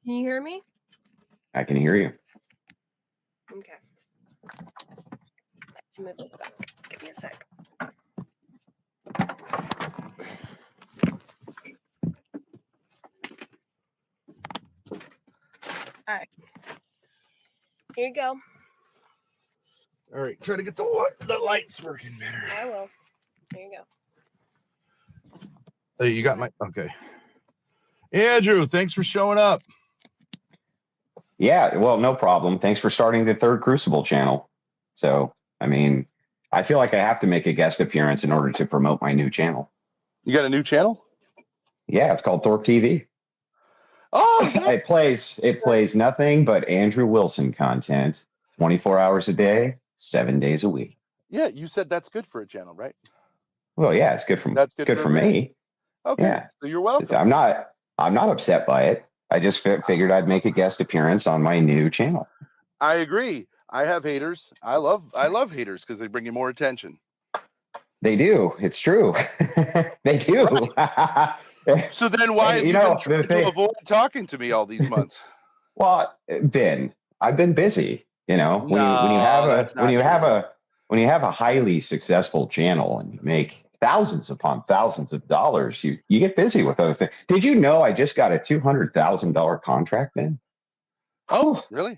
Can you hear me? I can hear you. Okay. Let's move this back. Give me a sec. All right. Here you go. All right, try to get the lights working better. I will. Here you go. Hey, you got my okay. Andrew, thanks for showing up. Yeah, well, no problem. Thanks for starting the third Crucible channel. So, I mean, I feel like I have to make a guest appearance in order to promote my new channel. You got a new channel? Yeah, it's called ThorpTV. Oh, yeah. It plays nothing but Andrew Wilson content, 24 hours a day, 7 days a week. Yeah, you said that's good for a channel, right? Well, yeah, it's good for me. Okay, yeah. So you're welcome. I'm not upset by it. I just figured I'd make a guest appearance on my new channel. I agree. I have haters. I love haters because they bring you more attention. They do. It's true. They do. Right. So then why have you been trying to avoid talking to me all these months? Well, Ben, I've been busy. You know, when you have a highly successful channel and you make thousands upon thousands of dollars, you get busy with other things. Did you know I just got a $200,000 contract, Ben? Oh, really?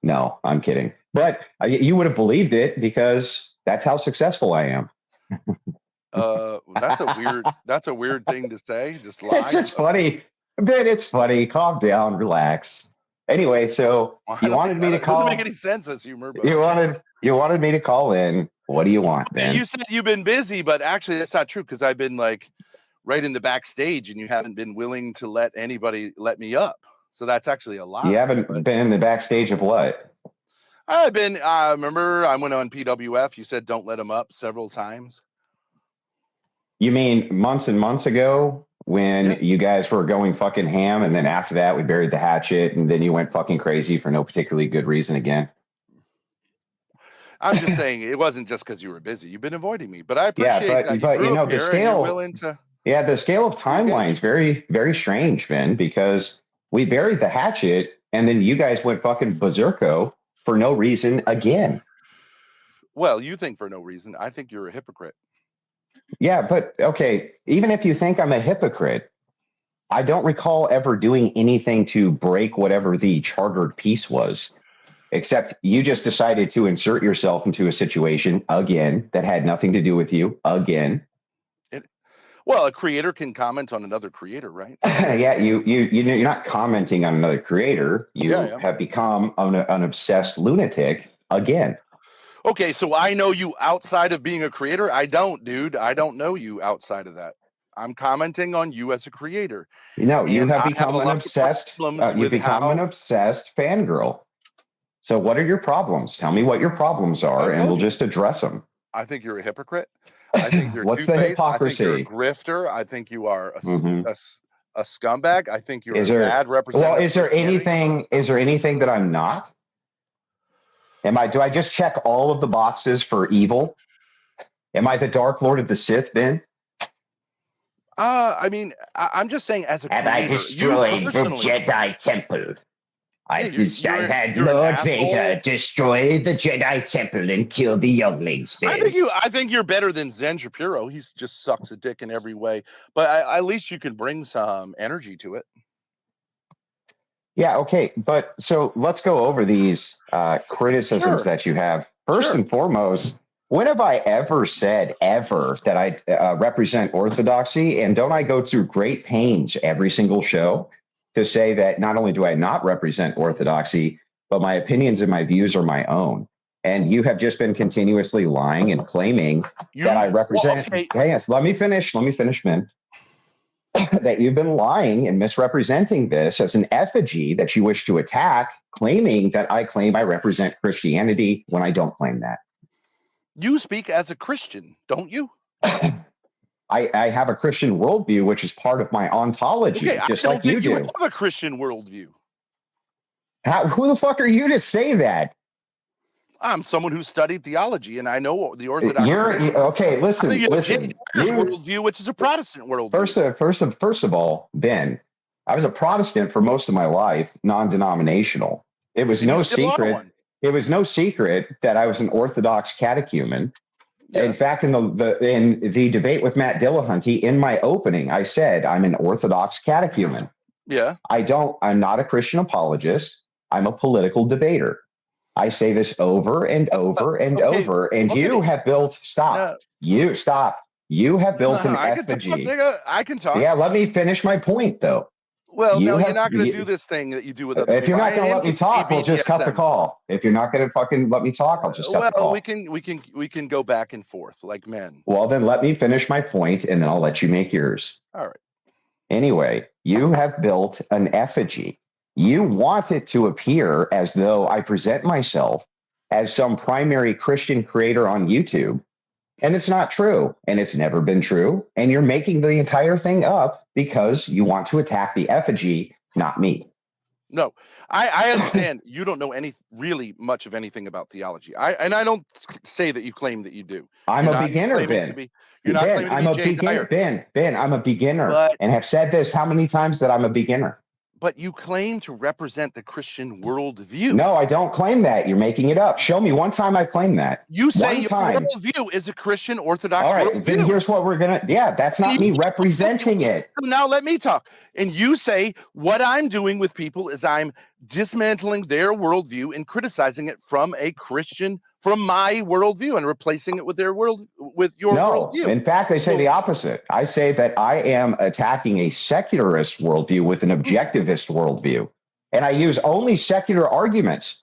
No, I'm kidding. But you would have believed it because that's how successful I am. That's a weird thing to say. Just lie. It's just funny. Ben, it's funny. Calm down, relax. Anyway, so you wanted me to call. Doesn't make any sense as humor. But you wanted me to call in. What do you want, Ben? You said you've been busy, but actually that's not true because I've been like right in the backstage, and you haven't been willing to let anybody let me up. So that's actually a lie. You haven't been in the backstage of what? I've been. Remember, I went on PWF. You said don't let him up several times. You mean months and months ago when you guys were going fucking ham, and then after that we buried the hatchet, and then you went fucking crazy for no particularly good reason again? I'm just saying it wasn't just because you were busy. You've been avoiding me, but I appreciate that. But you know the scale. The scale of timeline is very, very strange, Ben, because we buried the hatchet, and then you guys went fucking berserko for no reason again. Well, you think for no reason. I think you're a hypocrite. Yeah, but okay, even if you think I'm a hypocrite, I don't recall ever doing anything to break whatever the chartered peace was, except you just decided to insert yourself into a situation again that had nothing to do with you again. Well, a creator can comment on another creator, right? Yeah, you're not commenting on another creator. You have become an obsessed lunatic again. Okay, so I know you outside of being a creator. I don't, dude. I don't know you outside of that. I'm commenting on you as a creator. No, you have become an obsessed. You've become an obsessed fangirl. So, what are your problems? Tell me what your problems are, and we'll just address them. I think you're a hypocrite. I think you're what's the hypocrisy? I think you're a grifter. I think you are a scumbag. I think you're a bad representative. Well, is there anything that I'm not? Do I just check all of the boxes for evil? Am I the Dark Lord of the Sith, Ben? I mean, I'm just saying as a creator. Have I destroyed the Jedi Temple? I've had Lord Vader destroy the Jedi Temple and kill the younglings. Ben. I think you're better than Zen Shapiro. He just sucks a dick in every way. But at least you can bring some energy to it. Yeah, okay. But so let's go over these criticisms that you have. First and foremost, when have I ever said that I represent orthodoxy? And don't I go through great pains every single show to say that not only do I not represent orthodoxy, but my opinions and my views are my own? And you have just been continuously lying and claiming that I represent. Well, okay. Yes, let me finish, man. That you've been lying and misrepresenting this as an effigy that you wish to attack, claiming that I claim I represent Christianity when I don't claim that. You speak as a Christian, don't you? I have a Christian worldview, which is part of my ontology, just like you do. You have a Christian worldview. Who the fuck are you to say that? I'm someone who studied theology, and I know the Orthodox. Okay. Listen. Worldview, which is a Protestant worldview. First of all, Ben, I was a Protestant for most of my life, non-denominational. It was no secret. It was no secret that I was an Orthodox catechumen. Yeah. In fact, in the debate with Matt Dillahunty, in my opening, I said I'm an Orthodox catechumen. Yeah. I'm not a Christian apologist. I'm a political debater. I say this over and over and over. And you have built You have built an effigy. I can talk. Yeah, let me finish my point though. Well, no, you're not going to do this thing that you do with other people. If you're not going to let me talk, we'll just cut the call. If you're not going to fucking let me talk, I'll just cut the call. we can go back and forth like men. Well, then let me finish my point, and then I'll let you make yours. All right. Anyway, you have built an effigy. You want it to appear as though I present myself as some primary Christian creator on YouTube. And it's not true, and it's never been true. And you're making the entire thing up because you want to attack the effigy, not me. No, I understand you don't know really much of anything about theology. I don't say that you claim that you do. I'm a beginner, Ben. I'm a beginner, and have said this how many times that I'm a beginner. But you claim to represent the Christian worldview. No, I don't claim that. You're making it up. Show me one time I claim that. You say your worldview is a Christian Orthodox worldview. All right, then here's what we're going to... Yeah, that's not me representing it. Now let me talk. And you say what I'm doing with people is I'm dismantling their worldview and criticizing it from my worldview and replacing it with your worldview. In fact, I say the opposite. I say that I am attacking a secularist worldview with an objectivist worldview. And I use only secular arguments.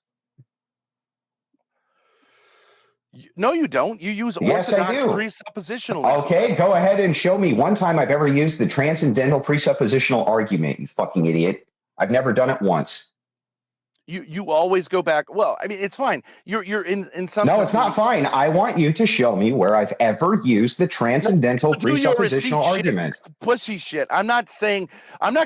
No, you don't. You use Orthodox presuppositionalism. Okay, go ahead and show me one time I've ever used the transcendental presuppositional argument, you fucking idiot. I've never done it once. You always go back. Well, I mean, it's fine. You're in some. No, it's not fine. I want you to show me where I've ever used the transcendental presuppositional argument. Pussy shit. I'm not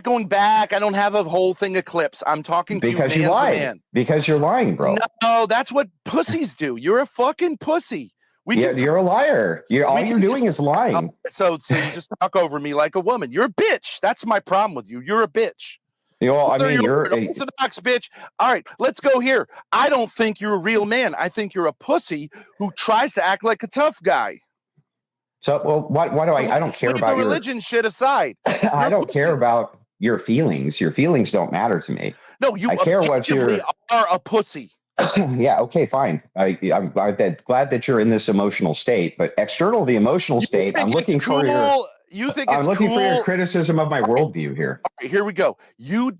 going back. I don't have a whole thing of clips. I'm talking to because you lied. Because you're lying, bro. No, that's what pussies do. You're a fucking pussy. You're a liar. All you're doing is lying. So you just talk over me like a woman. You're a bitch. That's my problem with you. You're a bitch. You're an Orthodox bitch. All right, let's go here. I don't think you're a real man. I think you're a pussy who tries to act like a tough guy. So, well, why do I don't care about your religion shit aside. I don't care about your feelings. Your feelings don't matter to me. No, I care what you are a pussy. Yeah, okay, fine. I'm glad that you're in this emotional state, but external the emotional state, I'm looking for your criticism of my worldview here. All right, here we go. You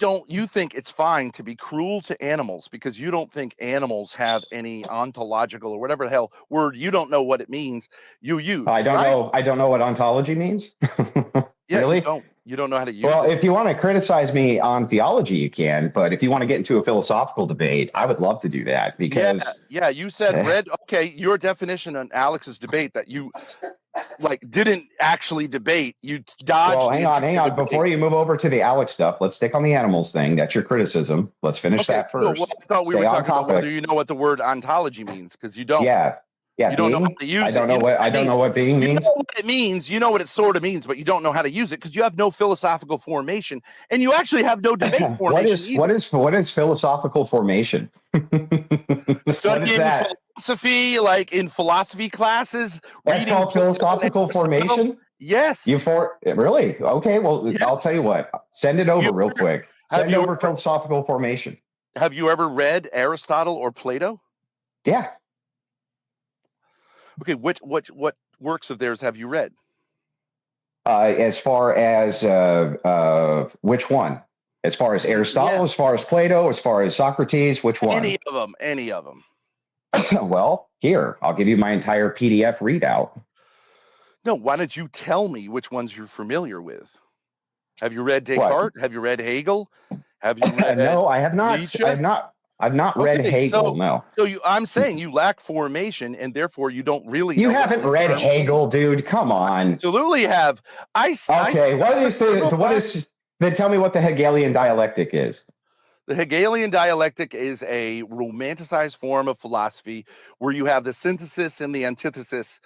think it's fine to be cruel to animals because you don't think animals have any ontological or whatever the hell word you don't know what it means. You use. I don't know what ontology means. Yeah, really? You don't know how to use it. If you want to criticize me on theology, you can. But if you want to get into a philosophical debate, I would love to do that because you said your definition on Alex's debate that you didn't actually debate. You dodged. Well, hang on. Before you move over to the Alex stuff, let's stick on the animals thing. That's your criticism. Let's finish that first. Well, I thought we were talking about whether you know what the word ontology means because you don't. Yeah, you don't know how to use it. I don't know what being means. You know what it means. You know what it sort of means, but you don't know how to use it because you have no philosophical formation, and you actually have no debate formation. What is philosophical formation? Studying philosophy, like in philosophy classes. That's called philosophical formation. Yes. Really? Okay. Well, yes. I'll tell you what. Send it over real quick. Send over philosophical formation. Have you ever read Aristotle or Plato? Yeah. Okay, what works of theirs have you read? As far as which one? As far as Aristotle, as far as Plato, as far as Socrates, which one? Any of them. Well, here, I'll give you my entire PDF readout. No, why don't you tell me which ones you're familiar with? Have you read Descartes? Have you read Hegel? Have you read No, I have not. Nietzsche? I've not read Hegel, no. So I'm saying you lack formation, and therefore you don't really. You haven't read Hegel, dude. Come on. Absolutely have. Then tell me what the Hegelian dialectic is. The Hegelian dialectic is a romanticized form of philosophy where you have the synthesis and the antithesis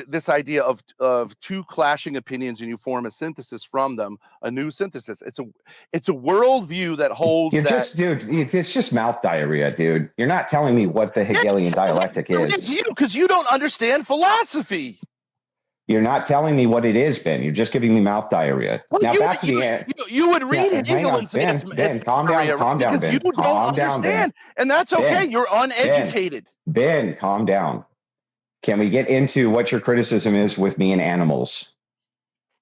this idea of two clashing opinions and you form a synthesis from them, a new synthesis. It's a worldview that holds it's just mouth diarrhea, dude. You're not telling me what the Hegelian dialectic is. Because you don't understand philosophy. You're not telling me what it is, Ben. You're just giving me mouth diarrhea. Well, now you would read Hegel and say it's calm down, because Ben. You don't understand, and that's okay. Ben, You're uneducated. Ben, calm down. Can we get into what your criticism is with me and animals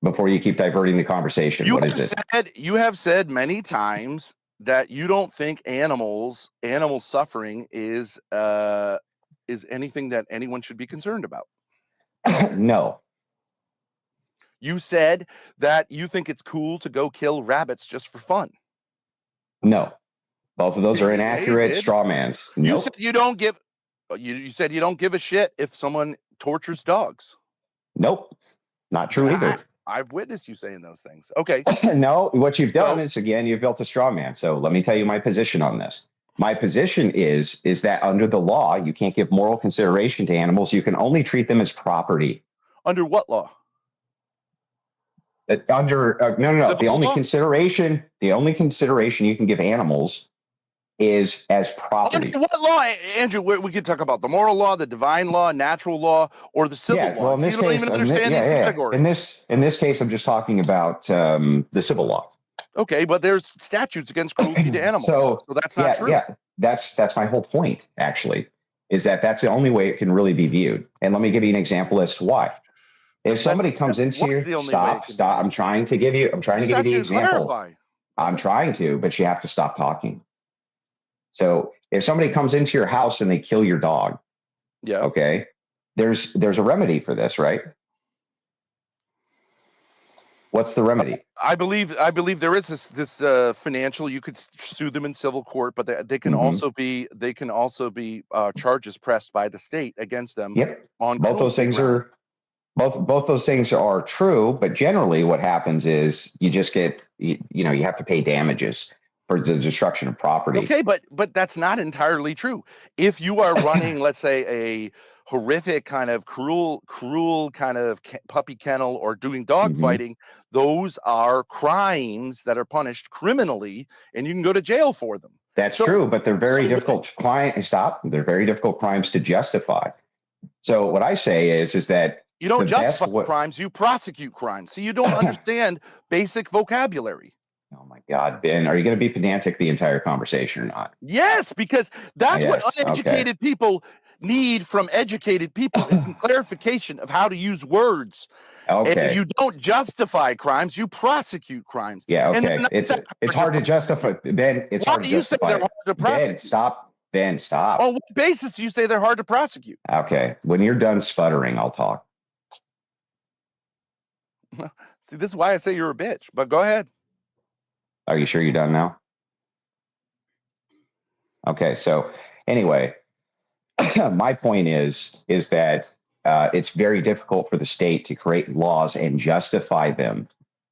before you keep diverting the conversation? What is it? You have said many times that you don't think animal suffering is anything that anyone should be concerned about. No. You said that you think it's cool to go kill rabbits just for fun. No. Both of those are inaccurate straw mans. Nope. You said you don't give. You said you don't give a shit if someone tortures dogs. Nope. Not true either. I've witnessed you saying those things. Okay. No, what you've done is, again, you've built a straw man. So let me tell you my position on this. My position is that under the law, you can't give moral consideration to animals. You can only treat them as property. Under what law? No. The only consideration you can give animals is as property. Under what law, Andrew? We could talk about the moral law, the divine law, natural law, or the civil law. Well, in this you don't case, even understand these categories. In this case, I'm just talking about the civil law. Okay, but there's statutes against cruelty to animals, so that's not true. Yeah, that's my whole point. Actually, is that's the only way it can really be viewed. And let me give you an example as to why. If somebody comes into here, stop. I'm trying to give you the example. I'm trying to, but you have to stop talking. So if somebody comes into your house and they kill your dog, okay, there's a remedy for this, right? What's the remedy? I believe there is this financial. You could sue them in civil court, but they can also be charges pressed by the state against them. Yep. On both those things are. Both those things are true, but generally what happens is you just get, you have to pay damages for the destruction of property. Okay, but that's not entirely true. If you are running, let's say, a horrific kind of cruel kind of puppy kennel or doing dog fighting, those are crimes that are punished criminally, and you can go to jail for them. That's true, but they're very difficult. They're very difficult crimes to justify. So what I say is that you don't justify crimes, you prosecute crimes. So you don't understand basic vocabulary. Oh my God, Ben, are you going to be pedantic the entire conversation or not? Yes, because that's what uneducated people need from educated people is some clarification of how to use words. Okay. And you don't justify crimes, you prosecute crimes. Yeah, okay. It's hard to justify, Ben. It's hard to justify. Say they're hard to prosecute? Ben, stop. On what basis do you say they're hard to prosecute? Okay. When you're done sputtering, I'll talk. See, this is why I say you're a bitch, but go ahead. Are you sure you're done now? Okay. So anyway, my point is that it's very difficult for the state to create laws and justify them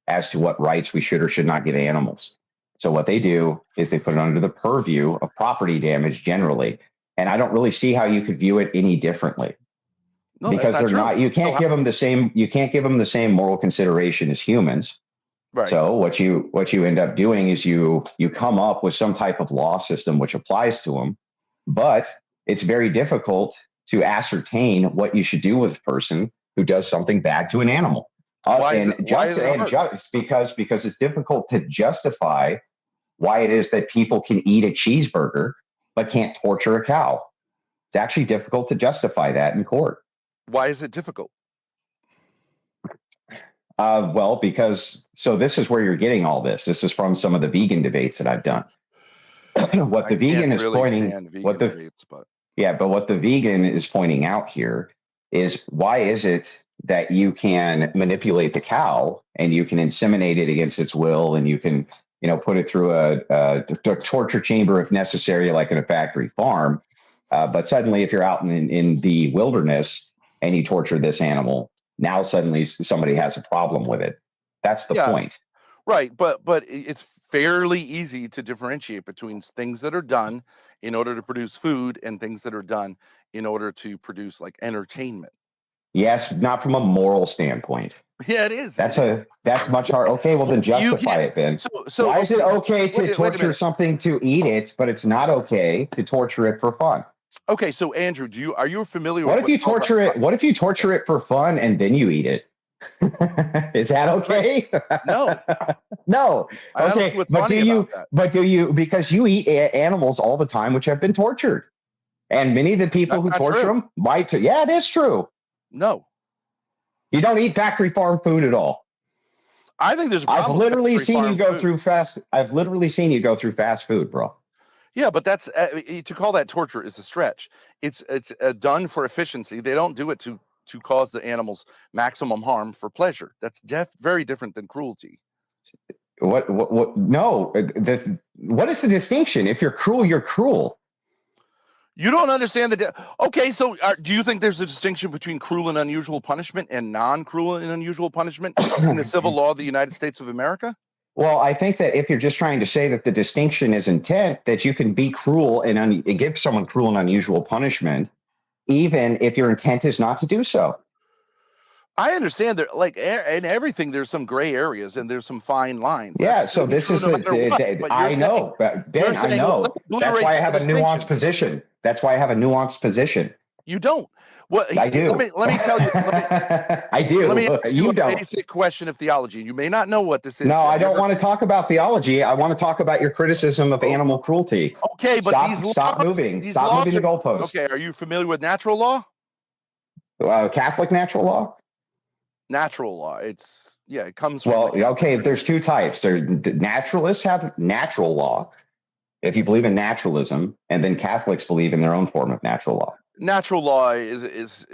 as to what rights we should or should not give animals. So what they do is they put it under the purview of property damage generally. And I don't really see how you could view it any differently. No, because they're not, you can't give them the same moral consideration as humans. Right. So what you end up doing is you come up with some type of law system which applies to them, but it's very difficult to ascertain what you should do with a person who does something bad to an animal. Because it's difficult to justify why it is that people can eat a cheeseburger but can't torture a cow. It's actually difficult to justify that in court. Why is it difficult? So this is where you're getting all this. This is from some of the vegan debates that I've done. What the vegan is pointing out here is why is it that you can manipulate the cow and you can inseminate it against its will and you can, put it through a torture chamber if necessary, like in a factory farm. But suddenly if you're out in the wilderness and you torture this animal, now suddenly somebody has a problem with it. That's the point. Right. But it's fairly easy to differentiate between things that are done in order to produce food and things that are done in order to produce like entertainment. Yes, not from a moral standpoint. Yeah, it is. That's much hard. Okay, well then justify it, Ben. So why is it okay to wait a torture minute. something to eat it, but it's not okay to torture it for fun? Okay, so Andrew, are you familiar What with if you torture it? What if you torture it for fun and then you eat it? Is that okay? No. No. I don't Okay, see what's but funny about that. but do you, because you eat animals all the time which have been tortured, and many of the people That's who not torture true. them might. Yeah, it is true. No. You don't eat factory farm food at all. I think there's a problem I've with literally factory seen you farm go food. through fast. I've literally seen you go through fast food, bro. Yeah, but that's to call that torture is a stretch. It's done for efficiency. They don't do it to cause the animals maximum harm for pleasure. That's very different than cruelty. What? No. What is the distinction? If you're cruel, you're cruel. You don't understand okay, so do you think there's a distinction between cruel and unusual punishment and non-cruel and unusual punishment in the civil law of the United States of America? Well, I think that if you're just trying to say that the distinction is intent, that you can be cruel and give someone cruel and unusual punishment, even if your intent is not to do so. I understand that, like in everything, there's some gray areas and there's some fine lines. Yeah, so this is I know, Ben, I know. That's why I have a nuanced position. That's why I have a nuanced position. You don't. Well, I do. Let me tell you. I do. Let me ask you a don't. basic question of theology. You may not know what this is. No, I don't want to talk about theology. I want to talk about your criticism of animal cruelty. Okay, but stop moving. Stop moving the goalposts. Okay, are you familiar with natural law? Catholic natural law? Natural law. It comes from. Well, okay, there's two types. The naturalists have natural law, if you believe in naturalism, and then Catholics believe in their own form of natural law. Natural law is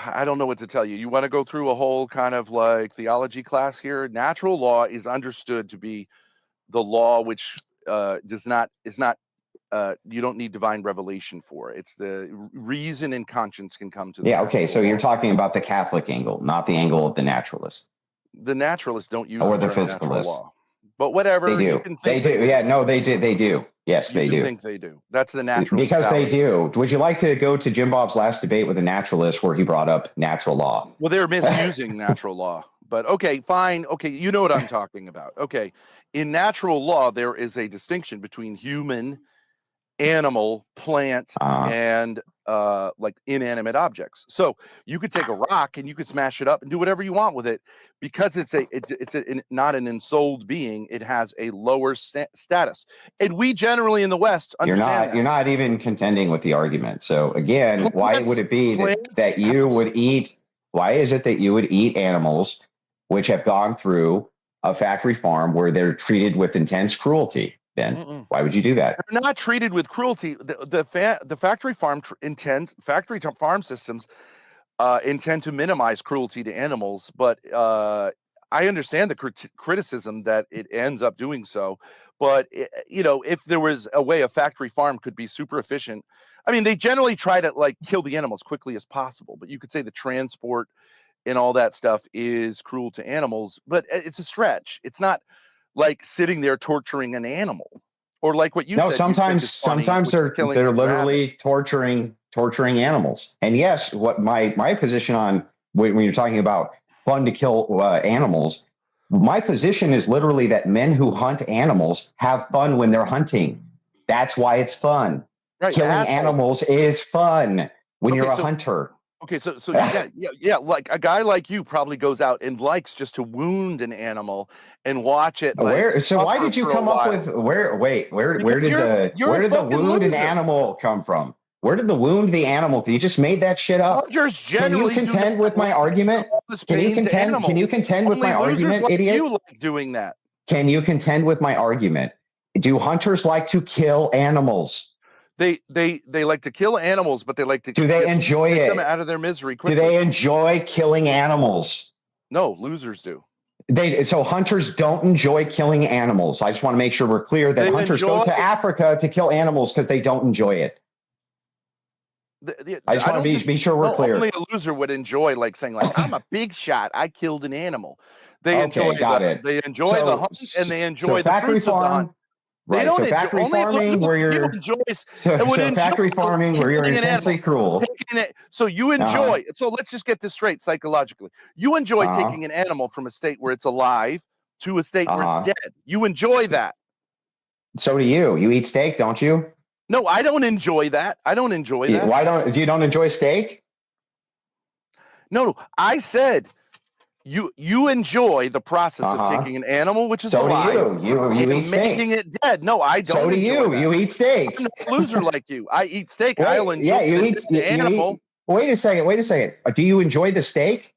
I don't know what to tell you. You want to go through a whole kind of like theology class here? Natural law is understood to be the law which is not you don't need divine revelation for. It's the reason and conscience can come to. Yeah. Okay. So you're talking about the Catholic angle, not the angle of the naturalists. The naturalists don't use or the the physicalists. Law. But whatever. They do. They do. Yeah. No, they do. They do. Yes, they do. Think they do. That's the natural. Because they do. Would you like to go to Jim Bob's last debate with a naturalist where he brought up natural law? Well, they're misusing natural law. But okay, fine. Okay, you know what I'm talking about. Okay. In natural law, there is a distinction between human, animal, plant, and like inanimate objects. So you could take a rock and you could smash it up and do whatever you want with it, because it's not an ensouled being. It has a lower status, and we generally in the West understand you're not even contending with the argument. So again, why would it be that you would eat? Why is it that you would eat animals which have gone through a factory farm where they're treated with intense cruelty? Ben, why would you do that? They're not treated with cruelty. The factory farm factory farm systems intend to minimize cruelty to animals, but I understand the criticism that it ends up doing so. But if there was a way a factory farm could be super efficient, I mean, they generally try to like kill the animals quickly as possible. But you could say the transport and all that stuff is cruel to animals, but it's a stretch. It's not like sitting there torturing an animal, or like what you said. Sometimes they're literally torturing animals. And yes, what my position on when you're talking about fun to kill animals, my position is literally that men who hunt animals have fun when they're hunting. That's why it's fun. Right, killing animals is fun when you're a hunter. Okay, so yeah, like a guy like you probably goes out and likes just to wound an animal and watch it. So why did you come up with where did the wound an animal come from? Where did the wound the animal? You just made that shit up. Can you contend with my argument? Can you contend with my argument, idiot? You like doing that? Can you contend with my argument? Do hunters like to kill animals? They like to kill animals, but they like to. Do they enjoy it? Them out of their misery quickly. Do they enjoy killing animals? No, losers do. So hunters don't enjoy killing animals. I just want to make sure we're clear that hunters go to Africa to kill animals because they don't enjoy it. I just want to be sure we're clear. Only a loser would enjoy like saying like I'm a big shot. I killed an animal. They enjoy They enjoy the hunt and they enjoy the fruits of the hunt. Right. They don't so factory enjoy, farming where you're factory farming where you're intensely cruel. So you enjoy. So let's just get this straight psychologically. You enjoy taking an animal from a state where it's alive to a state where it's dead. You enjoy that. So do you. You eat steak, don't you? No, I don't enjoy that. I don't enjoy that. Why don't you don't enjoy steak? No, I said you enjoy the process of taking an animal, which is alive, do you. You eat making steak. it dead. No, I don't. So do you. That. You eat steak. I'm a loser like you. I eat steak. I'll enjoy the animal. Wait a second. Do you enjoy the steak?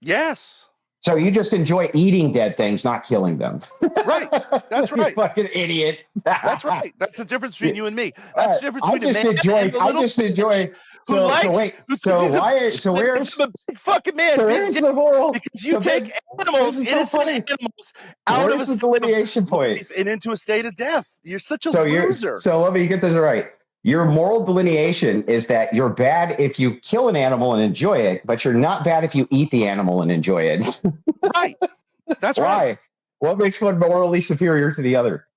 Yes. So you just enjoy eating dead things, not killing them. Right. That's right. You fucking idiot. That's right. That's the difference between you and me. That's the difference between I just enjoy. So where's a big fucking man? So where's the moral? Because you take animals, innocent animals, out of a delineation point and into a state of death. You're such a loser. So let me get this right. Your moral delineation is that you're bad if you kill an animal and enjoy it, but you're not bad if you eat the animal and enjoy it. Right. That's Why? right. What makes one morally superior to the other?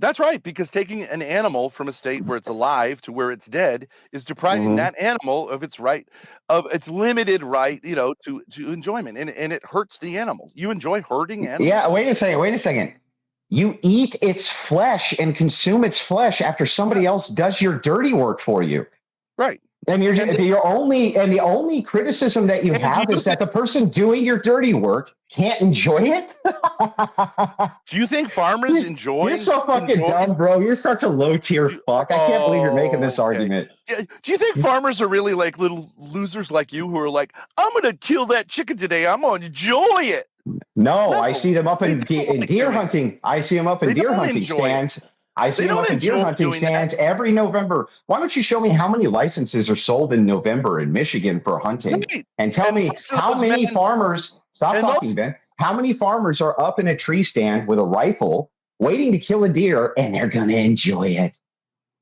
That's right, because taking an animal from a state where it's alive to where it's dead is depriving that animal of its right, of its limited right, to enjoyment, and it hurts the animal. You enjoy hurting animals? Yeah, wait a second. You eat its flesh and consume its flesh after somebody else does your dirty work for you. Right. And the only criticism that you have is that the person doing your dirty work can't enjoy it. Do you think farmers enjoy? You're so fucking dumb, bro. You're such a low tier fuck. I can't believe you're making this argument. Do you think farmers are really like little losers like you who are like, I'm gonna kill that chicken today. I'm gonna enjoy it. No, I see them up in deer hunting. I see them up in deer hunting stands. I see them up in deer hunting stands every November. Why don't you show me how many licenses are sold in November in Michigan for hunting? And tell me how many farmers, stop talking, Ben, how many farmers are up in a tree stand with a rifle waiting to kill a deer and they're going to enjoy it?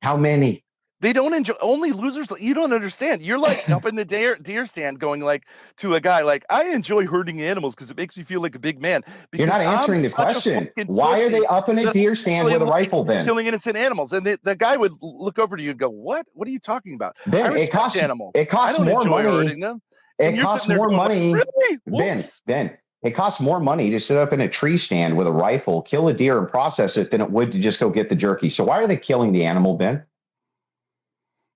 How many? They don't enjoy. Only losers. You don't understand. You're like up in the deer stand going like to a guy like, I enjoy hurting animals because it makes me feel like a big man. You're not answering the question. Why are they up in a deer stand with a rifle, Ben? Killing innocent animals. And the guy would look over to you and go, what are you talking about? Ben, it costs more money. It costs more money. Really? Ben, it costs more money to sit up in a tree stand with a rifle, kill a deer and process it than it would to just go get the jerky. So why are they killing the animal, Ben?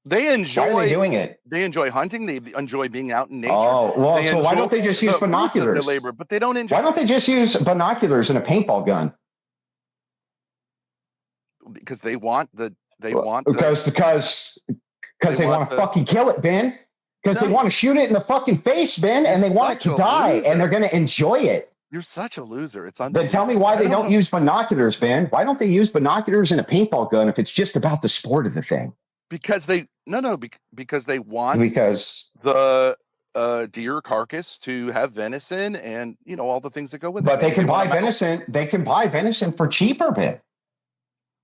They enjoy. Why are they doing it? They enjoy hunting. They enjoy being out in nature. Oh, well, so why don't they just use binoculars? Labor, but they don't enjoy. Why don't they just use binoculars and a paintball gun? Because they want because they want to fucking kill it, Ben. Because they want to shoot it in the fucking face, Ben, and they want it to die, and they're going to enjoy it. You're such a loser. It's Then tell me why they don't use binoculars, Ben. Why don't they use binoculars and a paintball gun if it's just about the sport of the thing? Because they want the deer carcass to have venison and all the things that go with it. But they can buy venison. They can buy venison for cheaper, Ben.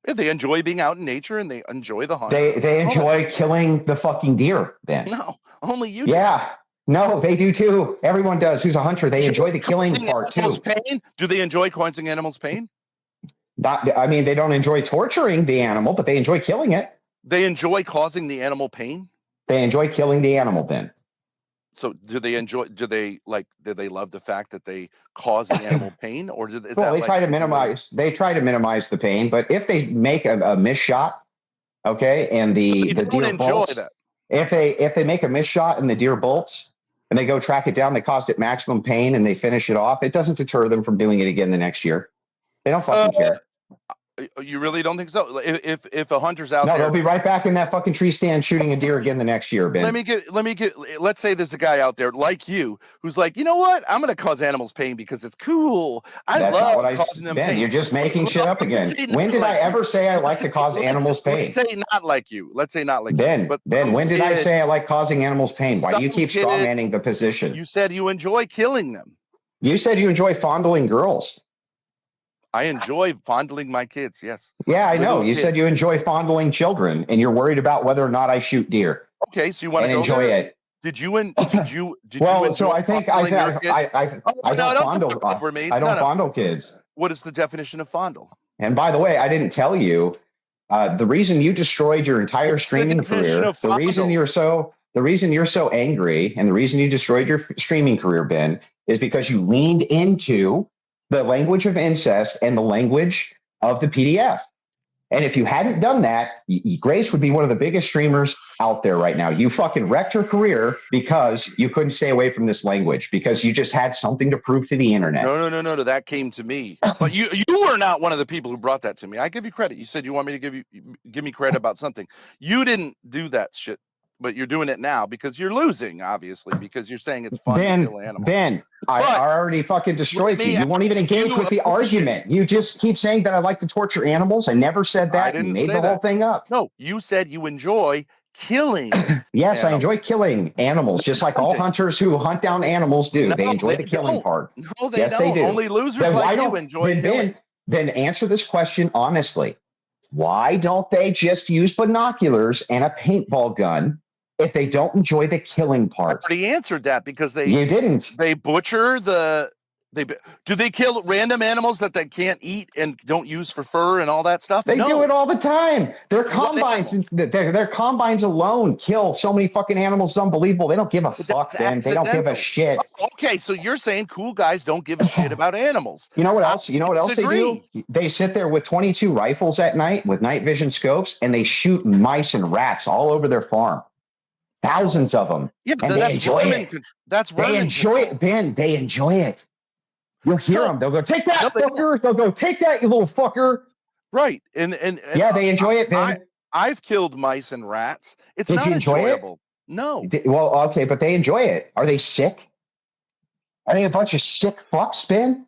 Yeah, they enjoy being out in nature and they enjoy the hunt. They enjoy killing the fucking deer, Ben. No, only you do. Yeah. No, they do too. Everyone does. Who's a hunter? They enjoy the killing part too. Pain? Do they enjoy causing animals pain? They don't enjoy torturing the animal, but they enjoy killing it. They enjoy causing the animal pain? They enjoy killing the animal, Ben. So do they love the fact that they cause the animal pain? Or try to minimize the pain, but if they make a miss shot, okay, and the deer bolts, if they make a miss shot and the deer bolts and they go track it down, they caused it maximum pain and they finish it off, it doesn't deter them from doing it again the next year. They don't fucking care. You really don't think so? If a hunter's out there, they'll be right back in that fucking tree stand shooting a deer again the next year, Ben. Let's say there's a guy out there like you who's like, you know what? I'm going to cause animals pain because it's cool. That's love causing them pain. You're just making shit up again. When did I ever say I like to cause animals pain? Let's say not like you. Ben, when did I say I like causing animals pain? Why do you keep strawmanning the position? You said you enjoy killing them. You said you enjoy fondling girls. I enjoy fondling my kids. Yes. Yeah, I know. Little You kids. said you enjoy fondling children, and you're worried about whether or not I shoot deer Okay, so you want to and go enjoy there? it. Did you you Well, enjoy so I think fondling your kid? I No, don't don't fondle talk over me. I don't No. fondle kids. What is the definition of fondle? And by the way, I didn't tell you the reason you destroyed your entire What's the streaming definition career. of The reason fondle? you're so angry, and the reason you destroyed your streaming career, Ben, is because you leaned into the language of incest and the language of the PDF. And if you hadn't done that, Grace would be one of the biggest streamers out there right now. You fucking wrecked her career because you couldn't stay away from this language, because you just had something to prove to the internet. No. That came to me. But you were not one of the people who brought that to me. I give you credit. You said you want me to give me credit about something. You didn't do that shit, but you're doing it now because you're losing, obviously, because you're saying it's fun to kill animals. Ben, I already fucking destroyed you. You won't even engage with the argument. You just keep saying that I like to torture animals. I never said that. You made the whole thing up. No, you said you enjoy killing. Yes, I enjoy killing animals, just like all hunters who hunt down animals do. They enjoy the killing part. No, they don't. They do. Only losers like you enjoy killing. Then answer this question honestly. Why don't they just use binoculars and a paintball gun if they don't enjoy the killing part? I already answered that because you didn't. They butcher do they kill random animals that they can't eat and don't use for fur and all that stuff? They do it all the time. Their combines alone kill so many fucking animals. It's unbelievable. They don't give a fuck, man. They don't give a shit. Okay, so you're saying cool guys don't give a shit about animals. You know what else? You know what else they do? They sit there with 22 rifles at night with night vision scopes, and they shoot mice and rats all over their farm. Thousands of them. Yeah, but they enjoy it. That's they enjoy it, Ben. They enjoy it. You'll hear them. They'll go, take that, fucker. They'll go, take that, you little fucker. Right. And yeah, they enjoy it, Ben. I've killed mice and rats. It's Did not you enjoy enjoyable. It? No. Well, okay, but they enjoy it. Are they sick? Are they a bunch of sick fucks, Ben?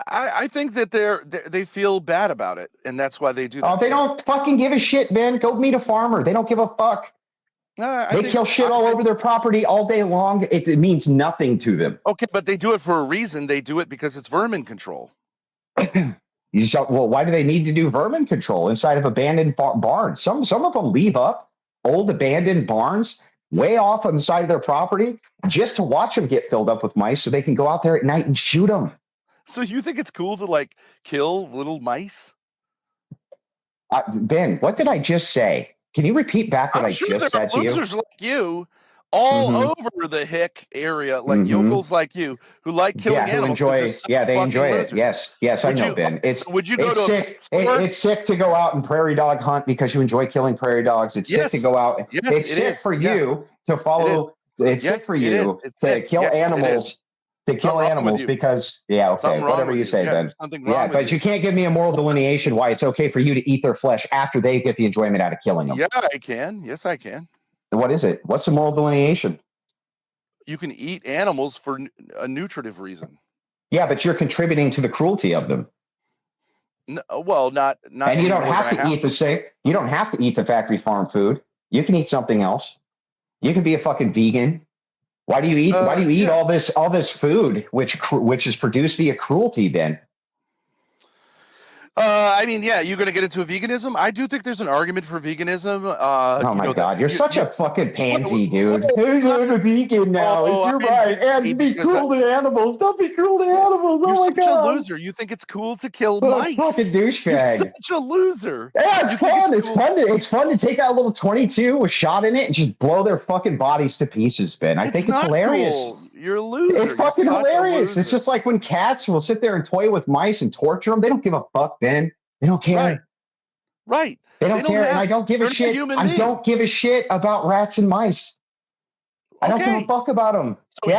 I think that they feel bad about it, and that's why they do that. Oh, they don't fucking give a shit, Ben. Go meet a farmer. They don't give a fuck. They kill shit all over their property all day long. It means nothing to them. Okay, but they do it for a reason. They do it because it's vermin control. Well, why do they need to do vermin control inside of abandoned barns? Some of them leave up old abandoned barns way off on the side of their property just to watch them get filled up with mice so they can go out there at night and shoot them. So you think it's cool to like kill little mice? Ben, what did I just say? Can you repeat back what I just said to you? Losers like you all over the hick area, like yokels like you, who like killing animals. They enjoy it. Yes, I know, Ben. It's sick to go out and prairie dog hunt because you enjoy killing prairie dogs. It's sick to go out. It's sick for you to follow. It's sick for you to kill animals. To kill animals because, whatever you say, Ben. Yeah, but you can't give me a moral delineation why it's okay for you to eat their flesh after they get the enjoyment out of killing them. Yeah, I can. Yes, I can. What is it? What's the moral delineation? You can eat animals for a nutritive reason. Yeah, but you're contributing to the cruelty of them. No, well, not. And you don't have to eat you don't have to eat the factory farm food. You can eat something else. You can be a fucking vegan. Why do you eat? Why do you eat all this food which is produced via cruelty, Ben? I mean, you're going to get into veganism. I do think there's an argument for veganism. Oh my God, you're such a fucking pansy, dude. You're a vegan now. You're right. And be cruel to animals. Don't be cruel to animals. You're oh my such God. a loser. You think it's cool to kill mice? Fucking douchebag. You're such a loser. Yeah, it's fun. It's fun to take out a little 22 with shot in it and just blow their fucking bodies to pieces, Ben. I think it's hilarious. Cool. You're a loser. It's fucking hilarious. It's just like when cats will sit there and toy with mice and torture them. They don't give a fuck, Ben. They don't care. Right. They don't care. And I don't give a shit. I don't give a shit about rats and mice. I don't give a fuck about them. So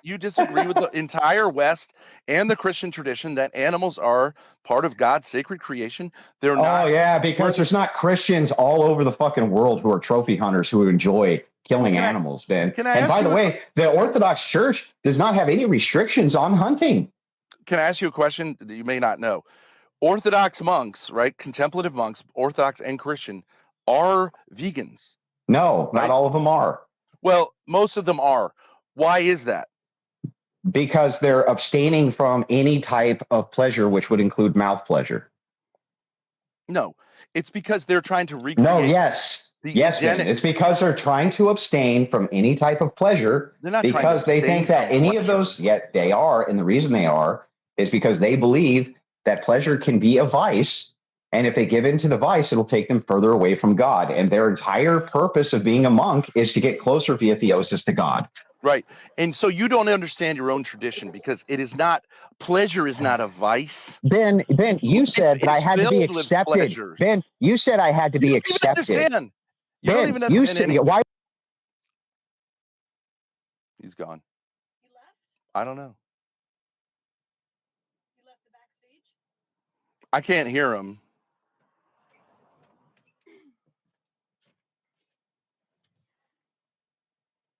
you disagree with the entire West and the Christian tradition that animals are part of God's sacred creation. They're not. Oh yeah, because there's not Christians all over the fucking world who are trophy hunters who enjoy killing animals, Ben. And by the way, the Orthodox Church does not have any restrictions on hunting. Can I ask you a question that you may not know? Orthodox monks, right? Contemplative monks, Orthodox and Christian, are vegans. No, not all of them are. Well, most of them are. Why is that? Because they're abstaining from any type of pleasure, which would include mouth pleasure. No, it's because they're trying to recreate. No, yes, Ben. It's because they're trying to abstain from any type of pleasure. They're not because they think that any of those, yet they are, and the reason they are is because they believe that pleasure can be a vice, and if they give in to the vice, it'll take them further away from God. And their entire purpose of being a monk is to get closer via theosis to God. Right. And so you don't understand your own tradition because it is not, pleasure is not a vice. Ben, you said that I had to be accepted. Ben, you said I had to be accepted. You don't even understand. You said, why? He's gone. He left? I don't know. He left the backstage? I can't hear him.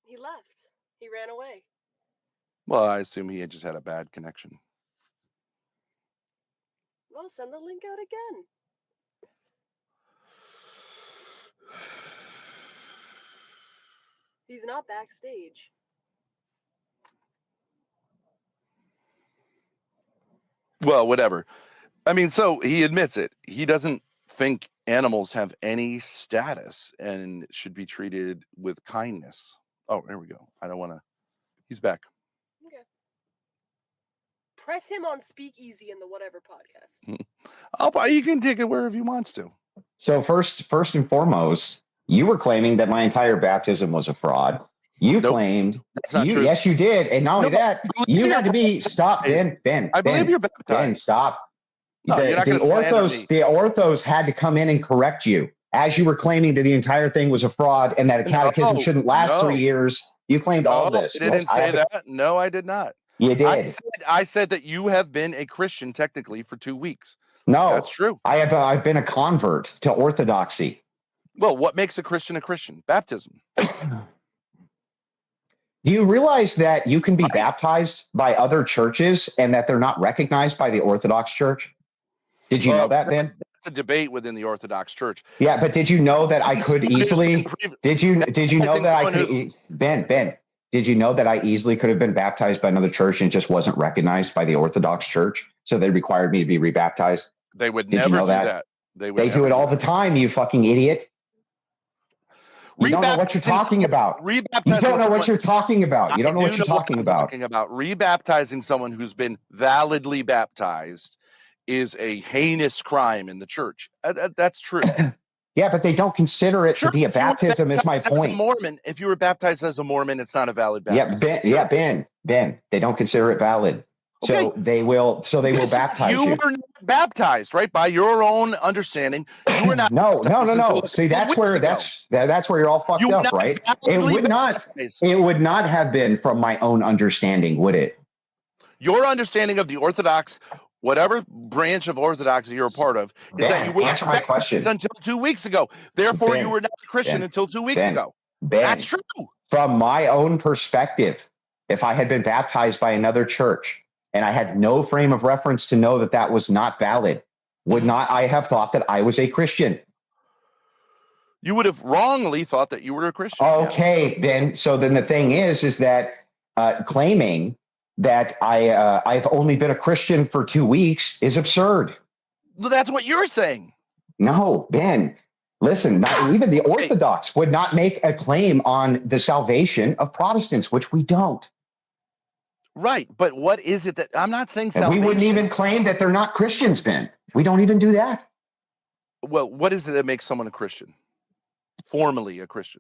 He left. He ran away. Well, I assume he had just had a bad connection. Well, send the link out again. He's not backstage. Well, whatever. I mean, so he admits it. He doesn't think animals have any status and should be treated with kindness. Oh, there we go. I don't want to. He's back. Okay. Press him on Speakeasy in the whatever podcast. You can take it wherever he wants to. So first and foremost, you were claiming that my entire baptism was a fraud. You claimed that's not true. Yes, you did. And not only that, you had to be stop, Ben. I believe you're baptized. Ben, stop. No, you're not gonna slander me. The orthos had to come in and correct you as you were claiming that the entire thing was a fraud and that a catechism shouldn't last 3 years. You claimed all this. I didn't say that. No, I did not. You did. I said that you have been a Christian technically for 2 weeks. No, that's true. I've been a convert to orthodoxy. Well, what makes a Christian? Baptism. Do you realize that you can be baptized by other churches and that they're not recognized by the Orthodox Church? Did you know that, Ben? It's a debate within the Orthodox Church. Yeah, but did you know that I could easily? Did you know that I could? Ben, did you know that I easily could have been baptized by another church and just wasn't recognized by the Orthodox Church? So they required me to be rebaptized. They would never do that. They do it all the time. You fucking idiot. You don't know what you're talking about. You don't know what you're talking about. You don't know what you're talking about. Rebaptizing someone who's been validly baptized is a heinous crime in the church. That's true. Yeah, but they don't consider it to be a baptism. Is my point. Mormon, if you were baptized as a Mormon, it's not a valid baptism. Ben. They don't consider it valid. Okay. So they will baptize you. You were not baptized, right? By your own understanding, you were not. No. See, that's where you're all fucked up, right? It would not have been from my own understanding, would it? Your understanding of the Orthodox, whatever branch of Orthodoxy you're a part of, is that you answer my question until 2 weeks ago. Therefore, you were not a Christian until 2 weeks ago. That's true. From my own perspective, if I had been baptized by another church and I had no frame of reference to know that that was not valid, would not I have thought that I was a Christian? You would have wrongly thought that you were a Christian. Okay, Ben. So then the thing is that claiming that I've only been a Christian for 2 weeks is absurd. Well, that's what you're saying. No, Ben. Listen, even the Orthodox would not make a claim on the salvation of Protestants, which we don't. Right, but what is it that I'm not saying salvation? We wouldn't even claim that they're not Christians, Ben. We don't even do that. Well, what is it that makes someone a Christian? Formally a Christian.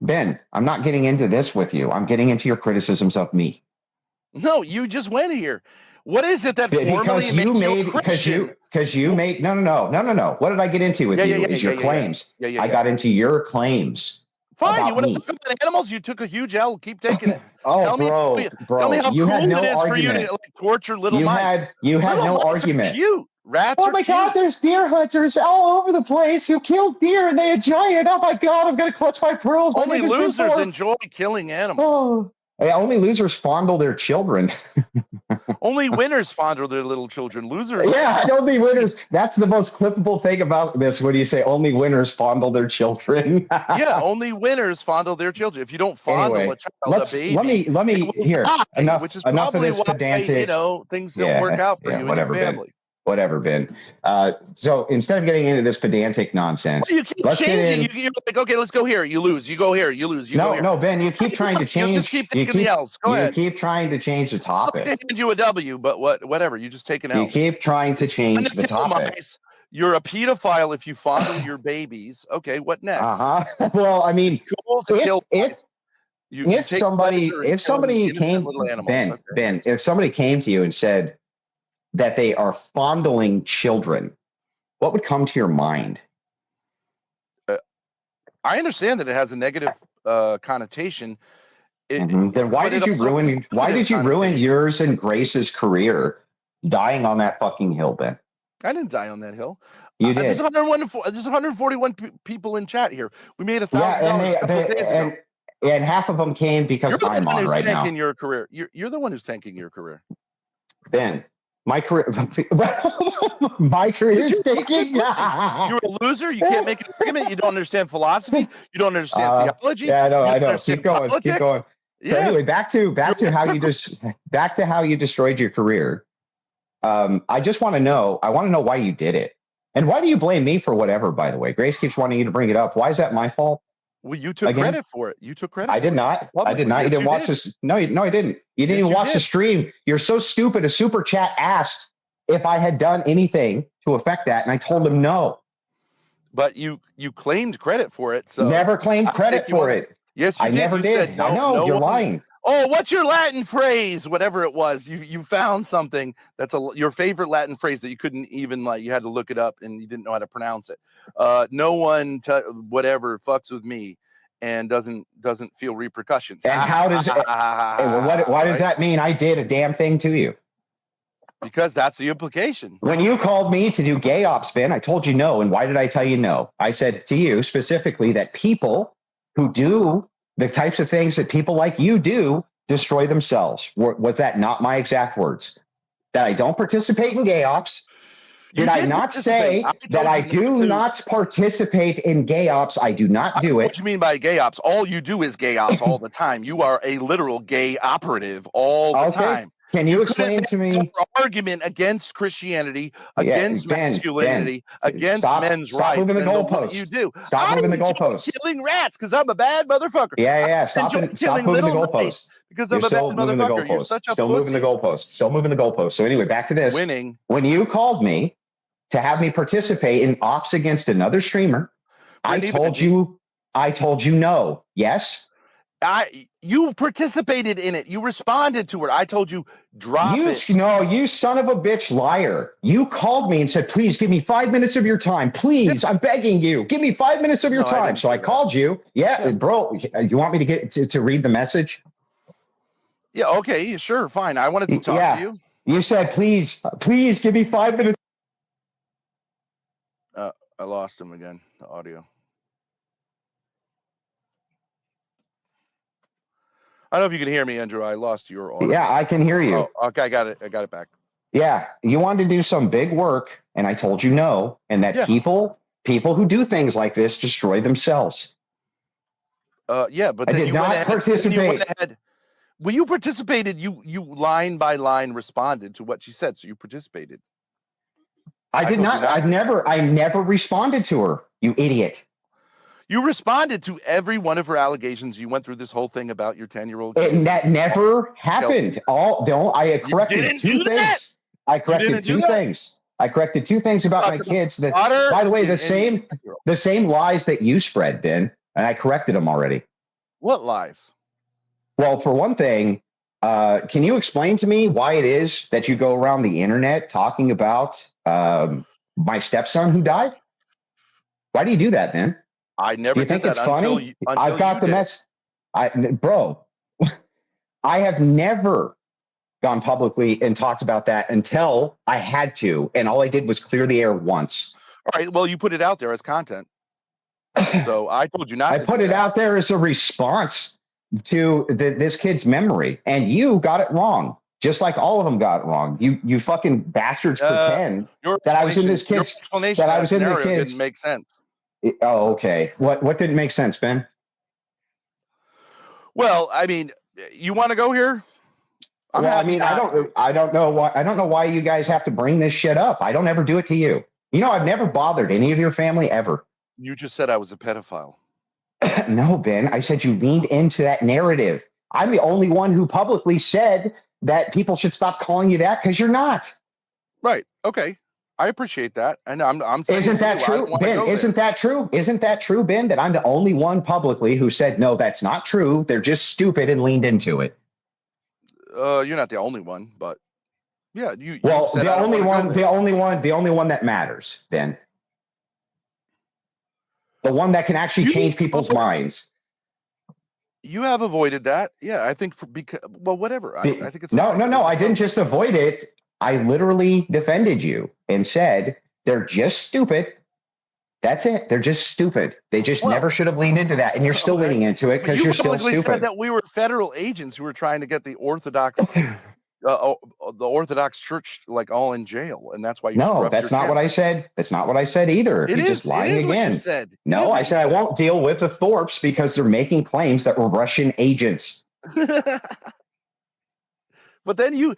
Ben, I'm not getting into this with you. I'm getting into your criticisms of me. No, you just went here. What is it that formally makes you a Christian? Because you made no. What did I get into with you? Is your claims. I got into your claims. Fine, you want to talk about animals? You took a huge L. Keep taking it. Bro, tell me how you cool had no it is argument. for you to torture little mice. You had no argument. Cute. Rats oh my God, there's deer hunters all over the place who kill deer and they're giant. Oh my God, I'm going to clutch my pearls. Only losers enjoy killing animals. Oh, yeah, only losers fondle their children. Only winners fondle their little children. Losers. Yeah, only winners. That's the most clippable thing about this. When you say only winners fondle their children. Yeah, only winners fondle their children. If you don't fondle Anyway, a child, a baby, let me it will here. die, Enough, which is enough of probably this why pedantic. things don't work out for you and your whatever, Ben. family. Whatever, Ben. So instead of getting into this pedantic nonsense, Well, you keep changing. You're like, okay, let's go here. You lose. You go here. You lose. You go here. No, Ben. You keep trying to change. You just keep taking the L's. Go ahead. You keep trying to change the topic. I'll hand you a W, but whatever. You just take an L. You keep trying to change the topic. You're a pedophile if you fondle your babies. Okay, what next? Well, I mean, if somebody came, Ben, if somebody came to you and said that they are fondling children, what would come to your mind? I understand that it has a negative connotation. Then why did you ruin? Why did you ruin yours and Grace's career, dying on that fucking hill, Ben? I didn't die on that hill. You did. There's 141 people in chat here. We made $1,000 and half of them came because I'm on right now. Your career. You're the one who's tanking your career, Ben. My career, is taking. You're a loser. You can't make an argument. You don't understand philosophy. You don't understand theology. Yeah, I know. Keep going. Politics. Keep going. So anyway, back to how you destroyed your career. I just want to know. I want to know why you did it, and why do you blame me for whatever? By the way, Grace keeps wanting you to bring it up. Why is that my fault? Well, you took credit for it. You took credit. I did not. I did not. You didn't watch this. No, I didn't. You didn't even watch the stream. You're so stupid. A super chat asked if I had done anything to affect that, and I told him no. But you claimed credit for it. So never claimed credit for it. Yes, you I did. never did. I know you're lying. Oh, what's your Latin phrase? Whatever it was, you found something that's your favorite Latin phrase that you couldn't even you had to look it up and you didn't know how to pronounce it. No one whatever fucks with me and doesn't feel repercussions. And how does it? Why does that mean I did a damn thing to you? Because that's the implication. When you called me to do gay ops, Ben, I told you no. And why did I tell you no? I said to you specifically that people who do the types of things that people like you do destroy themselves. Was that not my exact words? That I don't participate in gay ops? Did I not say that I do not participate in gay ops? I do not do it. What do you mean by gay ops? All you do is gay ops all the time. You are a literal gay operative all the time. Can you explain to me your argument against Christianity, against masculinity, against men's rights? Stop moving the goalposts. You do. Stop moving the goalposts. Killing rats because I'm a bad motherfucker. Yeah. Stop moving the goalposts. Because I'm a bad motherfucker. You're such a Still moving the goalposts. Still moving the goalposts. So anyway, back to this. Winning. When you called me to have me participate in ops against another streamer, I told you no. Yes. You participated in it. You responded to it. I told you drop it. No, you son of a bitch liar. You called me and said, please give me 5 minutes of your time. Please, I'm begging you. Give me 5 minutes of your time. So I called you. Yeah, bro, you want me to get to read the message? Yeah, okay, sure, fine. I wanted to talk to you. You said, please give me 5 minutes. I lost him again, the audio. I don't know if you can hear me, Andrew. I lost your audio. Yeah, I can hear you. Oh, okay, I got it back. Yeah, you wanted to do some big work, and I told you no, and that people who do things like this destroy themselves. Yeah, but I did not participate. Well, you participated. You line by line responded to what she said, so you participated. I did not. I never responded to her. You idiot. You responded to every one of her allegations. You went through this whole thing about your 10-year-old. And that never happened. I corrected two things. I corrected two things. I corrected two things about my kids. That, by the way, the same lies that you spread, Ben, and I corrected them already. What lies? Well, for one thing, can you explain to me why it is that you go around the internet talking about my stepson who died? Why do you do that, Ben? I never do you think did it's that funny? I've got the mess. Bro, I have never gone publicly and talked about that until I had to, and all I did was clear the air once. All right. Well, you put it out there as content. So I told you not. I put it out there as a response to this kid's memory, and you got it wrong. just like all of them got wrong. You fucking bastards pretend that I was in this kid's explanation that I was in the kids. Didn't make sense. Oh, okay. What didn't make sense, Ben? Well, I mean, you want to go here? I don't know why you guys have to bring this shit up. I don't ever do it to you. You know, I've never bothered any of your family ever. You just said I was a pedophile. No, Ben, I said you leaned into that narrative. I'm the only one who publicly said that people should stop calling you that because you're not. Right. Okay. I appreciate that. And I'm saying, isn't that true, Ben? Isn't that true? Isn't that true, Ben? That I'm the only one publicly who said, no, that's not true. They're just stupid and leaned into it. You're not the only one, but yeah, you. Well, the only one that matters, Ben. The one that can actually change people's minds. You have avoided that. Yeah, I think whatever. I think it's no. I didn't just avoid it. I literally defended you and said they're just stupid. That's it. They're just stupid. They just never should have leaned into that, and you're still leaning into it because you're still stupid. Said that we were federal agents who were trying to get the Orthodox, the Orthodox Church, like all in jail, and that's why you. No, that's not what I said. That's not what I said either. You're just lying again. Said. No, I said I won't deal with the Thorps because they're making claims that we're Russian agents. But then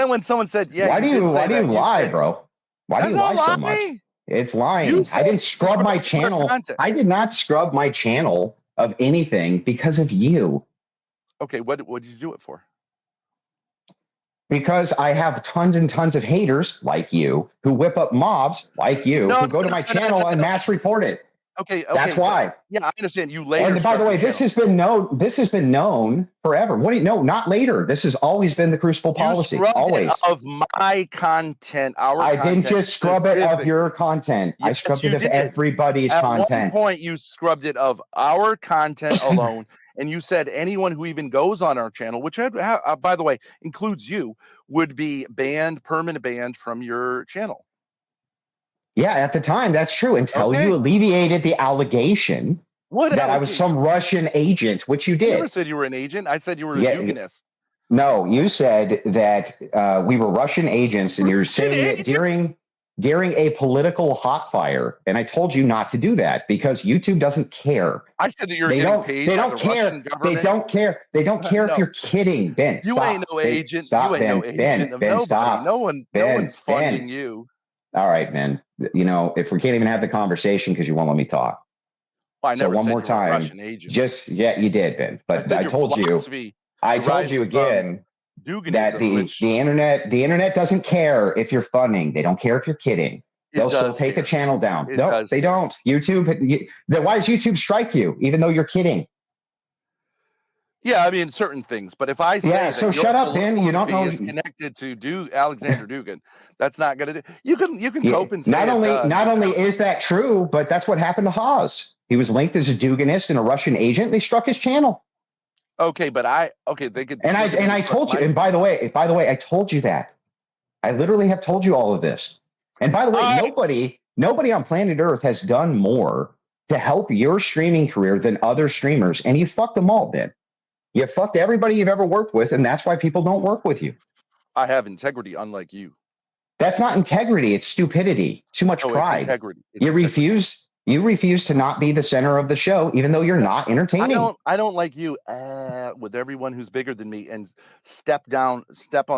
when someone said, "Yeah," why do you lie, bro? Why do you lie so much? It's lying. I didn't scrub my channel. I did not scrub my channel of anything because of you. Okay, what did you do it for? Because I have tons and tons of haters like you who whip up mobs like you who go to my channel and mass report it. Okay, that's why. Yeah, I understand. You later. And by the way, this has been known forever. What do you know? Not later. This has always been the Crucible policy. Always of my content. I didn't just scrub it of your content. I scrubbed it of everybody's content. At one point, you scrubbed it of our content alone, and you said anyone who even goes on our channel, which by the way includes you, would be permanent banned from your channel. Yeah, at the time, that's true. Until you alleviated the allegation that I was some Russian agent, which you did. You never said you were an agent. I said you were a Duganist. No, you said that we were Russian agents, and you were saying it during a political hot fire. And I told you not to do that because YouTube doesn't care. I said that you're getting paid by the Russian government. They don't care. They don't care if you're kidding, Ben. You ain't no agent. You ain't no agent of nobody. Stop. No one's funding you. All right, man. You know, if we can't even have the conversation because you won't let me talk. Well, I never one said more you were a time. Russian agent. You did, Ben. But I told you again that the internet doesn't care if you're funding. They don't care if you're kidding. They'll still take a channel down. No, they don't. YouTube. Then why does YouTube strike you, even though you're kidding? Yeah, I mean certain things, but if I say that shut up, Ben. You don't know is connected to Alexander Dugin, that's not going to do. You can cope and say not only is that true, but that's what happened to Haas. He was linked as a Duganist and a Russian agent. They struck his channel. Okay, but they could. And I told you. And by the way, I told you that. I literally have told you all of this. And by the way, nobody on planet Earth has done more to help your streaming career than other streamers, and you fucked them all, Ben. You fucked everybody you've ever worked with, and that's why people don't work with you. I have integrity, unlike you. That's not integrity. It's stupidity. Too much pride. It's integrity. You refuse to not be the center of the show, even though you're not entertaining. I don't like you with everyone who's bigger than me and step on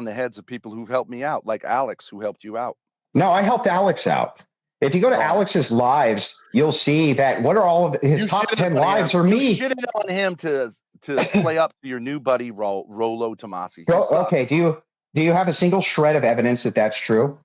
the heads of people who've helped me out, like Alex, who helped you out. No, I helped Alex out. If you go to Alex's lives, you'll see that what are all of his top 10 lives are me. You shitted on him to play up to your new buddy Rollo Tomasi. Okay, do you have a single shred of evidence that that's true?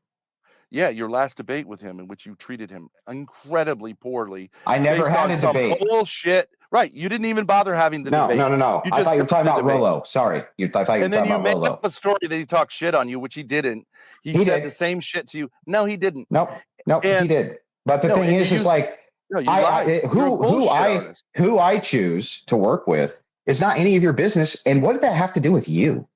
Yeah, your last debate with him in which you treated him incredibly poorly. I never had a debate. Bullshit. Right, you didn't even bother having the debate. No. I thought you were talking about Rollo. Sorry. I thought you were talking about Rollo. And then you made up a story that he talked shit on you, which he didn't. He said the same shit to you. No, he didn't. Nope, he did. But the thing is like who I choose to work with is not any of your business. And what did that have to do with you?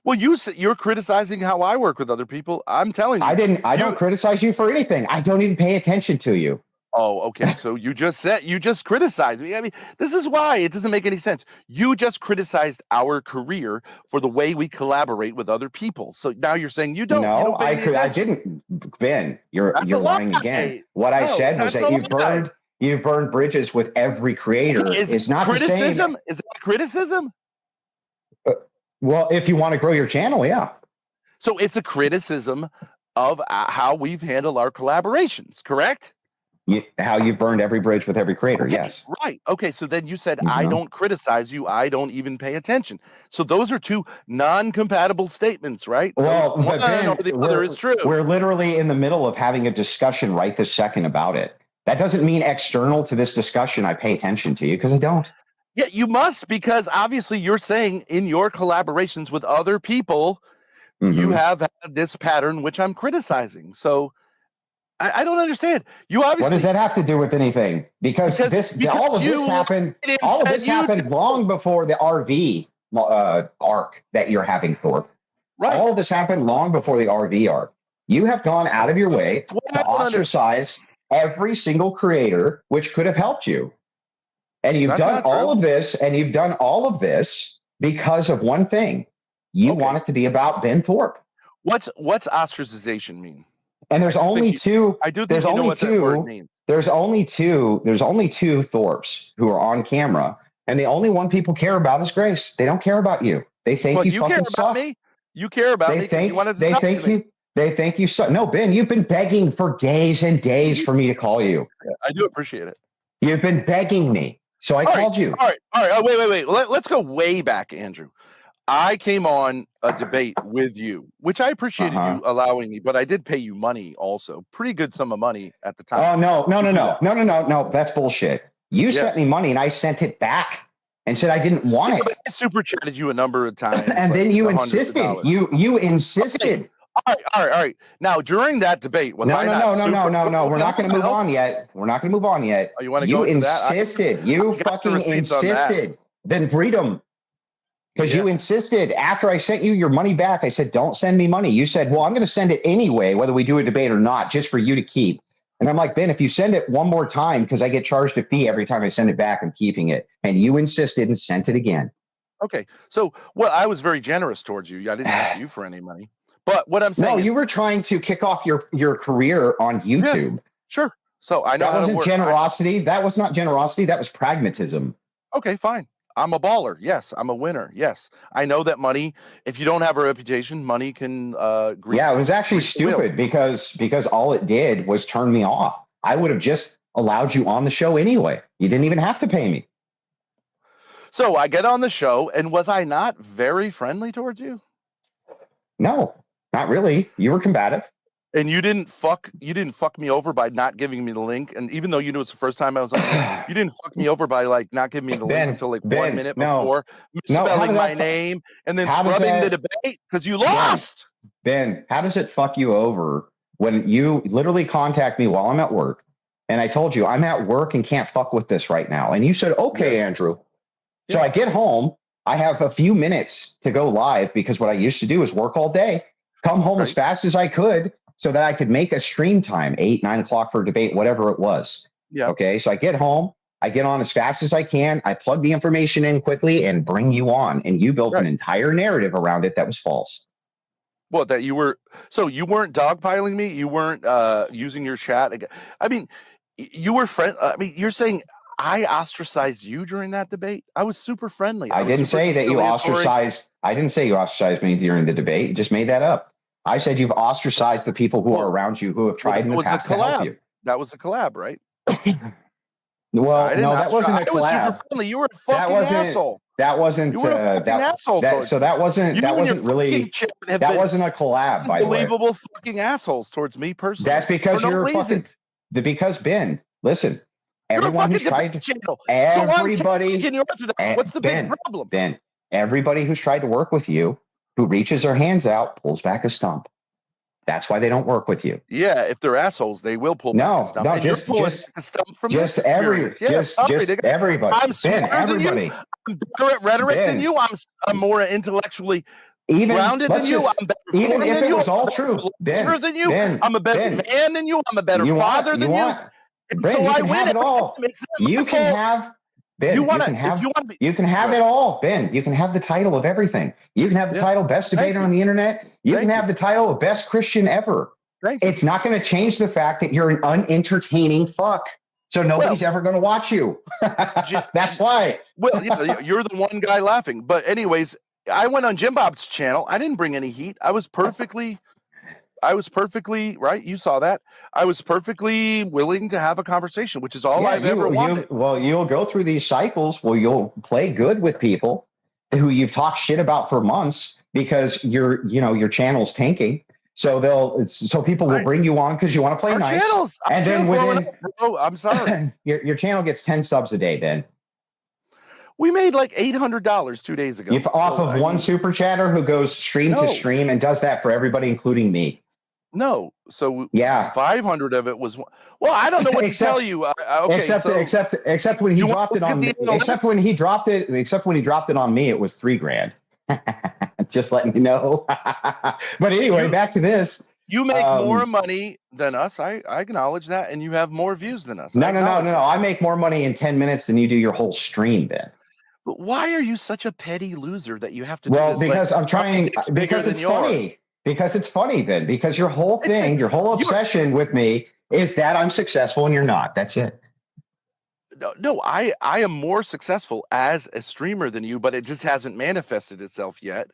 Well, you're criticizing how I work with other people. I'm telling you. I don't criticize you for anything. I don't even pay attention to you. Oh, okay. So you just criticized me. I mean, this is why it doesn't make any sense. You just criticized our career for the way we collaborate with other people. So now you're saying you don't. No, you don't pay any I attention. didn't. Ben, you're That's a lying lie. again. What I No, said was that's that a lie. you burned bridges with every creator. Is It's it not the same. criticism? Is it criticism? Well, if you want to grow your channel, yeah. So it's a criticism of how we've handled our collaborations, correct? How you've burned every bridge with every creator, Okay, yes. right. Okay, so then you said, I don't criticize you. I don't even pay attention. So those are two non-compatible statements, right? Well, one but Ben, or the other is true. We're literally in the middle of having a discussion right this second about it. That doesn't mean external to this discussion I pay attention to you, because I don't. Yeah, you must, because obviously you're saying in your collaborations with other people, you have had this pattern, which I'm criticizing. So I don't understand. You obviously. What does that have to do with anything? Because all of this happened long before the RV arc that you're having, Thorp. Right. All of this happened long before the RV arc. You have gone out of your way to ostracize every single creator which could have helped you. And you've done all of this, because of one thing. You want it to be about Ben Thorp. What's ostracization mean? And there's only two. I do think you know what that word means. There's only two Thorps who are on camera, and the only one people care about is Grace. They don't care about you. They think you fucking suck. Me? You care about me. They think you suck. No, Ben, you've been begging for days and days for me to call you. I do appreciate it. You've been begging me, so I called you. All right. Oh, wait. Let's go way back, Andrew. I came on a debate with you, which I appreciated you allowing me, but I did pay you money also. Pretty good sum of money at the time. Oh, no. That's bullshit. You sent me money and I sent it back and said I didn't want it. I super chatted you a number of times. And then you insisted. You insisted. Okay. All right. Now, during that debate, was I not No. We're not going to move on yet. Oh, you want to go into that? Insisted. You fucking insisted. Then breed them. Because you insisted after I sent you your money back, I said, don't send me money. You said, well, I'm going to send it anyway, whether we do a debate or not, just for you to keep. And I'm like, Ben, if you send it one more time, because I get charged a fee every time I send it back, I'm keeping it. And you insisted and sent it again. Okay. So, well, I was very generous towards you. I didn't ask you for any money. But what I'm saying you were trying to kick off your career on YouTube. Yeah, sure. So I know that wasn't generosity. That was not generosity. That was pragmatism. Okay, fine. I'm a baller. Yes. I'm a winner. Yes. I know that money, if you don't have a reputation, money can grease. Yeah, it was actually stupid because all it did was turn me off. I would have just allowed you on the show anyway. You didn't even have to pay me. So I get on the show, and was I not very friendly towards you? No, not really. You were combative. And you didn't fuck me over by not giving me the link. And even though you knew it's the first time I was on, you didn't fuck me over by like not giving me the link until like 1 minute before, spelling my name, and then scrubbing the debate because you lost. Ben, how does it fuck you over when you literally contact me while I'm at work, and I told you I'm at work and can't fuck with this right now, and you said, okay, Andrew. So I get home, I have a few minutes to go live because what I used to do is work all day, come home as fast as I could, so that I could make a stream time, 8, 9 o'clock for a debate, whatever it was. Yeah. Okay. So I get home, I get on as fast as I can. I plug the information in quickly and bring you on. And you built an entire narrative around it that was false. Well, that you weren't dogpiling me. You weren't using your chat. I mean, you were you're saying I ostracized you during that debate. I was super friendly. I didn't say that you ostracized. I didn't say you ostracized me during the debate. You just made that up. I said you've ostracized the people who are around you who have tried in the past to help you. That was a collab, right? Well, no, that wasn't a collab. I was super friendly. You were a fucking asshole. That wasn't. You were a fucking asshole. So that wasn't really. That wasn't a collab, by the way. Unbelievable fucking assholes towards me personally. That's because you're fucking. Because Ben, listen. Everyone who's tried to. Everybody. What's the big problem? Ben, everybody who's tried to work with you, who reaches their hands out, pulls back a stump. That's why they don't work with you. Yeah, if they're assholes, they will pull back a stump. No, just everybody. I'm smarter than you. I'm better at rhetoric than you. I'm more intellectually grounded than you. I'm better even if it was all true. Than you. I'm a better man than you. I'm a better father than you. And Ben, so you I can win have it every all. time. It's not You my can fault. have Ben. You You want can to, if have you want to be, you can have right. it all, Ben. You can have the title of everything. You can have the Yeah. title best Thank debater you. on the internet. You Thank can you. have the title of best Christian ever. Thank you. It's not going to change the fact that you're an unentertaining fuck. So nobody's ever going to watch you. That's why. Well, yeah, you're the one guy laughing. But anyways, I went on Jim Bob's channel. I didn't bring any heat. I was perfectly right. You saw that. I was perfectly willing to have a conversation, which is all I've ever wanted. You'll go through these cycles where you'll play good with people who you've talked shit about for months because your channel's tanking. So people will bring you on because you want to play nice. And then I'm sorry. your channel gets 10 subs a day, Ben. We made like $800 2 days ago. Off of one super chatter who goes stream to stream and does that for everybody, including me. No. So yeah, 500 of it was, well, I don't know what to tell you. Okay. Except when he dropped it on me, except when he dropped it on me, it was $3,000. Just letting you know. But anyway, back to this. You make more money than us. I acknowledge that. And you have more views than us. No. I make more money in 10 minutes than you do your whole stream, Ben. But why are you such a petty loser that you have to do this? Well, because I'm trying, because it's funny. Because it's funny, Ben. Because your whole thing, your whole obsession with me is that I'm successful and you're not. That's it. No, I am more successful as a streamer than you, but it just hasn't manifested itself yet.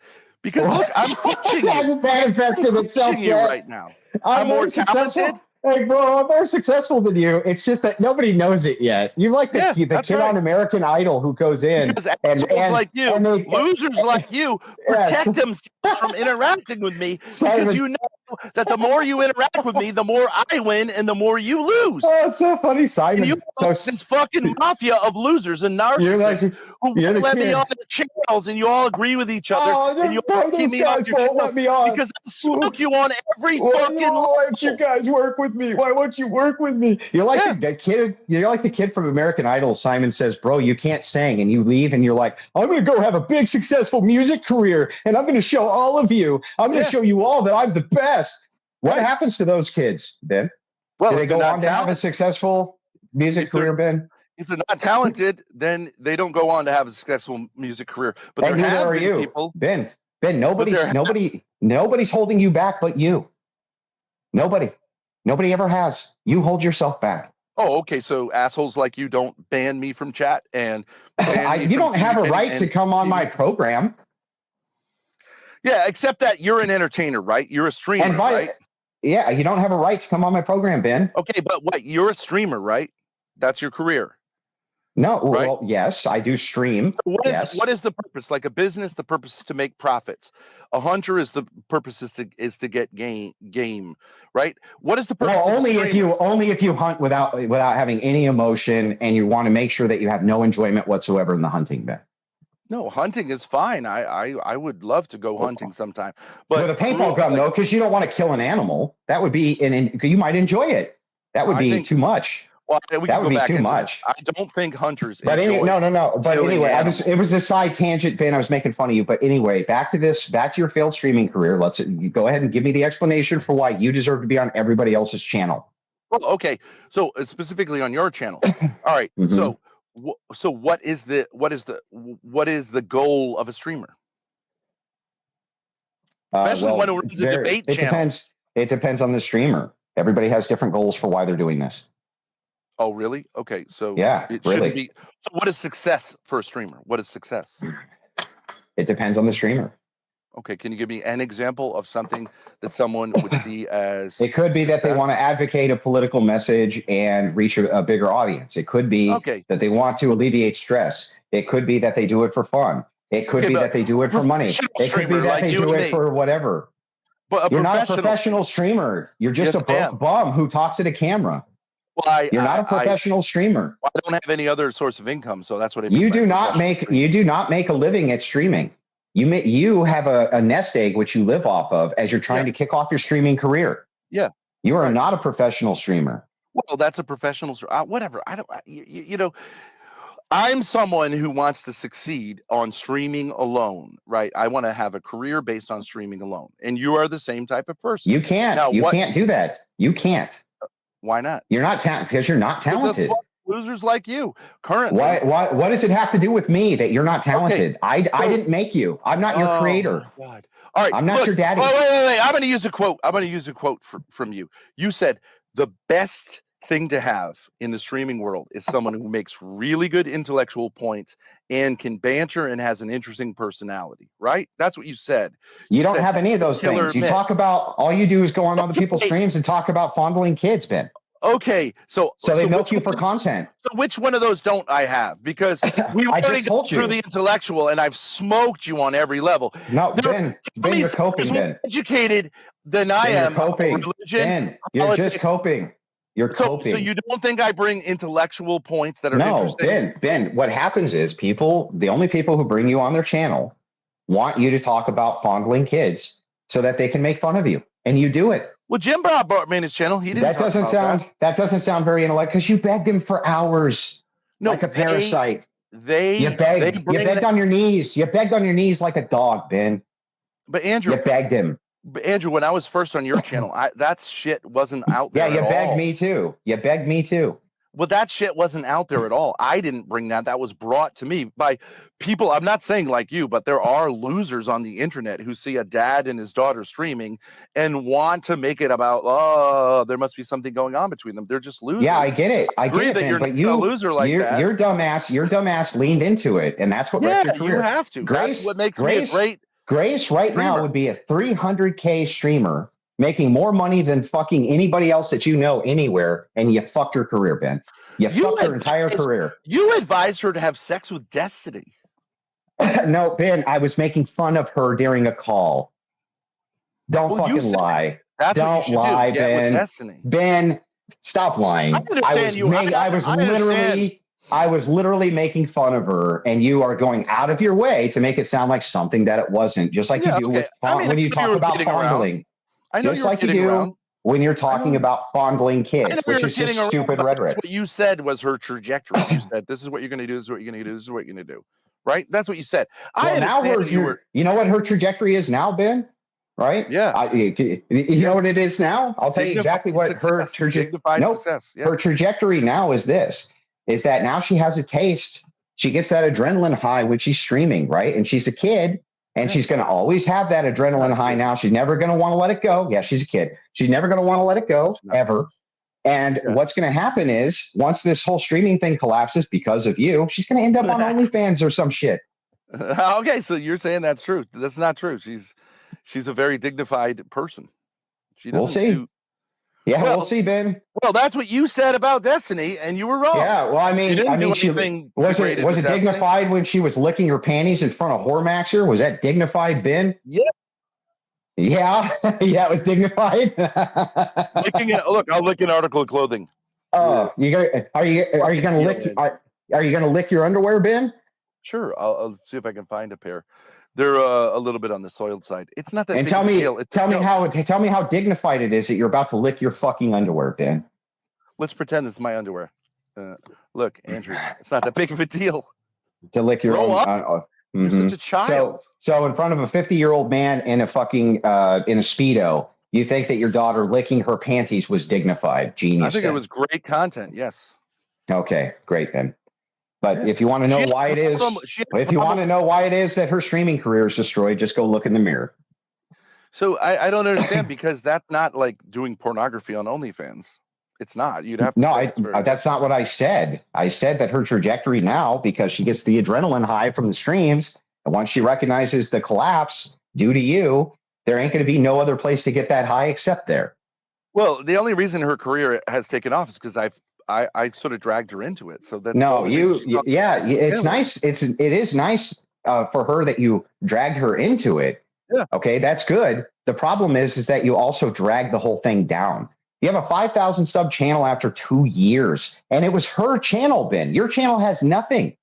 Because look, I'm crushing you. It hasn't manifested itself yet right now. I'm more talented. Hey, bro, I'm more successful than you. It's just that nobody knows it yet. You're like the kid on American Idol who goes in because assholes like you, losers like you, protect themselves from interacting with me because you know that the more you interact with me, the more I win and the more you lose. Oh, it's so funny, Simon. And you this fucking mafia of losers and narcissists who let me on the channels and you all agree with each other and you all keep me on your channels because I smoke you on every fucking level. Why don't you guys work with me? Why won't you work with me? You're like the kid. You're like the kid from American Idol. Simon says, "Bro, you can't sing," and you leave, and you're like, "I'm going to go have a big, successful music career, and I'm going to show all of you. I'm going to show you all that I'm the best." What happens to those kids, Ben? Well, do they go on to have a successful music career, Ben? If they're not talented, then they don't go on to have a successful music career. But there have been people, Ben. Nobody's holding you back but you. Nobody ever has. You hold yourself back. Oh, okay. So assholes like you don't ban me from chat and you don't have a right to come on my program. Yeah, except that you're an entertainer, right? You're a streamer, right? Yeah, you don't have a right to come on my program, Ben. Okay, but what? You're a streamer, right? That's your career. No, right? Well, yes, I do stream. So what is the purpose? Like a business, the purpose is to make profits. A hunter is the purpose is to get game, right? What is the purpose? Well, only if you hunt without having any emotion and you want to make sure that you have no enjoyment whatsoever in the hunting, Ben. No, hunting is fine. I would love to go hunting sometime. But with a paintball gun, though, because you don't want to kill an animal. That would be you might enjoy it. That would be too much. Well, that would be too much. I don't think hunters. But anyway, no. But anyway, it was a side tangent, Ben. I was making fun of you. But anyway, back to your failed streaming career. You go ahead and give me the explanation for why you deserve to be on everybody else's channel. Well, okay. So specifically on your channel. All right. Mm-hmm. So what is the goal of a streamer? Especially when it runs a debate channel. It depends on the streamer. Everybody has different goals for why they're doing this. Oh, really? Okay. So it shouldn't be. So what is success for a streamer? What is success? It depends on the streamer. Okay. Can you give me an example of something that someone would see as it could be that they want to advocate a political message and reach a bigger audience. It could be that they want to alleviate stress. It could be that they do it for fun. It could be that they do it for money. It could be that they do it for whatever. But you're not a professional streamer. You're just a broke bum who talks at a camera. Well, you're not a professional streamer. I don't have any other source of income, so that's what you do not make. You do not make a living at streaming. You have a nest egg which you live off of as you're trying to kick off your streaming career. Yeah, you are not a professional streamer. Well, that's a professional. Whatever. I don't. You know, I'm someone who wants to succeed on streaming alone, right? I want to have a career based on streaming alone, and you are the same type of person. You can't. You can't do that. You can't. Why not? You're not because you're not talented. Losers like you currently. What does it have to do with me that you're not talented? Okay. I didn't make you. I'm not your creator. My God. All right. I'm not your daddy. Wait. I'm going to use a quote. From you. You said the best thing to have in the streaming world is someone who makes really good intellectual points and can banter and has an interesting personality, right? That's what you said. You don't have any of those things. You talk about, all you do is go on other people's streams and talk about fondling kids, Ben. Okay, so they milk you for content. So which one of those don't I have? Because we've already gone through the intellectual, and I've smoked you on every level. No, Ben, you're coping, Ben. Educated than I am. You're coping. Religion, Ben, you're just coping. You're coping. So you don't think I bring intellectual points that are interesting? No, Ben, what happens is the only people who bring you on their channel want you to talk about fondling kids so that they can make fun of you, and you do it. Well, Jim brought me in his channel. He didn't. That doesn't sound very intellectual because you begged him for hours, like a parasite. You begged on your knees. You begged on your knees like a dog, Ben. But Andrew, you begged him. But Andrew, when I was first on your channel, that shit wasn't out there. Yeah, you begged me too. You begged me too. Well, that shit wasn't out there at all. I didn't bring that. That was brought to me by people. I'm not saying like you, but there are losers on the internet who see a dad and his daughter streaming and want to make it about, oh, there must be something going on between them. They're just losers. Yeah, I get it. Man, but you're a loser like that. Your dumbass leaned into it, and that's what wrecked your career. You have to. That's what makes me a great Grace right now would be a 300K streamer making more money than fucking anybody else that you know anywhere, and you fucked her career, Ben. You fucked her entire career. You advised her to have sex with Destiny. No, Ben, I was making fun of her during a call. Don't fucking lie. Don't lie, Ben. Ben, stop lying. I was literally making fun of her, and you are going out of your way to make it sound like something that it wasn't, just like you do with when you talk about fondling. I know just like you do when you're talking about fondling kids, which is just stupid rhetoric. What you said was her trajectory. You said, this is what you're going to do, this is what you're going to do, this is what you're going to do. Right? That's what you said. Well, you know what her trajectory is now, Ben? Right? Yeah. You know what it is now? I'll tell you exactly what her trajectory now is this. Is that now she has a taste. She gets that adrenaline high when she's streaming, right? And she's a kid, and she's going to always have that adrenaline high now. She's never going to want to let it go. Yeah, she's a kid. She's never going to want to let it go, ever. And what's going to happen is, once this whole streaming thing collapses because of you, she's going to end up on OnlyFans or some shit. Okay, so you're saying that's true. That's not true. She's a very dignified person. We'll see. We'll see, Ben. Well, that's what you said about Destiny, and you were wrong. Yeah, well, was it dignified when she was licking her panties in front of Whoremaxer? Was that dignified, Ben? Yeah. Yeah, it was dignified. I'll lick an article of clothing. Are you gonna lick your underwear, Ben? Sure, I'll see if I can find a pair. They're a little bit on the soiled side. It's not that. And tell me how dignified it is that you're about to lick your fucking underwear, Ben. Let's pretend this is my underwear. Look, Andrew, it's not that big of a deal to lick your own. You're such a child. So in front of a 50-year-old man in a fucking in a Speedo, you think that your daughter licking her panties was dignified? Genius. I think it was great content. Yes. Okay, great, Ben. But if you want to know why it is, that her streaming career is destroyed, just go look in the mirror. So I don't understand, because that's not like doing pornography on OnlyFans. It's not. You'd have to. That's not what I said. I said that her trajectory now, because she gets the adrenaline high from the streams, and once she recognizes the collapse due to you, there ain't going to be no other place to get that high except there. Well, the only reason her career has taken off is because I sort of dragged her into it. So that's it's nice. It is nice for her that you dragged her into it. Yeah. Okay, that's good. The problem is that you also dragged the whole thing down. You have a 5,000 sub channel after 2 years, and it was her channel, Ben. Your channel has nothing.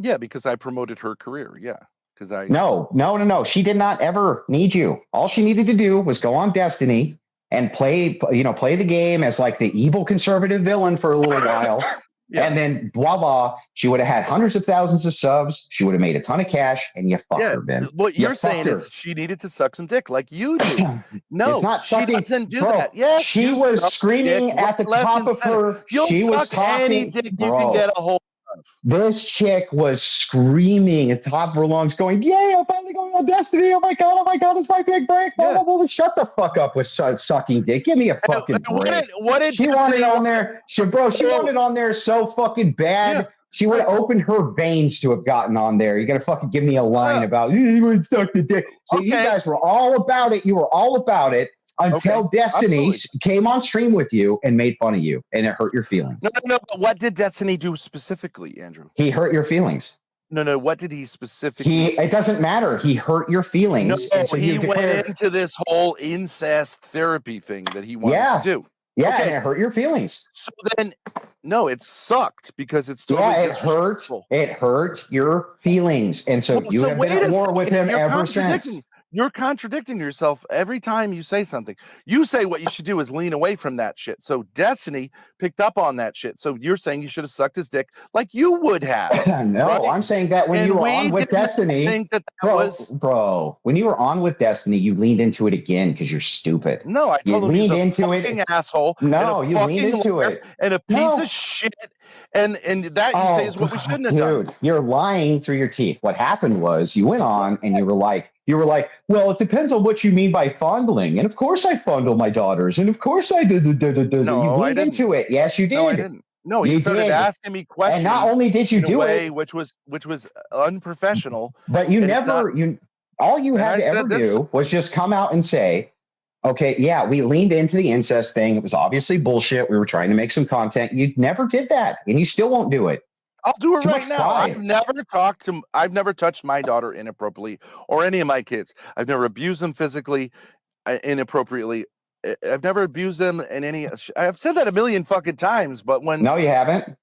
Yeah, because I promoted her career. Yeah, because No. She did not ever need you. All she needed to do was go on Destiny and play the game as like the evil conservative villain for a little while, Yeah. And then voila, she would have had hundreds of thousands of subs. She would have made a ton of cash, and you fucked her, Ben. What You you're saying fucked is her. she needed to suck some dick like you do. No, It's not she sucking. doesn't do Bro, that. Yes, she you was suck screaming dick at the left top and of center. her. You'll She was suck any talking. dick you Bro, can get a hold of. this chick was screaming at the top of her lungs, going, "Yay! I'm finally going on Destiny! Oh my god! It's my big break!" Yeah. Shut the fuck up with sucking dick. Give me a fucking break. What did She wanted on there. She wanted on there so fucking bad. Yeah. She would have opened her veins to have gotten on there. You got to fucking give me a line about you would suck the dick. So you guys were all about it. You were all about it until Destiny came on stream with you and made fun of you, and it hurt your feelings. No. But what did Destiny do specifically, Andrew? He hurt your feelings. No. What did he specifically? It doesn't matter. He hurt your feelings. No, so he went into this whole incest therapy thing that he wanted to do. Yeah, and it hurt your feelings. So then, no, it sucked because it's totally it hurt your feelings, and so you have been at war with him ever since. You're contradicting yourself every time you say something. You say what you should do is lean away from that shit. So Destiny picked up on that shit. So you're saying you should have sucked his dick like you would have. No, right? I'm saying that when you were on with Destiny, bro, when you were on with Destiny, you leaned into it again because you're stupid. No, I told him leaned he's a into fucking it. asshole. No, you leaned into it and a piece of shit. And that you say is what we shouldn't have done. Dude, you're lying through your teeth. What happened was you went on and you were like, well, it depends on what you mean by fondling. And of course I fondle my daughters. And of course I did. No, you leaned into it. Yes, you did. No, I didn't. No, he started asking me questions. And not only did you do it, which was unprofessional. But you never, all you had to ever do was just come out and say, okay, yeah, we leaned into the incest thing. It was obviously bullshit. We were trying to make some content. You never did that, and you still won't do it. I'll do it right now. I've never touched my daughter inappropriately or any of my kids. I've never abused them physically, inappropriately. I've never abused them in any. I've said that a million fucking times, but when no, you haven't.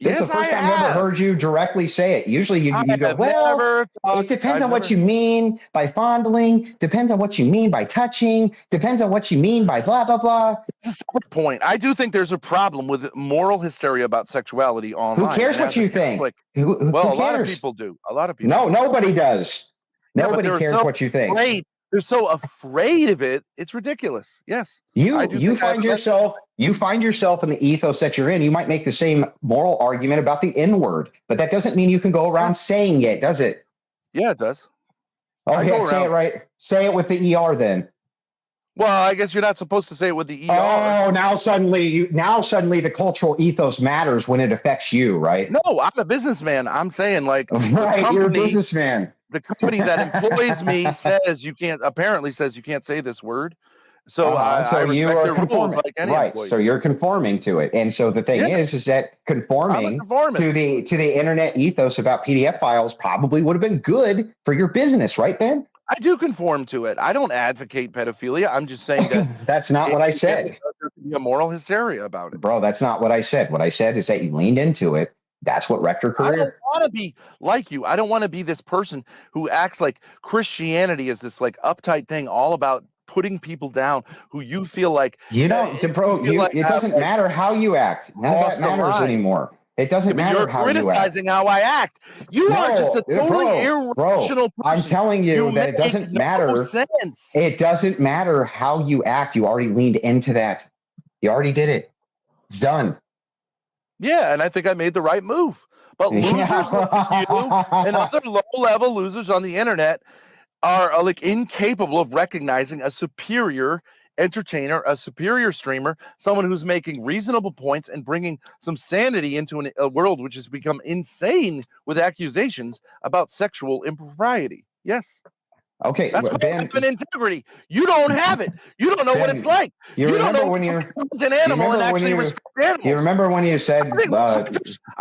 This is the first time I've ever heard you directly say it. Usually you go, well, it depends on what you mean by fondling, depends on what you mean by touching, depends on what you mean by blah, blah, blah. That's a good point. I do think there's a problem with moral hysteria about sexuality online. Who cares what you think? Who a lot of people do. A lot of people. No, nobody does. Nobody cares what you think. They're so afraid of it. It's ridiculous. Yes. You find yourself in the ethos that you're in. You might make the same moral argument about the N-word, but that doesn't mean you can go around saying it, does it? Yeah, it does. Okay, say it right. Say it with the ER then. Well, I guess you're not supposed to say it with the ER. Oh, now suddenly the cultural ethos matters when it affects you, right? No, I'm a businessman. I'm saying right, you're a businessman. The company that employs me apparently says you can't say this word. So, I respect their rules like any employee. So you're conforming to it. And so the thing is that conforming to the internet ethos about PDF files probably would have been good for your business, right, Ben? I do conform to it. I don't advocate pedophilia. I'm just saying that that's not what I said. There could be a moral hysteria about it. Bro, that's not what I said. What I said is that you leaned into it. That's what wrecked your career. I don't want to be like you. I don't want to be this person who acts like Christianity is this uptight thing all about putting people down who you feel like it doesn't matter how you act. None of that matters anymore. It doesn't matter how you act. You're criticizing how I act. You are just a totally irrational person. I'm telling you that it doesn't matter. Sense. It doesn't matter how you act. You already leaned into that. You already did it. It's done. Yeah, and I think I made the right move. But losers like you and other low-level losers on the internet are incapable of recognizing a superior entertainer, a superior streamer, someone who's making reasonable points and bringing some sanity into a world which has become insane with accusations about sexual impropriety. Yes. Okay, that's what happened. Integrity. You don't have it. You don't know what it's like. You don't know when you're an animal and actually respect animals. You remember when you said? I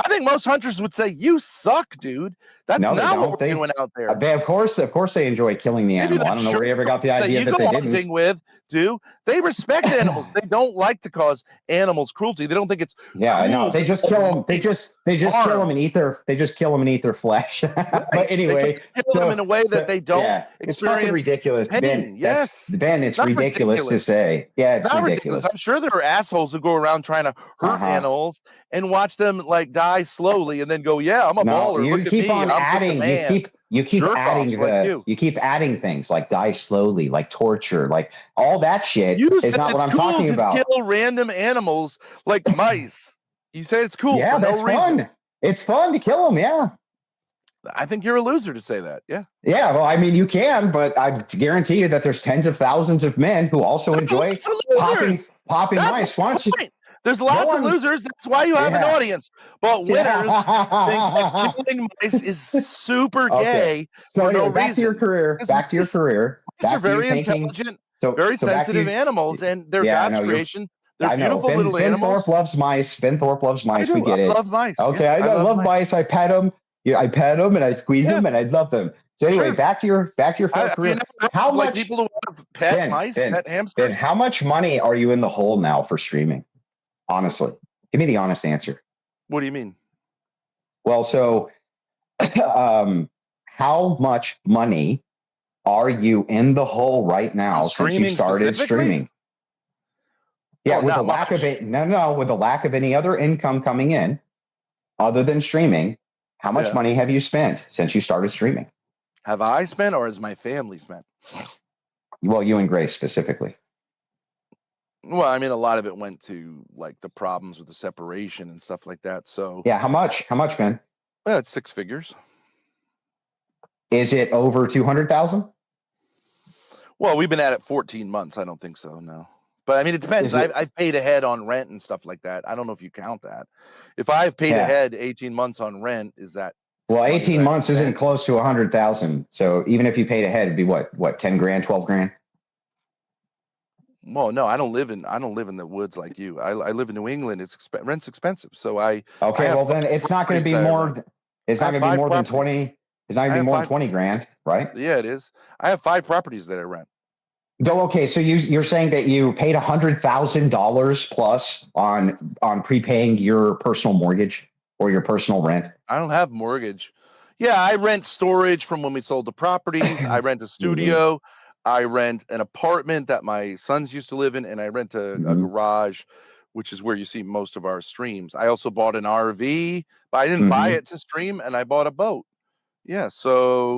think most hunters would say, "You suck, dude." That's No, they not don't. what we're doing out there. Of course, they enjoy killing the Maybe animal. I don't know where you ever got the idea that they didn't. With they respect animals. They don't like to cause animals cruelty. They don't think it's Yeah, I know. cool They just kill them. They just kill them and eat their. They just kill them and eat their flesh. But anyway, they kill them in a way that they don't experience. It's fucking ridiculous, pain. Ben. Yes, Ben. It's ridiculous to say. Yeah, it's ridiculous. I'm sure there are assholes who go around trying to hurt animals and watch them like die slowly, and then go, "Yeah, I'm a baller. You Look keep at me. on adding. You keep adding you keep adding things like die slowly, like torture, like all that shit. Is not what I'm talking about. Kill random animals like mice. You say it's cool. Yeah, for no that's reason. fun. It's fun to kill them. Yeah. I think you're a loser to say that. Yeah. Yeah. Well, I mean, you can, but I guarantee you that there's tens of thousands of men who also enjoy popping mice. Why don't you? There's lots of losers. That's why you have an audience. But winners think that killing mice is super gay for no reason. Back to your career. These are very intelligent, very sensitive animals, and they're God's creation. They're beautiful little animals. Ben Thorp loves mice. Ben Thorp loves mice. We get it. I love mice. Okay, I love mice. I pet them. Yeah, I pet them and I squeeze them and I love them. So anyway, back to your career. How much people who have pet mice, pet hamsters? Ben, how much money are you in the hole now for streaming? Honestly, give me the honest answer. What do you mean? Well, so how much money are you in the hole right now since you started streaming? Yeah, with the lack of it. No, with the lack of any other income coming in other than streaming, how much money have you spent since you started streaming? Have I spent or has my family spent? Well, you and Grace specifically. Well, I mean, a lot of it went to like the problems with the separation and stuff like that. So yeah, how much? How much, Ben? Well, it's 6 figures. Is it over 200,000? Well, we've been at it 14 months. I don't think so. No, but I mean, it depends. I've paid ahead on rent and stuff like that. I don't know if you count that. If I've paid ahead 18 months on rent, is that? Well, 18 months isn't close to 100,000. So even if you paid ahead, it'd be what, 10 grand, 12 grand? Well, no, I don't live in the woods like you. I live in New England. Rent's expensive. So I well then it's not going to be more. It's not going to be more than 20. It's not going to be more than 20 grand, right? Yeah, it is. I have 5 properties that I rent. So okay, so you're saying that you paid $100,000 plus on prepaying your personal mortgage or your personal rent? I don't have mortgage. Yeah, I rent storage from when we sold the properties. I rent a studio. I rent an apartment that my sons used to live in, and I rent a garage, which is where you see most of our streams. I also bought an RV, but I didn't buy it to stream, and I bought a boat. Yeah, so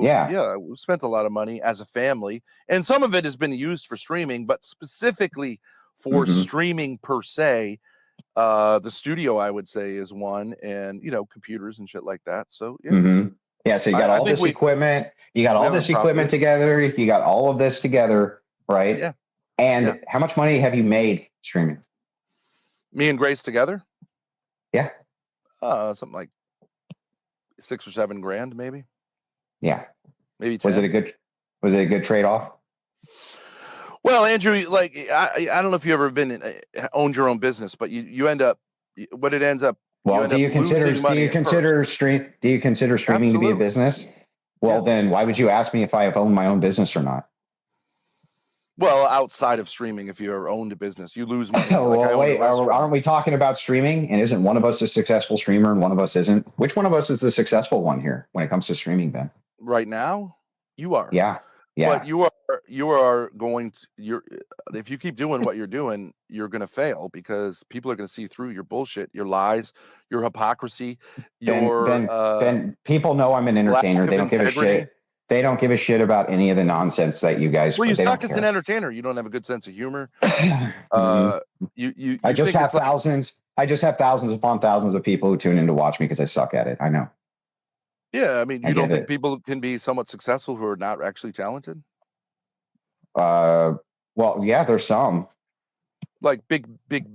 we spent a lot of money as a family, and some of it has been used for streaming, but specifically for streaming per se, the studio I would say is one, and computers and shit like that. So yeah, so you got all this equipment. You got all this equipment together. You got all of this together, right? Yeah. And how much money have you made streaming? Me and Grace together? Yeah. Something like 6 or 7 grand, maybe. Yeah. Maybe 10. Was it a good trade-off? Well, Andrew, like I don't know if you ever owned your own business, but you end up what it ends up. Well, do you consider streaming to be a business? Well, then why would you ask me if I have owned my own business or not? Well, outside of streaming, if you ever owned a business, you lose money. Aren't we talking about streaming? And isn't one of us a successful streamer and one of us isn't? Which one of us is the successful one here when it comes to streaming, Ben? Right now, you are. Yeah. But you are going to, if you keep doing what you're doing, you're going to fail because people are going to see through your bullshit, your lies, your hypocrisy, Ben, people know I'm an entertainer. They don't give a shit. They don't give a shit about any of the nonsense that you guys. Well, you suck as an entertainer. You don't have a good sense of humor. I just have thousands upon thousands of people who tune in to watch me because I suck at it. I know. Yeah, I mean, you don't think people can be somewhat successful who are not actually talented? Well, yeah, there's some. Like big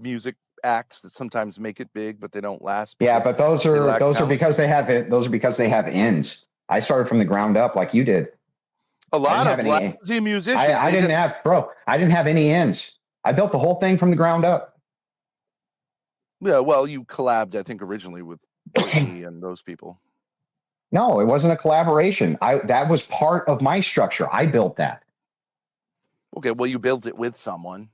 music acts that sometimes make it big, but they don't last. Yeah, but those are because they have it. Those are because they have ends. I started from the ground up like you did. A lot of lousy musicians. I didn't have any ends. I built the whole thing from the ground up. Yeah, well, you collabed, I think, originally with me and those people. No, it wasn't a collaboration. That was part of my structure. I built that. Okay, well, you built it with someone.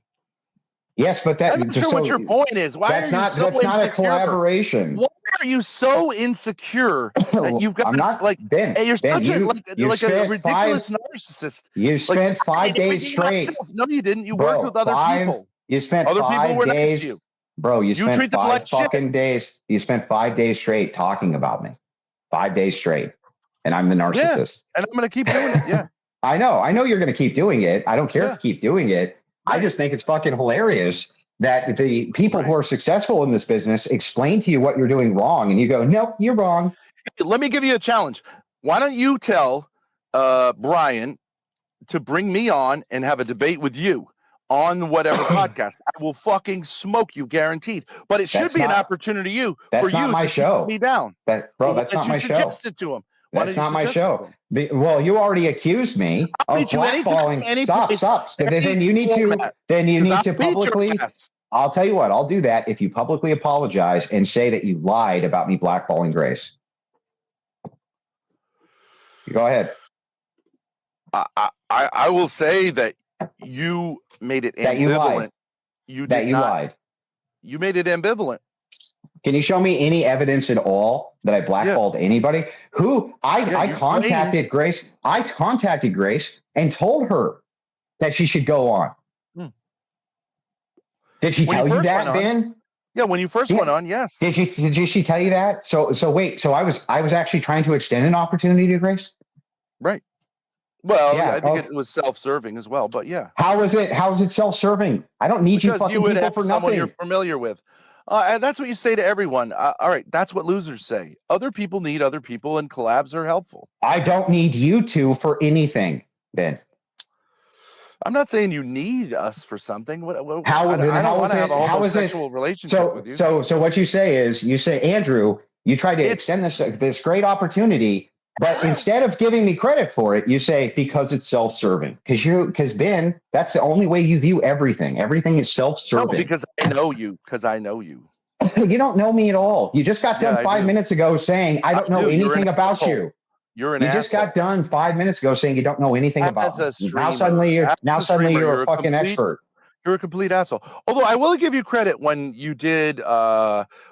Yes, but I'm not sure what your point is. Why that's are you not so that's insecure? not a collaboration. Why are you so insecure that you've got I'm this, not, like, Ben, hey, you're Ben, such you a spent ridiculous narcissist. You spent Like, 5 I did days everything straight. myself. No, you didn't. You Bro, worked with other people. You spent Other people 5 were nice days. to you. Bro, you You spent treat them 5 like shit. fucking days. You spent 5 days straight talking about me. 5 days straight. And I'm the narcissist. Yeah, and I'm going to keep doing it. Yeah. I know you're going to keep doing it. I don't care Yeah. if you keep doing it. Right. I just think it's fucking hilarious that the people who are successful in this business explain to you what you're doing wrong. And you go, nope, you're wrong. Let me give you a challenge. Why don't you tell Brian to bring me on and have a debate with you on whatever podcast? I will fucking smoke you, guaranteed. But it should That's be an not- opportunity for that's you not my to show. shoot me down. That's not my show. Suggest it to him. That's not my show. Well, you already accused me I'll of beat you anytime, blackballing. any Stop. place, Then you need format. to publicly. I'll tell you what. I'll do that if you publicly apologize and say that you lied about me blackballing Grace. Go ahead. I will say that you made it ambivalent. That you lied. You That did you not. lied. You made it ambivalent. Can you show me any evidence at all that I blackballed anybody? I contacted Grace. I contacted Grace and told her that she should go on. Did she tell you that, Ben? Yeah, when you first went on, yes. Did she tell you that? So wait. So I was actually trying to extend an opportunity to Grace. Right. Well, Yeah, I think it was self-serving as well, but yeah. How is it self-serving? I don't need you fucking would people have for someone nothing. you're familiar with. And that's what you say to everyone. All right, that's what losers say. Other people need other people, and collabs are helpful. I don't need you two for anything, Ben. I'm not saying you need us for something. I don't want to have a homosexual relationship with you. So what you say, Andrew, you tried to extend this great opportunity, but instead of giving me credit for it, you say because it's self-serving. Because Ben, that's the only way you view everything. Everything is self-serving. No, because I know you. You don't know me at all. You just got done 5 minutes ago saying I don't know anything about you. You're an asshole. You just got done 5 minutes ago saying you don't know anything about me. Now suddenly you're a fucking expert. You're a complete asshole. Although I will give you credit when you did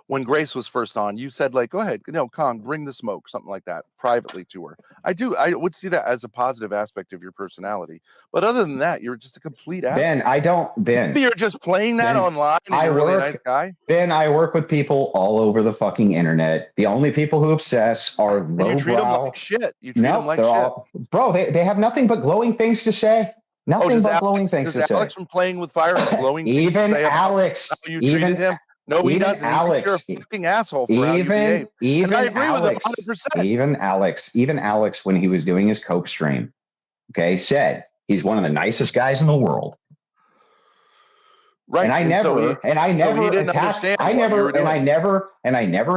when Grace was first on, you said, like, go ahead, Con, bring the smoke, something like that, privately to her. I would see that as a positive aspect of your personality. But other than that, you're just a complete asshole. Ben, maybe you're just playing that online and you're a really nice guy. Ben, I work with people all over the fucking internet. The only people who obsess are lowbrow. You treat them like shit. Bro, they have nothing but glowing things to say. Nothing but glowing things to say. Alex from Playing with Fire have glowing things to say Alex, how you treated him? No, he doesn't. Alex, you're a fucking asshole for how you behave. And I agree with him 100%. Even Alex, when he was doing his Coke stream, said he's one of the nicest guys in the world. Right. And I never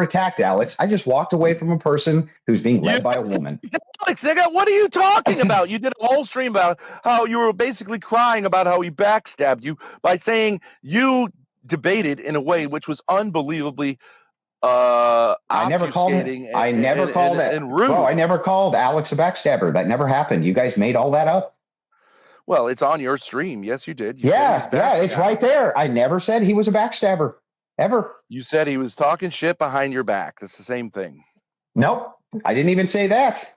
attacked Alex. I just walked away from a person who's being led by a woman. Alex, nigga, what are you talking about? You did a whole stream about how you were basically crying about how he backstabbed you by saying you debated in a way which was unbelievably I never called rude. Bro, I never called Alex a backstabber. That never happened. You guys made all that up. Well, it's on your stream. Yes, you did. It's right there. I never said he was a backstabber, ever. You said he was talking shit behind your back. That's the same thing. Nope, I didn't even say that.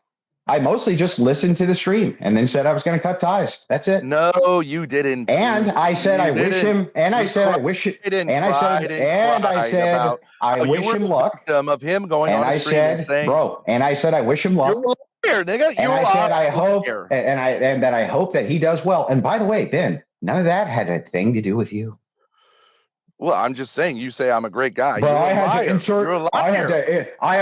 I mostly just listened to the stream and then said I was going to cut ties. That's it. No, you didn't. And I said I wish him. And I said I wish it. And I said I wish him luck. Of him going on the stream and saying, bro. And I said I wish him luck. Nigga. And I said I hope, and that I hope that he does well. And by the way, Ben, none of that had a thing to do with you. Well, I'm just saying. You say I'm a great guy. Well, I had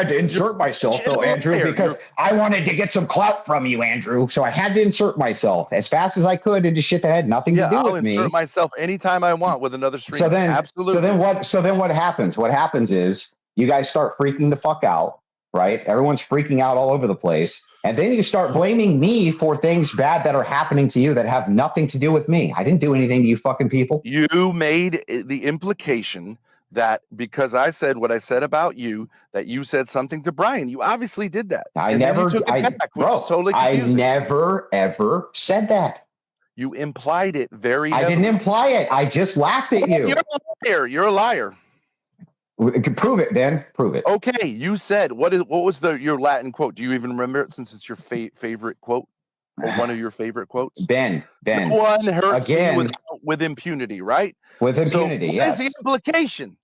to insert myself, though, Andrew, because I wanted to get some clout from you, Andrew. So I had to insert myself as fast as I could into shit that had nothing to do with me. I'll insert myself anytime I want with another stream. Absolutely. So then what happens? What happens is you guys start freaking the fuck out, right? Everyone's freaking out all over the place. And then you start blaming me for things bad that are happening to you that have nothing to do with me. I didn't do anything to you fucking people. You made the implication that because I said what I said about you, that you said something to Brian. You obviously did that. I never, took it back, which is totally confusing. I never ever said that. You implied it very I heavily. didn't imply it. I just laughed at you. You're a liar. You're a liar. Prove it, Ben. Prove it. Okay, you said what was your Latin quote? Do you even remember it since it's your favorite quote or one of your favorite quotes? Ben. No one hurts me with impunity, right? With impunity, so yes. What is the implication?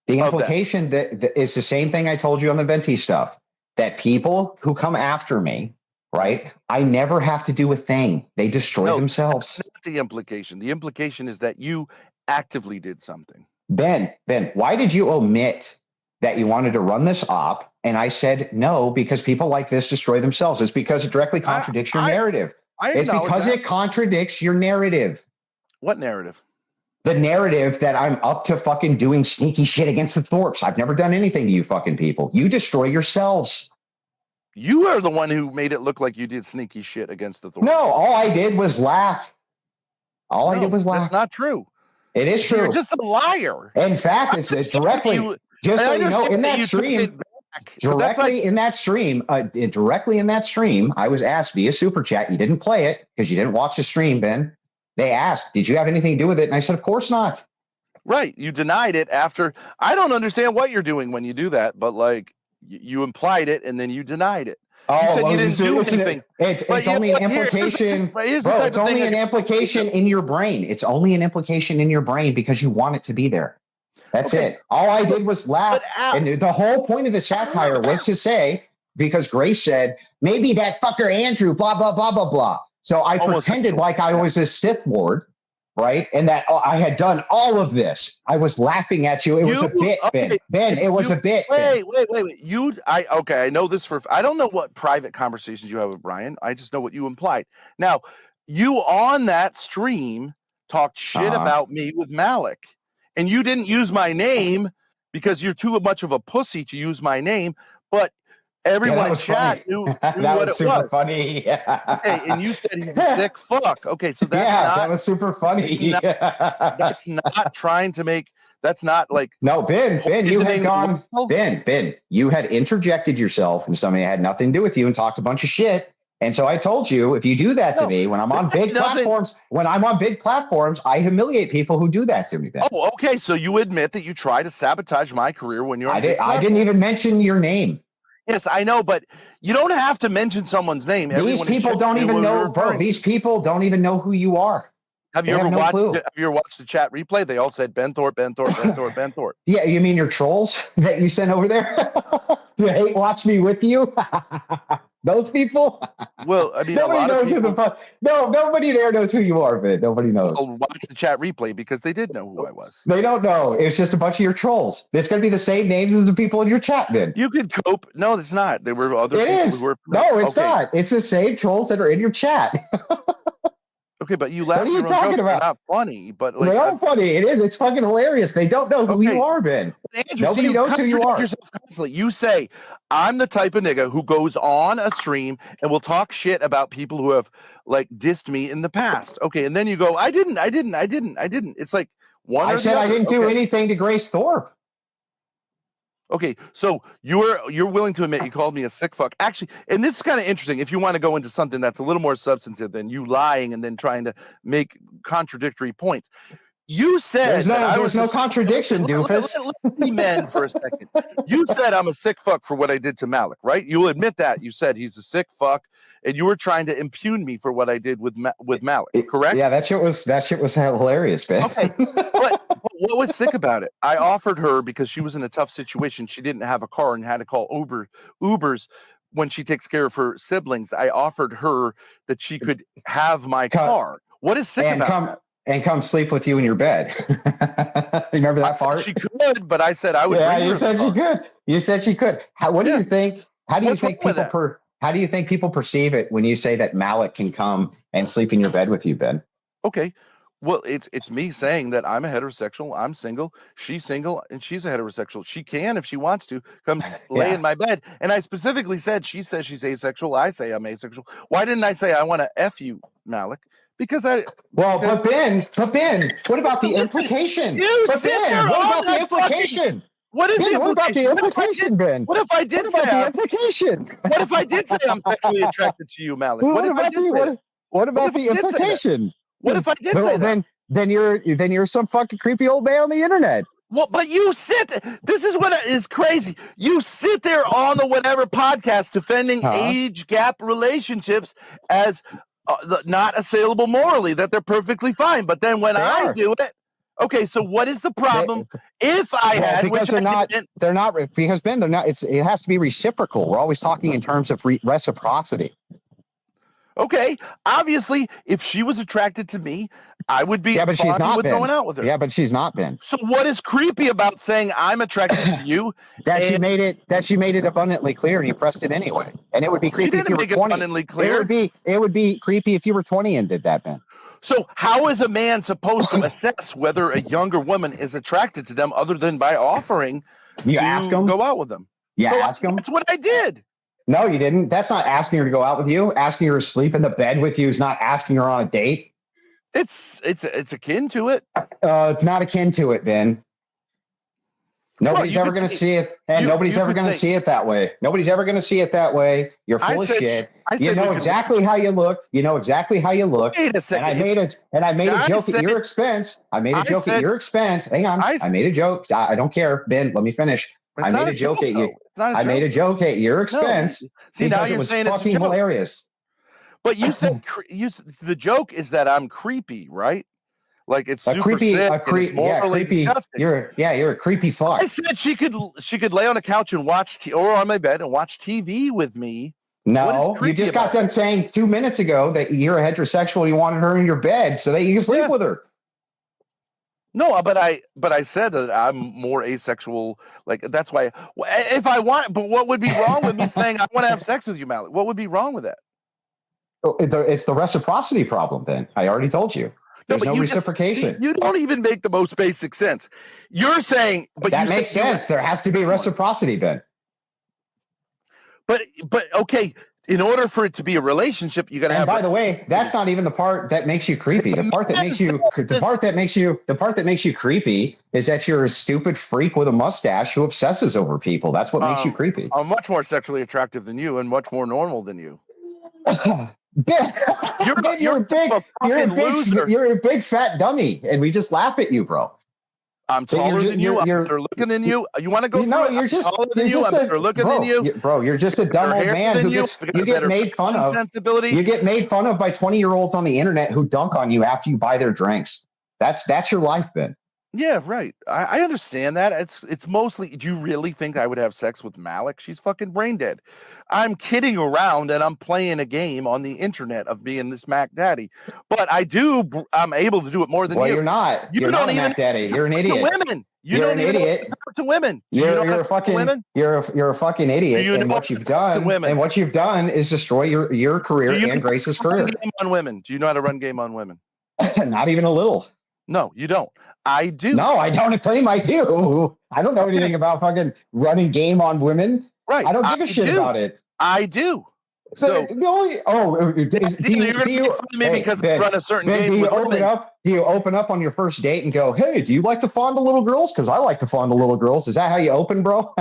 The implication that is the same thing I told you on the Venti stuff, that people who come after me, right? I never have to do a thing. They destroy themselves. That's not the implication. The implication is that you actively did something. Ben, why did you omit that you wanted to run this op? And I said no, because people like this destroy themselves. It's because it directly contradicts your narrative. It's because it contradicts your narrative. What narrative? The narrative that I'm up to fucking doing sneaky shit against the Thorps. I've never done anything to you fucking people. You destroy yourselves. You are the one who made it look like you did sneaky shit against the Thorps. No, all I did was laugh. I did was laugh. That's not true. It is true. You're just a liar. In fact, it's directly, just so you know, in that stream, directly in that stream, I was asked via super chat. You didn't play it because you didn't watch the stream, Ben. They asked, did you have anything to do with it? And I said, of course not. Right. You denied it after. I don't understand what you're doing when you do that, but like you implied it and then you denied it. Oh, you said you didn't do anything. It's only an implication. It's only an implication in your brain. It's only an implication in your brain because you want it to be there. That's it. All I did was laugh. And the whole point of the satire was to say, because Grace said, maybe that fucker Andrew, blah, blah, blah, blah, blah. So I pretended like I was a Sith Lord, right? And that I had done all of this. I was laughing at you. It was a bit, Ben. Ben, it was a bit. Wait. I know this I don't know what private conversations you have with Brian. I just know what you implied. Now, you on that stream talked shit about me with Malik, and you didn't use my name because you're too much of a pussy to use my name, but everyone in chat knew that what was it super was. funny. Okay, and you said he's a sick fuck. Okay, so that's that was super funny. That's not trying to make. That's not like. No, Ben, you had gone. Ben, you had interjected yourself and something that had nothing to do with you and talked a bunch of shit. And so I told you, if you do that to me when I'm on big platforms, I humiliate people who do that to me, Ben. Oh, okay. So you admit that you try to sabotage my career when you're. I didn't even mention your name. Yes, I know, but you don't have to mention someone's name. These people don't even know, bro. These people don't even know who you are. Have you ever watched the chat replay? They all said Ben Thorp, Ben Thorp, Ben Thorp, Ben Thorp. Yeah, you mean your trolls that you sent over there to hate watch me with you? Those people? Well, I mean, nobody knows who the fuck. No, nobody there knows who you are, man. Nobody knows. Watch the chat replay because they did know who I was. They don't know. It's just a bunch of your trolls. It's going to be the same names as the people in your chat, man. You could cope. No, it's not. There were other people who were. No, it's not. It's the same trolls that are in your chat. Okay, but you laugh. What are you talking about? Not funny, but like, they are funny. It is. It's fucking hilarious. They don't know who you are, Ben. Andrew, nobody knows who you are. Constantly. You say I'm the type of nigga who goes on a stream and will talk shit about people who have like dissed me in the past. Okay, and then you go, I didn't. It's like one. I said I didn't do anything to Grace Thorp. Okay, so you're willing to admit you called me a sick fuck. Actually, and this is kind of interesting if you want to go into something that's a little more substantive than you lying and then trying to make contradictory points. You said there's no contradiction, doofus. Let me mend for a second. You said I'm a sick fuck for what I did to Malik, right? You'll admit that. You said he's a sick fuck, and you were trying to impugn me for what I did with Malik, correct? Yeah, that shit was hilarious, man. Okay, but what was sick about it? I offered her because she was in a tough situation. She didn't have a car and had to call Ubers when she takes care of her siblings. I offered her that she could have my car. What is sick about it? And come sleep with you in your bed. Remember that part? She could, but I said I would. Yeah, you said she could. You said she could. What do you think? How do you think people how do you think people perceive it when you say that Malik can come and sleep in your bed with you, Ben? Okay. Well, it's me saying that I'm a heterosexual, I'm single, she's single, and she's a heterosexual. She can, if she wants to, come lay in my bed. And I specifically said, she says she's asexual, I say I'm asexual. Why didn't I say I want to F you, Malik? But Ben, what about the implication? But Ben, what about the implication? What is Ben, what about the implication, Ben? What if I did say the implication? What if I did say I'm sexually attracted to you, Malik? What if I did say what about the implication? What if I did say that? Then you're some fucking creepy old man on the internet. Well, but you this is what is crazy. You sit there on the whatever podcast defending age gap relationships as not assailable morally, that they're perfectly fine. But then when I do it, okay, so what is the problem? If I had, because they're not, because Ben, they're not. It has to be reciprocal. We're always talking in terms of reciprocity. Okay, obviously, if she was attracted to me, I would be but she's not going out with her. Yeah, but she's not been. So what is creepy about saying I'm attracted to you? She made it abundantly clear, and you pressed it anyway. And it would be creepy if you were 20. Abundantly clear. It would be creepy if you were 20 and did that, Ben. So how is a man supposed to assess whether a younger woman is attracted to them other than by offering ask them? Go out with them? Ask them. That's what I did. No, you didn't. That's not asking her to go out with you. Asking her to sleep in the bed with you is not asking her on a date. It's akin to it. It's not akin to it, Ben. Nobody's ever going to see it, and nobody's ever going to see it that way. Nobody's ever going to see it that way. You're full of shit. You know exactly how you looked. You know exactly how you look. Wait a second. And I made a joke at your expense. I made a joke at your expense. Hang on. I made a joke. I don't care, Ben. Let me finish. I made a joke at you. I made a joke at your expense. No. See, now you're saying it's fucking hilarious. But you said the joke is that I'm creepy, right? Like it's super creepy, sick. It's morally disgusting. You're a creepy fuck. I said she could lay on a couch and watch or on my bed and watch TV with me. No, you just got done saying 2 minutes ago that you're a heterosexual. You wanted her in your bed so that you can sleep with her. No, but I said that I'm more asexual. Like that's why if I want, but what would be wrong with me saying I want to have sex with you, Malik? What would be wrong with that? It's the reciprocity problem, Ben. I already told you. There's no reciprocation. You don't even make the most basic sense. You're saying, but that makes sense. There has to be reciprocity, Ben. But okay. In order for it to be a relationship, you got to have. By the way, that's not even the part that makes you creepy. The part that makes you creepy is that you're a stupid freak with a mustache who obsesses over people. That's what makes you creepy. I'm much more sexually attractive than you and much more normal than you. Ben, you're a big fat dummy, and we just laugh at you, bro. I'm taller than you. I'm better looking than you. You want to go through it? You're just taller than you. I'm better looking than you. Bro, you're just a dumb old man who you get made fun of. You get made fun of by 20-year-olds on the internet who dunk on you after you buy their drinks. That's your life, Ben. Yeah, right. I understand that. It's mostly, do you really think I would have sex with Malik? She's fucking brain dead. I'm kidding around and I'm playing a game on the internet of being this Mac Daddy. But I'm able to do it more than you. Well, you're not. You're not a Mac Daddy. You're an idiot. Women. You're an idiot. To women. You're a fucking idiot. And what you've done is destroy your career and Grace's career. Game on women. Do you know how to run game on women? Not even a little. No, you don't. I do. No, I don't claim I do. I don't know anything about fucking running game on women. Right. I don't give a shit about it. I do. So the only do you because I run a certain game. Do you open up on your first date and go, "Hey, do you like to fondle little girls? Because I like to fondle little girls." Is that how you open, bro?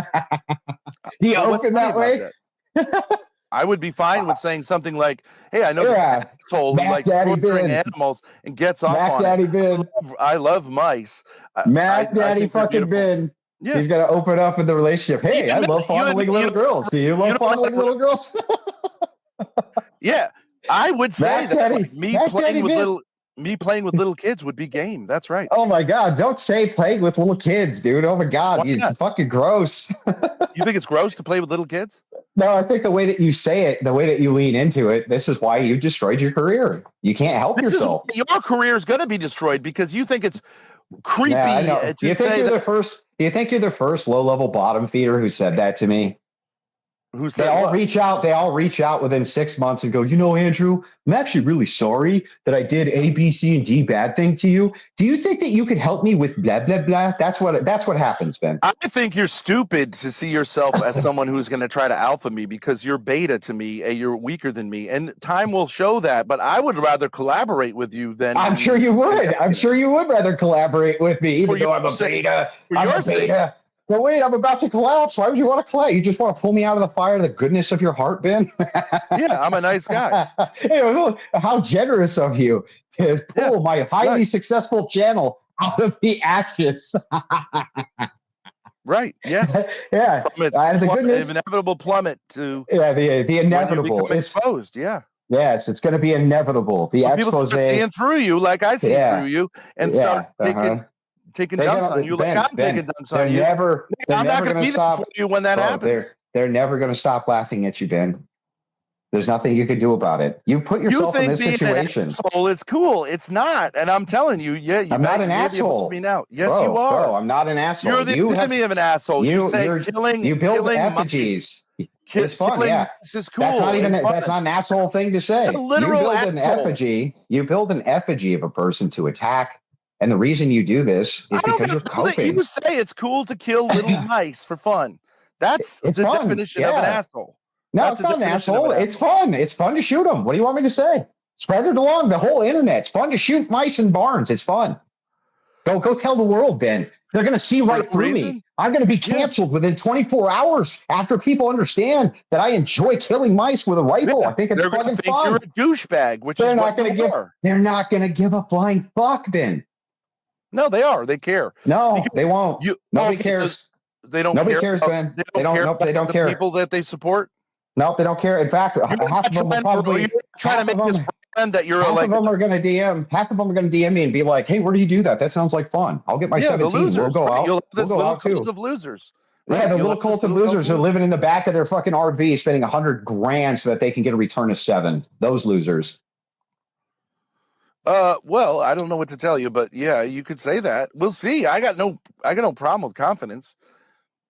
Do you open that way? I would be fine with saying something like, "Hey, I know this asshole who likes torturing animals and gets off Mac on Daddy it. Ben. I love mice." Mac Daddy fucking Ben. Yeah. He's gonna open up in the relationship. Hey, I love fondling little girls. Do you love fondling little girls? Yeah, I would say Mac Daddy, me playing with little kids would be game. That's right. Oh my God! Don't say playing with little kids, dude. Oh my God, it's fucking gross. You think it's gross to play with little kids? No, I think the way that you say it, the way that you lean into it, this is why you destroyed your career. You can't help yourself. Your career is going to be destroyed because you think it's creepy. Yeah, do you think you're the first low-level bottom feeder who said that to me? Who They said all what? reach out. They all reach out within 6 months and go, you know, Andrew, I'm actually really sorry that I did A, B, C, and D bad thing to you. Do you think that you could help me with blah, blah, blah? That's what happens, Ben. I think you're stupid to see yourself as someone who's going to try to alpha me because you're beta to me and you're weaker than me. And time will show that. But I would rather collaborate with you than. I'm sure you would. I'm sure you would rather collaborate with me, even though I'm a beta. I'm a beta. But wait, I'm about to collapse. Why would you want to collapse? You just want to pull me out of the fire, the goodness of your heart, Ben? Yeah, I'm a nice guy. Hey, how generous of you to pull my highly successful channel out of the ashes. Right. Yes. Yeah. From its The goodness, inevitable plummet to the inevitable. It's exposed. Yeah. Yes, it's going to be inevitable. The When people expose. start seeing through you, like I see through you, and start taking dumps on you, like I'm taking dumps on you. I'm not going to be there for you when that happens. They're never going to stop laughing at you, Ben. There's nothing you can do about it. You put yourself in this situation. An asshole is cool. It's not, and I'm telling you, I'm not an asshole. Me now. Yes, you are. Bro, I'm not an asshole. You're the epitome of an asshole. You say killing. You build killing effigies. It's fun, yeah. This is cool. That's not an asshole thing to say. It's a literal You build an effigy of a person to attack. And the reason you do this is because you're coping. You say it's cool to kill little mice for fun. That's the definition of an asshole. No, it's not an asshole. It's fun. It's fun to shoot them. What do you want me to say? Spread it along the whole internet. It's fun to shoot mice in barns. It's fun. Go tell the world, Ben. They're going to see right through me. I'm going to be canceled within 24 hours after people understand that I enjoy killing mice with a rifle. Yeah, I think it's fucking fun. You're a douchebag, which they're not going to give a flying fuck, Ben. No, they are. They care. No, they won't. Nobody cares. They don't. Nobody cares, Ben. They don't care. People that they support. No, they don't care. In fact, half of them will probably trying to make this friend that you're half of them are going to DM. Half of them are going to DM me and be like, "Hey, where do you do that? That sounds like fun. I'll get my 17. We'll go out. We'll go out too." Of losers. Yeah, the little cult of losers are living in the back of their fucking RV, spending $100,000 so that they can get a return of 7. Those losers. Well, I don't know what to tell you, but yeah, you could say that. We'll see. I got no problem with confidence.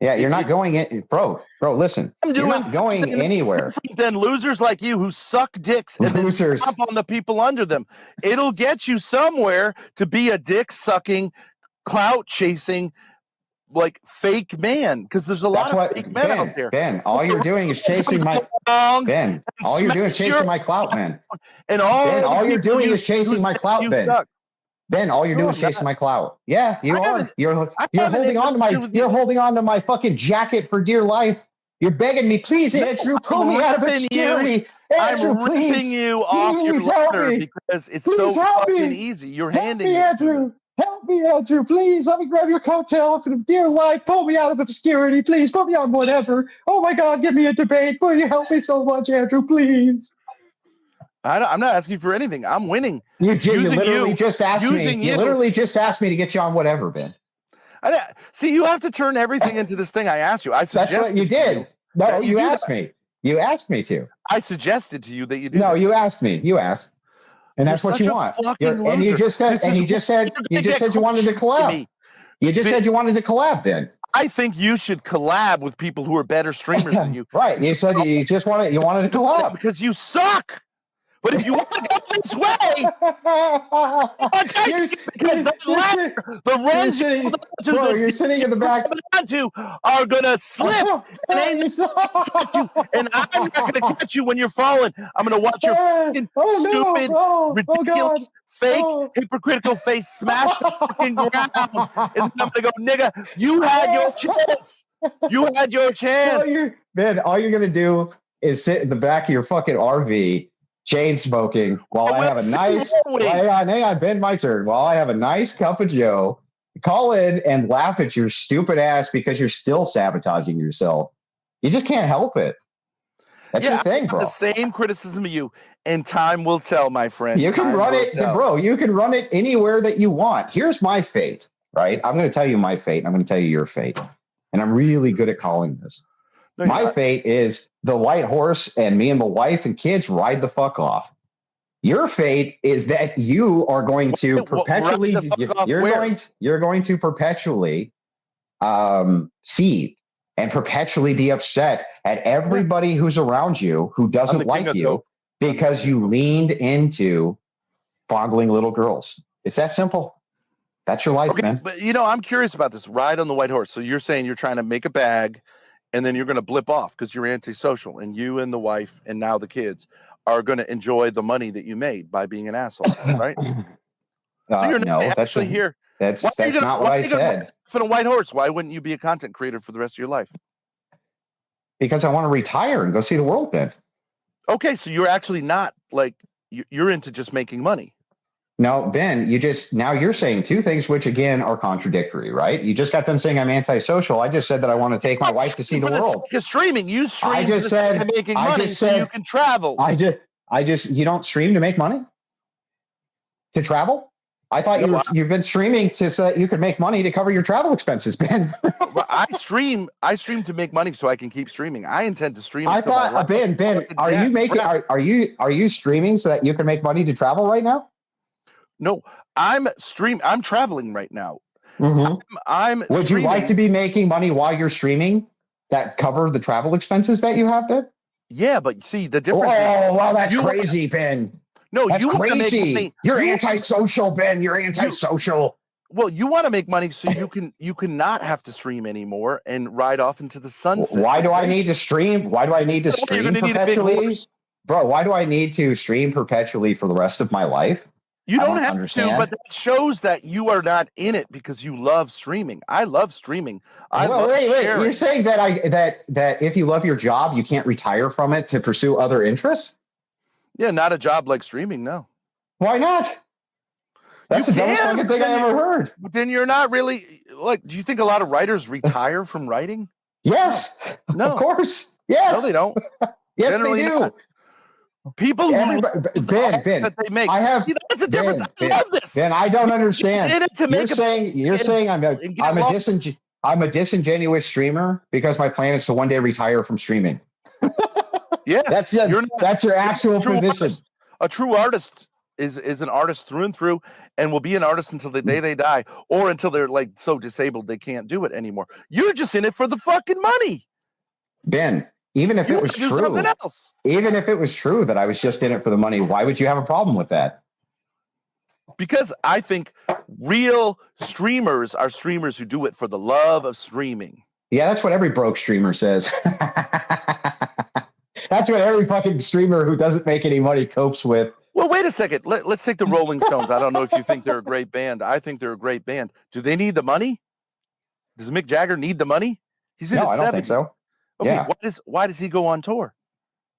Yeah, you're not going in, bro. Listen, you're not going anywhere. Than losers like you who suck dicks and then stomp on the people under them. It'll get you somewhere to be a dick sucking, clout chasing, like fake man. Because there's a lot of fake men out there. Ben, all you're doing is chasing my clout, man. All you're doing is chasing my clout, Ben. And all you're doing is chasing my clout, Ben. Ben, all you're doing is chasing my clout. Yeah, you are. You're holding on to my fucking jacket for dear life. You're begging me, please, Andrew, pull me out of obscurity. Andrew, I'm ripping you off your ladder because it's so fucking easy. You're handing me, Andrew. Help me, Andrew, please. Let me grab your coattail for dear life. Pull me out of obscurity, please. Put me on whatever. Oh my God, give me a debate. Will you help me so much, Andrew, please? I'm not asking for anything. I'm winning. You literally just asked me. You literally just asked me to get you on whatever, Ben. See, you have to turn everything into this thing I asked you. That's what you did. No, you asked me. You asked me to. I suggested to you that you do. No, you asked me. You asked. And that's what you want. And you just said you wanted to collab. You just said you wanted to collab, Ben. I think you should collab with people who are better streamers than you. Right. You said you wanted to collab. Because you suck. But if you want to go this way, you're sitting in the back are gonna slip, and I'm not gonna catch you when you're falling. I'm gonna watch your fucking stupid, ridiculous, fake, hypocritical face smash the fucking ground, and then I'm gonna go, nigga, you had your chance. You had your chance. Man, all you're gonna do is sit in the back of your fucking RV. Chain smoking while I have a nice hang on, Ben, my turn. While I have a nice cup of Joe, call in and laugh at your stupid ass because you're still sabotaging yourself. You just can't help it. That's your thing, bro. The same criticism of you, and time will tell, my friend. You can run it, bro. You can run it anywhere that you want. Here's my fate, right? I'm going to tell you my fate. I'm going to tell you your fate, and I'm really good at calling this. No, my fate is the white horse, and me and the wife and kids ride the fuck off. Your fate is that you are going to perpetually, you're going to perpetually seethe and perpetually be upset at everybody who's around you who doesn't like you because you leaned into fondling little girls. It's that simple. That's your life, man. But I'm curious about this ride on the white horse. So you're saying you're trying to make a bag and then you're going to blip off because you're antisocial, and you and the wife and now the kids are going to enjoy the money that you made by being an asshole, right? So you're not actually here. That's not what I said. For a white horse, why wouldn't you be a content creator for the rest of your life? Because I want to retire and go see the world, Ben. Okay, so you're actually not like you're into just making money. No, Ben, now you're saying two things which again are contradictory, right? You just got done saying I'm antisocial. I just said that I want to take my wife to see the world. Because streaming, you stream I just said making money so you can travel. You don't stream to make money? To travel? I thought you've been streaming so that you could make money to cover your travel expenses, Ben. Well, I stream to make money so I can keep streaming. I intend to stream. I thought, Ben, are you streaming so that you can make money to travel right now? No, I'm traveling right now. Mm-hmm. Would you like to be making money while you're streaming that cover the travel expenses that you have, Ben? Yeah, but see the difference. Oh, well, that's crazy, Ben. No, that's you crazy. You're antisocial, Ben. You're antisocial. Well, you want to make money so you can not have to stream anymore and ride off into the sunset. Why do I need to stream? Why do I need to stream perpetually? Bro, why do I need to stream perpetually for the rest of my life? You don't have to, but that shows that you are not in it because you love streaming. I love streaming. Wait. You're saying that that if you love your job, you can't retire from it to pursue other interests? Yeah, not a job like streaming, no. Why not? That's the dumbest fucking thing I ever heard. But then you're not really do you think a lot of writers retire from writing? Yes. No. Of course. Yes. No, they don't. Yes, Generally they do. Not. People Ben, that they make. That's a difference. I love this. Ben, I don't understand. You're saying I'm a disingenuous streamer because my plan is to one day retire from streaming. Yeah, that's your actual position. A true artist is an artist through and through, and will be an artist until the day they die, or until they're so disabled they can't do it anymore. You're just in it for the fucking money, Ben. Even if it was true, even if it was true that I was just in it for the money, why would you have a problem with that? Because I think real streamers are streamers who do it for the love of streaming. Yeah, that's what every broke streamer says. That's what every fucking streamer who doesn't make any money copes with. Well, wait a second. Let's take the Rolling Stones. I don't know if you think they're a great band. I think they're a great band. Do they need the money? Does Mick Jagger need the money? He's in his 70s. I don't think so. Okay, yeah. Why does he go on tour?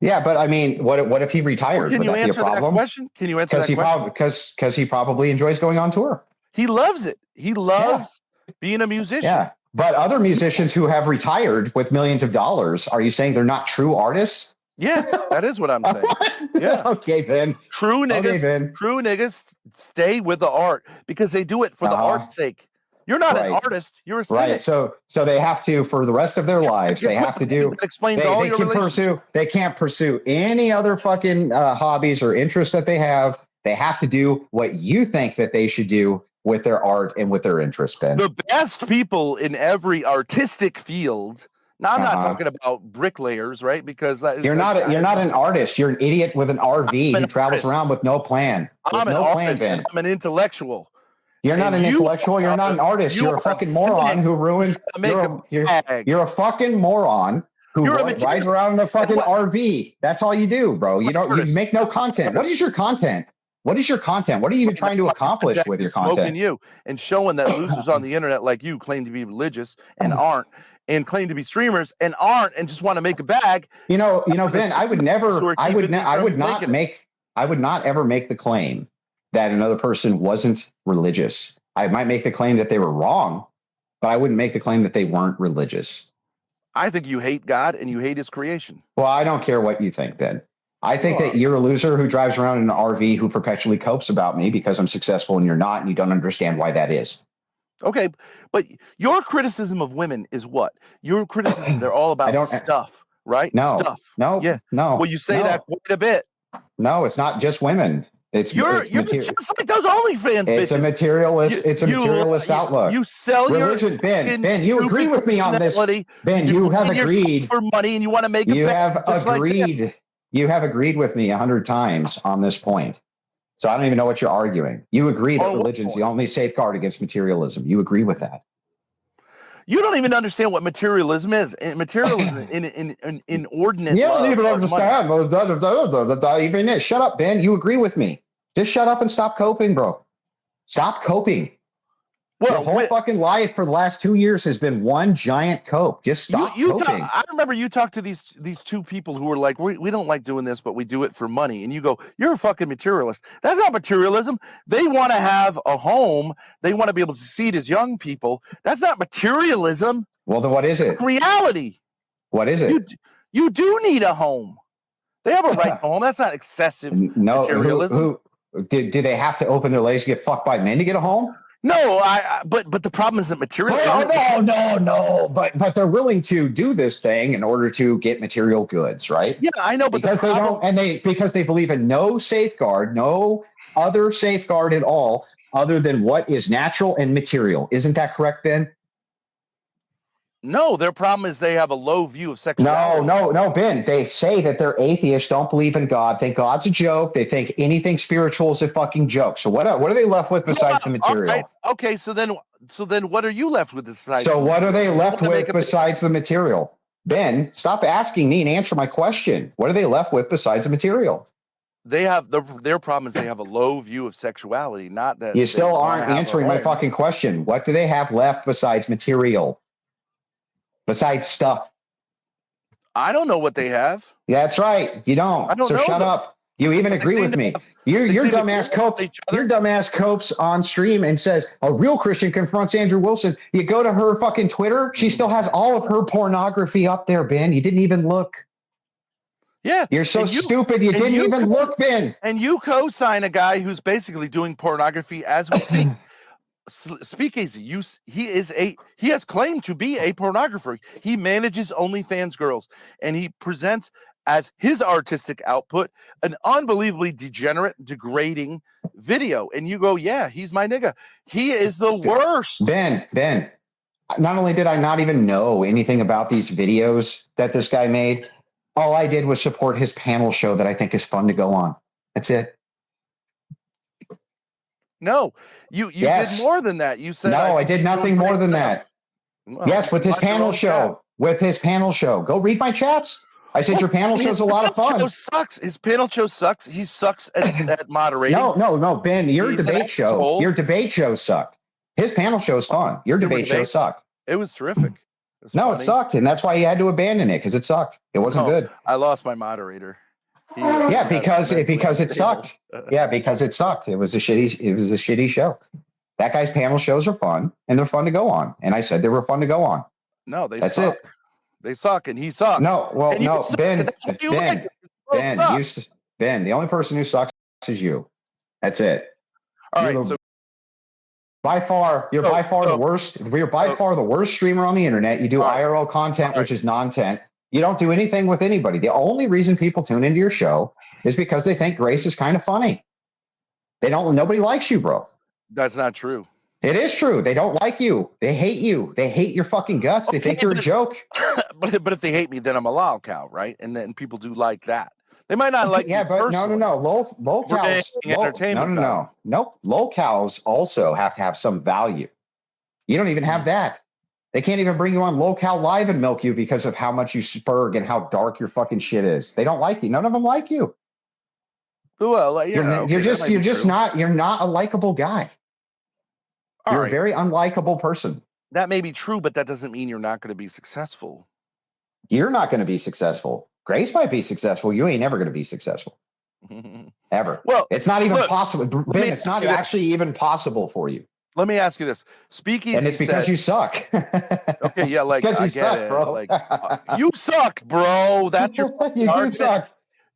Yeah, but I mean, what if he retired? Can you answer that question? Can you answer that question? Because he probably enjoys going on tour. He loves it. He loves being a musician. Yeah, but other musicians who have retired with millions of dollars, are you saying they're not true artists? Yeah, that is what I'm saying. Yeah. Okay, Ben. True niggas stay with the art because they do it for the art's sake. You're not an artist. You're a cynic. Right. So they have to, for the rest of their lives, they have to do. That explains all your relationships. They can't pursue any other fucking hobbies or interests that they have. They have to do what you think that they should do with their art and with their interests, Ben. The best people in every artistic field. Now, I'm not talking about bricklayers, right? Because you're not an artist. You're an idiot with an RV who travels around with no plan. I'm an artist. I'm an intellectual. You're not an intellectual. You're not an artist. You're a fucking moron who ruined. You're a fucking moron who rides around in a fucking RV. That's all you do, bro. You make no content. What is your content? What is your content? What are you even trying to accomplish with your content? Smoking you and showing that losers on the internet like you claim to be religious and aren't, and claim to be streamers and aren't, and just want to make a bag. Ben, I would not ever make the claim that another person wasn't religious. I might make the claim that they were wrong, but I wouldn't make the claim that they weren't religious. I think you hate God and you hate his creation. Well, I don't care what you think, Ben. I think that you're a loser who drives around in an RV who perpetually copes about me because I'm successful and you're not, and you don't understand why that is. Okay, but your criticism of women is what? Your criticism, they're all about stuff, right? No. Stuff. No. Yeah. No. Well, you say that quite a bit. No, it's not just women. You're just like those OnlyFans bitches. It's a materialist outlook. You sell religion, your Ben, you agree with me on this. Ben, you have agreed for money, and you want to make. You have agreed. You have agreed with me 100 times on this point. So I don't even know what you're arguing. You agree that religion is the only safeguard against materialism. You agree with that. You don't even understand what materialism is. Materialism in inordinate. You don't even understand. Even this. Shut up, Ben. You agree with me. Just shut up and stop coping, bro. Stop coping. Well, your whole fucking life for the last 2 years has been one giant cope. Just stop coping. I remember you talked to these two people who were like, we don't like doing this, but we do it for money. And you go, you're a fucking materialist. That's not materialism. They want to have a home. They want to be able to succeed as young people. That's not materialism. Well, then what is it? Reality. What is it? You do need a home. They have a right to home. That's not excessive materialism. Do they have to open their legs to get fucked by men to get a home? No, but the problem isn't material. No. But they're willing to do this thing in order to get material goods, right? Yeah, I know, but because they believe in no safeguard, no other safeguard at all, other than what is natural and material. Isn't that correct, Ben? No, their problem is they have a low view of sexuality. No, Ben. They say that they're atheists, don't believe in God, think God's a joke. They think anything spiritual is a fucking joke. So what are they left with besides the material? Right. Okay, so then what are you left with besides? So what are they left with besides the material? Ben, stop asking me and answer my question. What are they left with besides the material? They have their problem is they have a low view of sexuality, not that you still aren't answering my fucking question. What do they have left besides material? Besides stuff. I don't know what they have. Yeah, that's right. You don't. I don't know. Shut up. You even agree with me. Your dumbass copes on stream and says a real Christian confronts Andrew Wilson. You go to her fucking Twitter. She still has all of her pornography up there, Ben. You didn't even look. Yeah. You're so stupid. You didn't even look, Ben. And you co-sign a guy who's basically doing pornography as we speak. Speakeasy he has claimed to be a pornographer. He manages OnlyFans girls, and he presents as his artistic output an unbelievably degenerate, degrading video. And you go, yeah, he's my nigga. He is the worst. Ben, not only did I not even know anything about these videos that this guy made, all I did was support his panel show that I think is fun to go on. That's it. No, you did more than that. You said no. I did nothing more than that. Well, yes, with his panel show. With his panel show. Go read my chats. I said your panel show's a lot of fun. His panel show sucks. He sucks at moderating. No, Ben. Your debate show sucked. His panel show's fun. Your debate show sucked. It was terrific. It sucked, and that's why he had to abandon it because it sucked. It wasn't good. I lost my moderator. Because it sucked. Yeah, because it sucked. It was a shitty show. That guy's panel shows are fun and they're fun to go on. And I said they were fun to go on. No, that's suck. It. They suck and he sucks. No, Ben, the only person who sucks is you. That's it. All right. So by far the worst. You're by far the worst streamer on the internet. You do IRL content, which is non-tent. You don't do anything with anybody. The only reason people tune into your show is because they think Grace is kind of funny. Nobody likes you, bro. That's not true. It is true. They don't like you. They hate you. They hate your fucking guts. They think you're a joke. But if they hate me, then I'm a lol cow, right? And then people do like that. They might not like me personally. No. Lol cows. Nope. Lol cows also have to have some value. You don't even have that. They can't even bring you on Lol-Cal Live and milk you because of how much you spurg and how dark your fucking shit is. They don't like you. None of them like you. Well, yeah, you're not a likable guy. You're a very unlikable person. That may be true, but that doesn't mean you're not going to be successful. You're not going to be successful. Grace might be successful. You ain't never going to be successful. Ever. Well, it's not even possible. Ben, it's not actually even possible for you. Let me ask you this: Speakeasy, and it's because you suck. Okay, yeah, like because I you get suck, it. bro. Like you suck, bro. That's your. You do suck.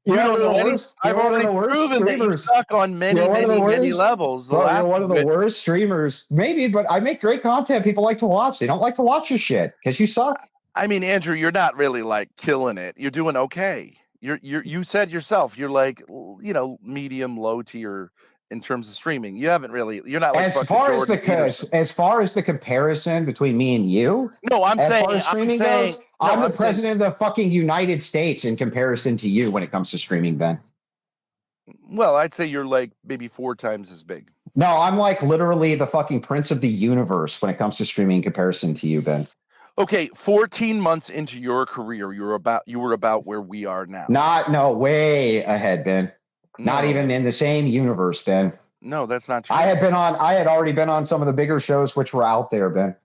You don't know any. I've already proven that you suck on many levels. You're one of the worst streamers, maybe, but I make great content. People like to watch. They don't like to watch your shit because you suck. I mean, Andrew, you're not really like killing it. You're doing okay. You said yourself, you're like, you know, medium, low tier in terms of streaming. You haven't really, you're not like As fucking far as Jordan Peterson. as far as the comparison between me and you, No, I'm as saying, far as streaming saying, goes, no, I'm the I'm saying, president of the fucking United States in comparison to you when it comes to streaming, Ben. well, I'd say you're like maybe 4 times as big. No, I'm like literally the fucking prince of the universe when it comes to streaming in comparison to you, Ben. Okay, 14 months into your career, you were about where we are now. No, way ahead, Ben. Not No. even in the same universe, Ben. No, that's not true. I had already been on some of the bigger shows which were out there, Ben.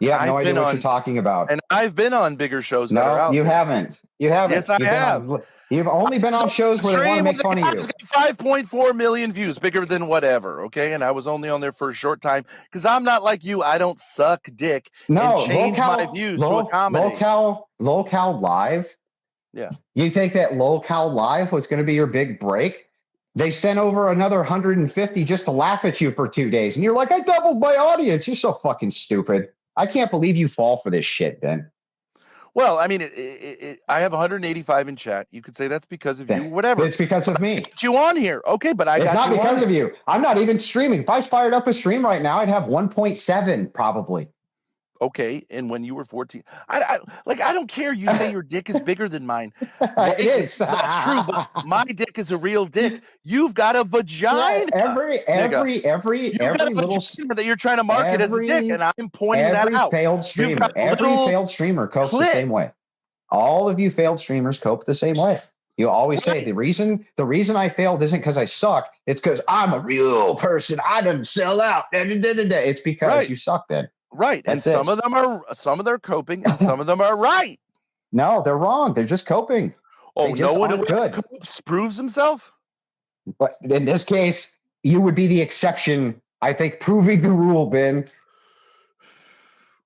You have no idea what you're talking about. And I've been on bigger shows that are out you there. haven't. You haven't. Yes, I have. You've only been on shows where they want to make fun of you. 5.4 million views, bigger than whatever, okay? And I was only on there for a short time because I'm not like you. I don't suck dick and change my views to accommodate. LolCal Live? Yeah. You think that LolCal Live was going to be your big break? They sent over another 150 just to laugh at you for 2 days. And you're like, I doubled my audience. You're so fucking stupid. I can't believe you fall for this shit, Ben. Well, I mean, I have 185 in chat. You could say that's because of you, whatever. It's because of me. Get you on here, okay? But it's not because of you. I'm not even streaming. If I fired up a stream right now, I'd have 1.7 probably. Okay, and when you were 14, I don't care. You say your dick is bigger than mine. It is. That's true, but my dick is a real dick. You've got a vagina. Yeah, every little that you're trying to market as a dick, and I'm pointing that out. Every failed streamer copes the same way. All of you failed streamers cope the same way. You always say the reason I failed isn't because I suck. It's because I'm a real person. I didn't sell out. It's because you suck, then. Right. And some of them are coping and some of them are right. No, they're wrong. They're just coping. Oh, no one who copes proves himself? But in this case, you would be the exception. I think proving the rule, Ben.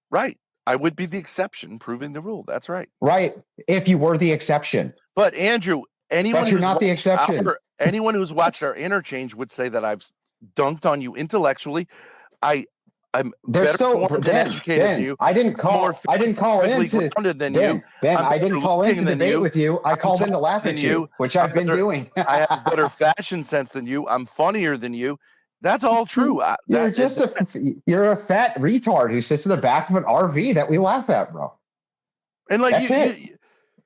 Right. I would be the exception proving the rule. That's right. Right. If you were the exception. But Andrew, anyone you're not the exception. Anyone who's watched our interchange would say that I've dunked on you intellectually. I'm better formed and educated than you. I didn't call in to than you. Ben, I didn't call in to debate with you. I called in to laugh at you, which I've been doing. I have better fashion sense than you. I'm funnier than you. That's all true. You're a fat retard who sits in the back of an RV that we laugh at, bro. And like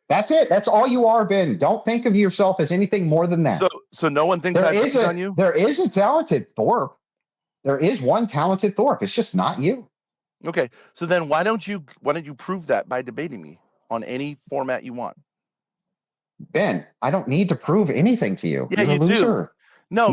that's it. That's all you are, Ben. Don't think of yourself as anything more than that. So no one thinks I've on you? There is a talented Thorp. There is one talented Thorp. It's just not you. Okay. So then why don't you prove that by debating me on any format you want? Ben, I don't need to prove anything to you. Yeah, you're a loser. Do. No,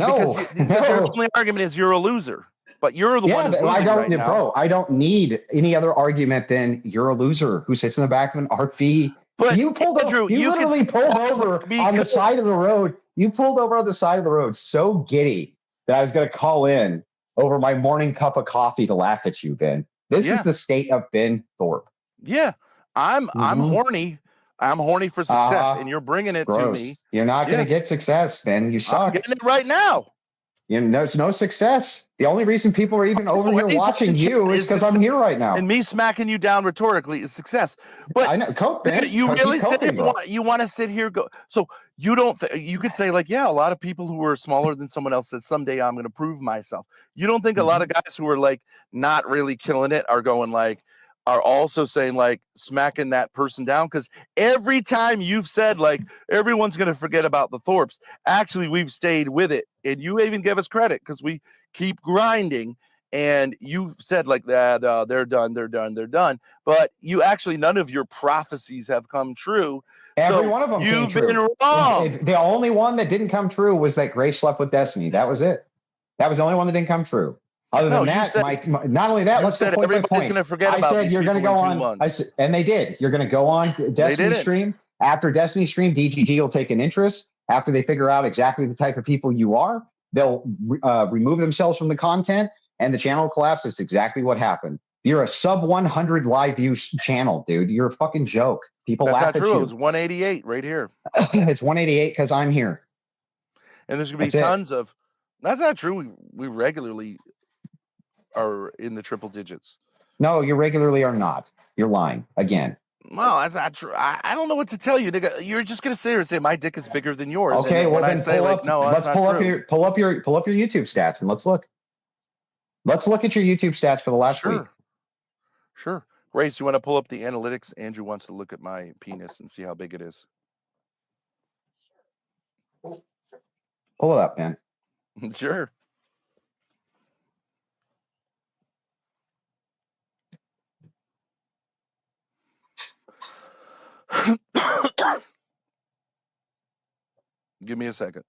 because your only argument is you're a loser. But you're the one who's losing right now. Bro, I don't need any other argument than you're a loser who sits in the back of an RV. But you pulled over. You literally pulled over on the side of the road. You pulled over on the side of the road so giddy that I was going to call in over my morning cup of coffee to laugh at you, Ben. This is the state of Ben Thorp. Yeah, I'm horny. I'm horny for success, and you're bringing it to me. You're not going to get success, Ben. You suck. I'm getting it right now. There's no success. The only reason people are even over here watching you is because I'm here right now. And me smacking you down rhetorically is success. But I know, cope, Ben. You really you want to sit here so you don't you could say like, yeah, a lot of people who are smaller than someone else said someday I'm going to prove myself. You don't think a lot of guys who are like not really killing it are going like are also saying like smacking that person down? Because every time you've said like everyone's going to forget about the Thorps, actually we've stayed with it, and you even give us credit because we keep grinding. And you said like that they're done, but you actually none of your prophecies have come true. Every one of them came true. You've been wrong. The only one that didn't come true was that Grace slept with Destiny. That was it. That was the only one that didn't come true. Other than that, not only that, let's go point by point. Going to forget about I said you're going to go on, and they did. You're going to go on Destiny stream. After Destiny stream, DGG will take an interest. After they figure out exactly the type of people you are, they'll remove themselves from the content, and the channel collapses. Exactly what happened. You're a sub 100 live views channel, dude. You're a fucking joke. People laugh at you. It was 188 right here. It's 188 because I'm here. And there's going to be tons of. That's not true. We regularly are in the triple digits. No, you regularly are not. You're lying again. No, that's not true. I don't know what to tell you, nigga. You're just gonna sit here and say my dick is bigger than yours. Okay, and well when I then say pull like, up. no, Let's that's pull not up true. your pull up your YouTube stats and let's look. Let's look at your YouTube stats for the last week. Sure. Grace, you want to pull up the analytics? Andrew wants to look at my penis and see how big it is. Pull it up, man. Sure. Give me a second.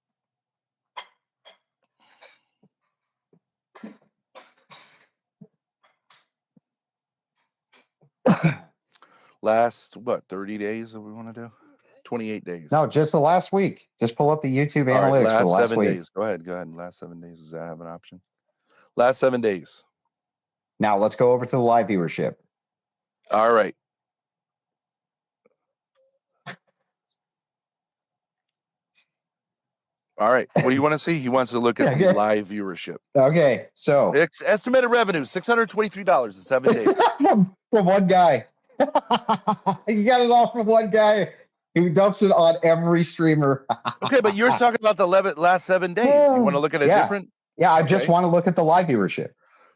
Last, 30 days that we want to do? 28 days. No, just the last week. Just pull up the YouTube analytics for the last 7 week. days. Go ahead. Last 7 days. Does that have an option? Last 7 days. Now let's go over to the live viewership. All right. All right. What do you want to see? He wants to look at the live viewership. Okay, so Estimated revenue, $623 in 7 days. from one guy. You got it all from one guy who dumps it on every streamer. Okay, but you're talking about the last 7 days. You want to look at a different? Yeah, I just want to look at the live viewership.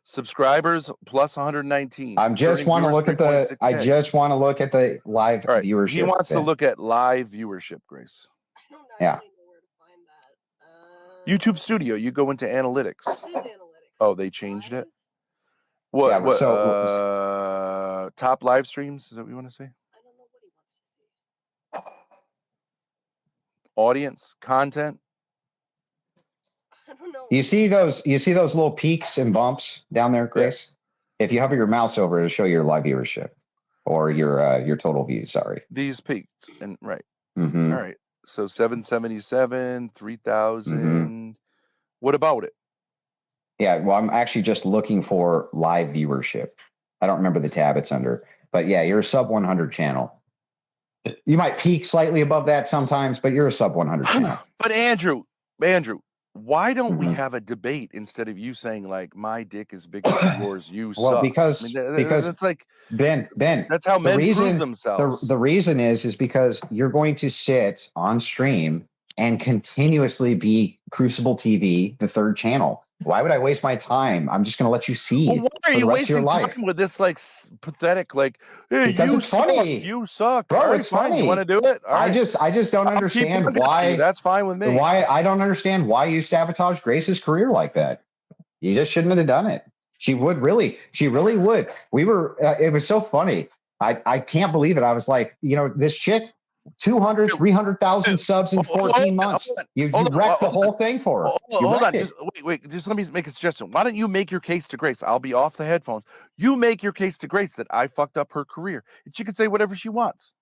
Subscribers plus 119. I just want to look at the live viewership. He wants to look at live viewership, Grace. I don't know. Yeah. I don't know where to find that. YouTube Studio, you go into analytics. This is analytics. Oh, they changed it? What? Yeah, what? Top live streams? Is that what you want to say? I don't know what he wants to see. Audience, content. I don't know. You see those little peaks and bumps down there, Grace? Yeah. If you hover your mouse over, it'll show your live viewership or your total views. Sorry. These peaked and right. Mm-hmm. All right. So 777, 3,000. What about it? Yeah, well, I'm actually just looking for live viewership. I don't remember the tab it's under, but yeah, you're a sub 100 channel. You might peak slightly above that sometimes, but you're a sub 100 channel. But Andrew, why don't we have a debate instead of you saying like my dick is bigger than yours? You well, suck. because it's like Ben. That's how men prove themselves. The reason is because you're going to sit on stream and continuously be Crucible TV, the third channel. Why would I waste my time? I'm just going to let you see. Well, why are you wasting time with this like pathetic like? Hey, because it's funny. You suck, bro. Right, it's funny. You want to do it? All right. I just don't understand why. That's fine with me. Why I don't understand why you sabotaged Grace's career like that. You just shouldn't have done it. She really would. We were. It was so funny. I can't believe it. I was like, this chick. 200, 300,000 subs in 14 months. You wrecked the whole thing for her. Hold on. Just wait. Just let me make a suggestion. Why don't you make your case to Grace? I'll be off the headphones. You make your case to Grace that I fucked up her career. And she can say whatever she wants.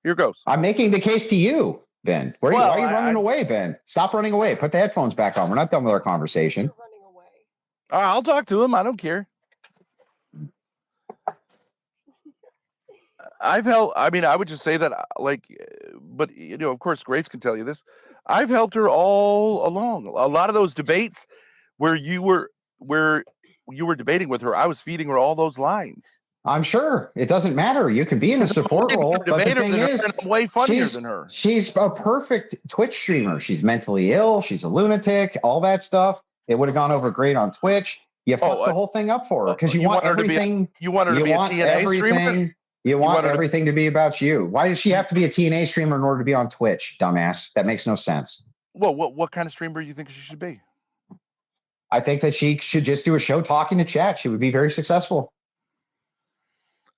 Here goes. I'm making the case to you, Ben. Why are you running away, Ben? Stop running away. Put the headphones back on. We're not done with our conversation. You're running away. I'll talk to him. I don't care. I would just say that, but of course, Grace can tell you this. I've helped her all along. A lot of those debates where you were debating with her, I was feeding her all those lines. I'm sure it doesn't matter. You can be in a support role, but the thing is, I'm way funnier than her. She's a perfect Twitch streamer. She's mentally ill. She's a lunatic. All that stuff. It would have gone over great on Twitch. You fucked the whole thing up for her because you want everything. You want her to be a TNA streamer. You want everything to be about you. Why does she have to be a TNA streamer in order to be on Twitch, dumbass? That makes no sense. Well, what kind of streamer do you think she should be? I think that she should just do a show talking to chat. She would be very successful.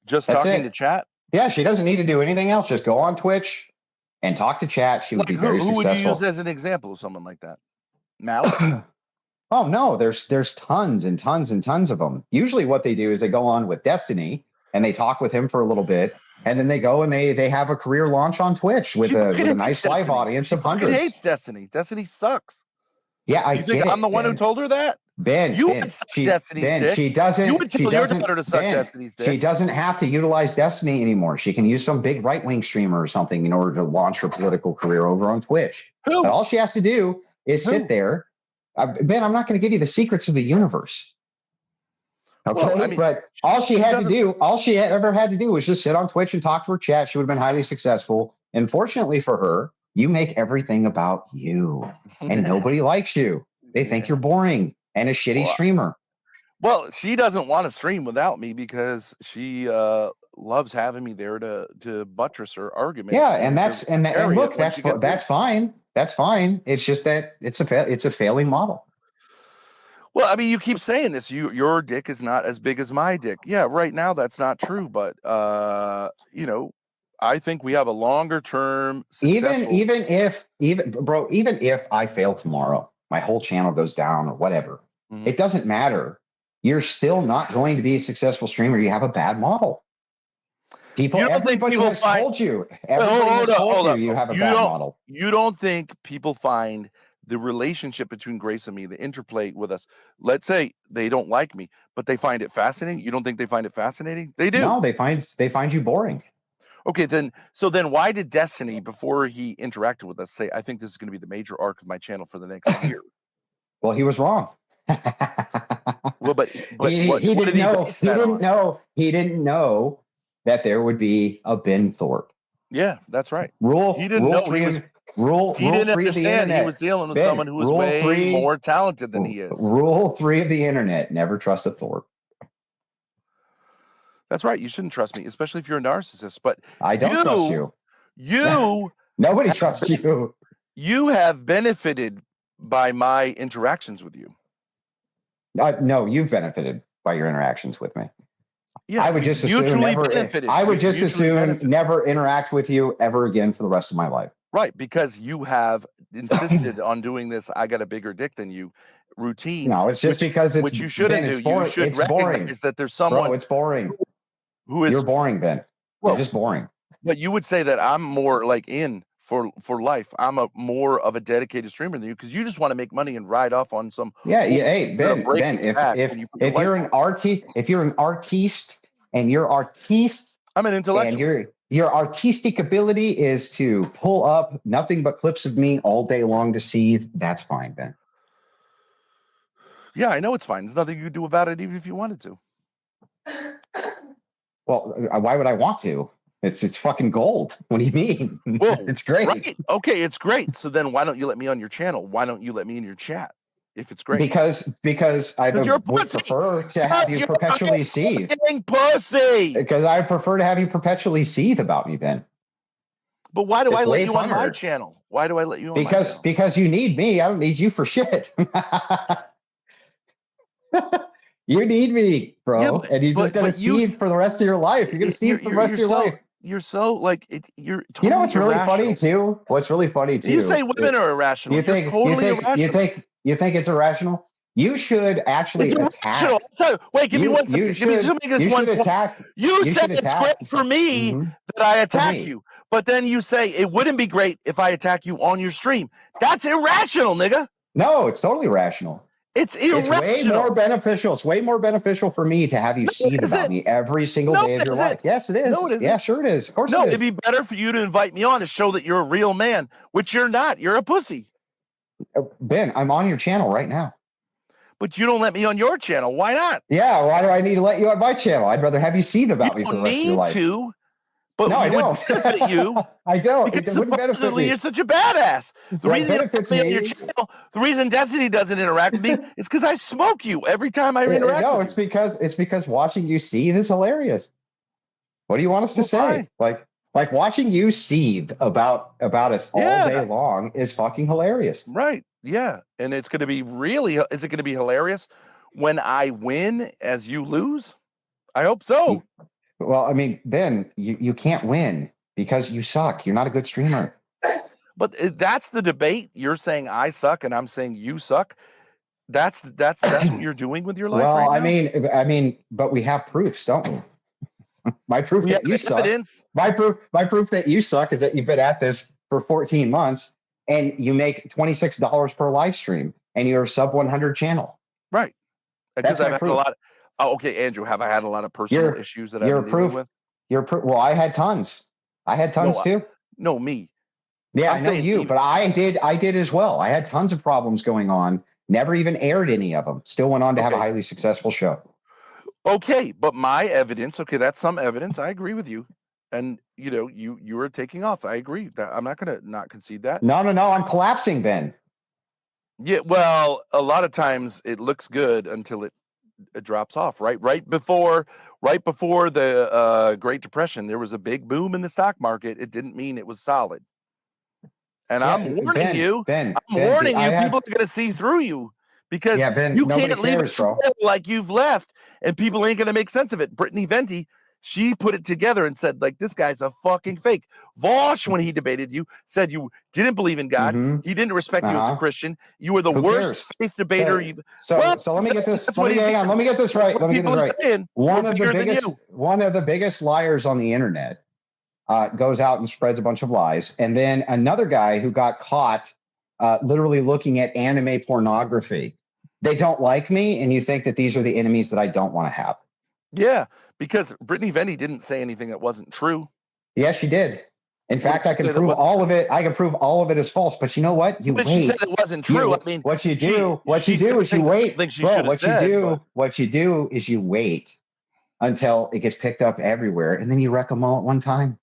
Just talking to chat? Yeah, she doesn't need to do anything else. Just go on Twitch and talk to chat. She would be very successful. Who would you use as an example of someone like that? Malik? Oh, no. There's tons and tons and tons of them. Usually what they do is they go on with Destiny and they talk with him for a little bit, and then they go and they have a career launch on Twitch with a nice live audience of hundreds. She hates Destiny. Destiny sucks. Yeah, I think I'm the one who told her that? Ben, you would suck Destiny's dick. She doesn't. You would tell your daughter to suck Destiny's dick. She doesn't have to utilize Destiny anymore. She can use some big right-wing streamer or something in order to launch her political career over on Twitch. Who? But all she has to do is sit there. Ben, I'm not going to give you the secrets of the universe. Okay, Well, I mean, but all she ever had to do was just sit on Twitch and talk to her chat. She would have been highly successful. And fortunately for her, you make everything about you, and nobody likes you. They think you're boring and a shitty streamer. Well, she doesn't want to stream without me because she loves having me there to buttress her arguments. Yeah, and look, that's fine. That's fine. It's just that it's a failing model. Well, I mean, you keep saying this. Your dick is not as big as my dick. Yeah, right now that's not true, but you know, I think we have a longer term successful. Even if I fail tomorrow, my whole channel goes down or whatever. Mm-hmm. It doesn't matter. You're still not going to be a successful streamer. You have a bad model. Everybody has told you. Everybody has told you have a bad model. You don't think people find the relationship between Grace and me, the interplay with us? Let's say they don't like me, but they find it fascinating. You don't think they find it fascinating? They do. No, they find you boring. Okay, then why did Destiny, before he interacted with us, say, I think this is going to be the major arc of my channel for the next year? Well, he was wrong. Well, but he didn't know that there would be a Ben Thorp. Yeah, that's right. He didn't understand he was dealing with someone who was way more talented than he is. Rule 3 of the internet: never trust a Thorp. That's right. You shouldn't trust me, especially if you're a narcissist. But I don't trust you. Nobody trusts you. You have benefited by my interactions with you. No, you've benefited by your interactions with me. Yeah, I would just assume never interact with you ever again for the rest of my life. Right, because you have insisted on doing this. I got a bigger dick than you routine. No, it's just because it's which you shouldn't do. You should recognize that there's someone. Bro, it's boring. You're boring, Ben. You're just boring. But you would say that I'm more like in for life. I'm more of a dedicated streamer than you because you just want to make money and ride off on some. Yeah. Hey, Ben. If you're an artiste and you're artiste, I'm an intellectual. And your artistic ability is to pull up nothing but clips of me all day long to seethe. That's fine, Ben. Yeah, I know it's fine. There's nothing you can do about it, even if you wanted to. Well, why would I want to? It's fucking gold. What do you mean? Well, it's great. Right. Okay, it's great. So then why don't you let me on your channel? Why don't you let me in your chat if it's great? Because I would prefer to have you perpetually seethe. Pussy. Because I prefer to have you perpetually seethe about me, Ben. But why do I let you on my channel? Why do I let you on my channel? Because you need me. I don't need you for shit. You need me, bro. Yeah, and you're just going to seethe for the rest of your life. You're going to seethe for the rest of your life. You're so like it. You're totally you know what's really funny too? What's really funny too? You say women are irrational. You think it's irrational? You should actually attack. Wait, give me one second. You said it's great for me that I attack you, but then you say it wouldn't be great if I attack you on your stream. That's irrational, nigga. No, it's totally rational. It's irrational. It's way more beneficial. It's way more beneficial for me to have you seethe about me every single day of your life. Yes, it is. No, it isn't. Yeah, sure it is. Of course it is. It'd be better for you to invite me on to show that you're a real man, which you're not. You're a pussy. Ben, I'm on your channel right now. But you don't let me on your channel. Why not? Yeah, why do I need to let you on my channel? I'd rather have you seethe about me for the rest of your life. You don't need to. But no, I don't. Benefit you. I don't. Because supposedly you're such a badass. The reason Destiny doesn't interact with me is because I smoke you every time I interact. No, with it's because watching you seethe is hilarious. What do you want us to say? Fine. Like watching you seethe about us all day long is fucking hilarious. Right. Yeah. And it's going to be is it going to be hilarious when I win as you lose? I hope so. Well, I mean, Ben, you can't win because you suck. You're not a good streamer. But that's the debate. You're saying I suck and I'm saying you suck. That's what you're doing with your life. Well, right now? I mean, but we have proofs, don't we? My proof that you suck. My proof that you suck is that you've been at this for 14 months and you make $26 per live stream and you're a sub 100 channel. Right. Because I've had a lot. Oh, okay, Andrew. Have I had a lot of personal issues that I've been dealing with? Well, I had tons. Too. No, me. Yeah, I know you, but I did as well. I had tons of problems going on. Never even aired any of them. Still went on to have a highly successful show. Okay, but my evidence, okay, that's some evidence. I agree with you. And you were taking off. I agree. I'm not gonna not concede that. No, I'm collapsing, Ben. Yeah, well, a lot of times it looks good until it drops off, right? Right before the Great Depression, there was a big boom in the stock market. It didn't mean it was solid. And Yeah, I'm warning you. Ben, I'm warning you. People are going to see through you because Ben, you nobody can't leave cares, it bro. like you've left, and people ain't going to make sense of it. Brittany Venti, she put it together and said, like, this guy's a fucking fake. Vosh, when he debated you, said you didn't believe in God. He didn't respect you as a Christian. You were the worst faith debater. So let me get this. Let me get this right. Let me get this right. One of the biggest liars on the internet goes out and spreads a bunch of lies, and then another guy who got caught literally looking at anime pornography. They don't like me, and you think that these are the enemies that I don't want to have. Yeah, because Brittany Venti didn't say anything that wasn't true. Yes, she did. In fact, I can prove all of it. I can prove all of it is false. But you know what? But she said it wasn't true. I mean, what you do is you wait. Bro, what you do is you wait until it gets picked up everywhere, and then you wreck them all at one time.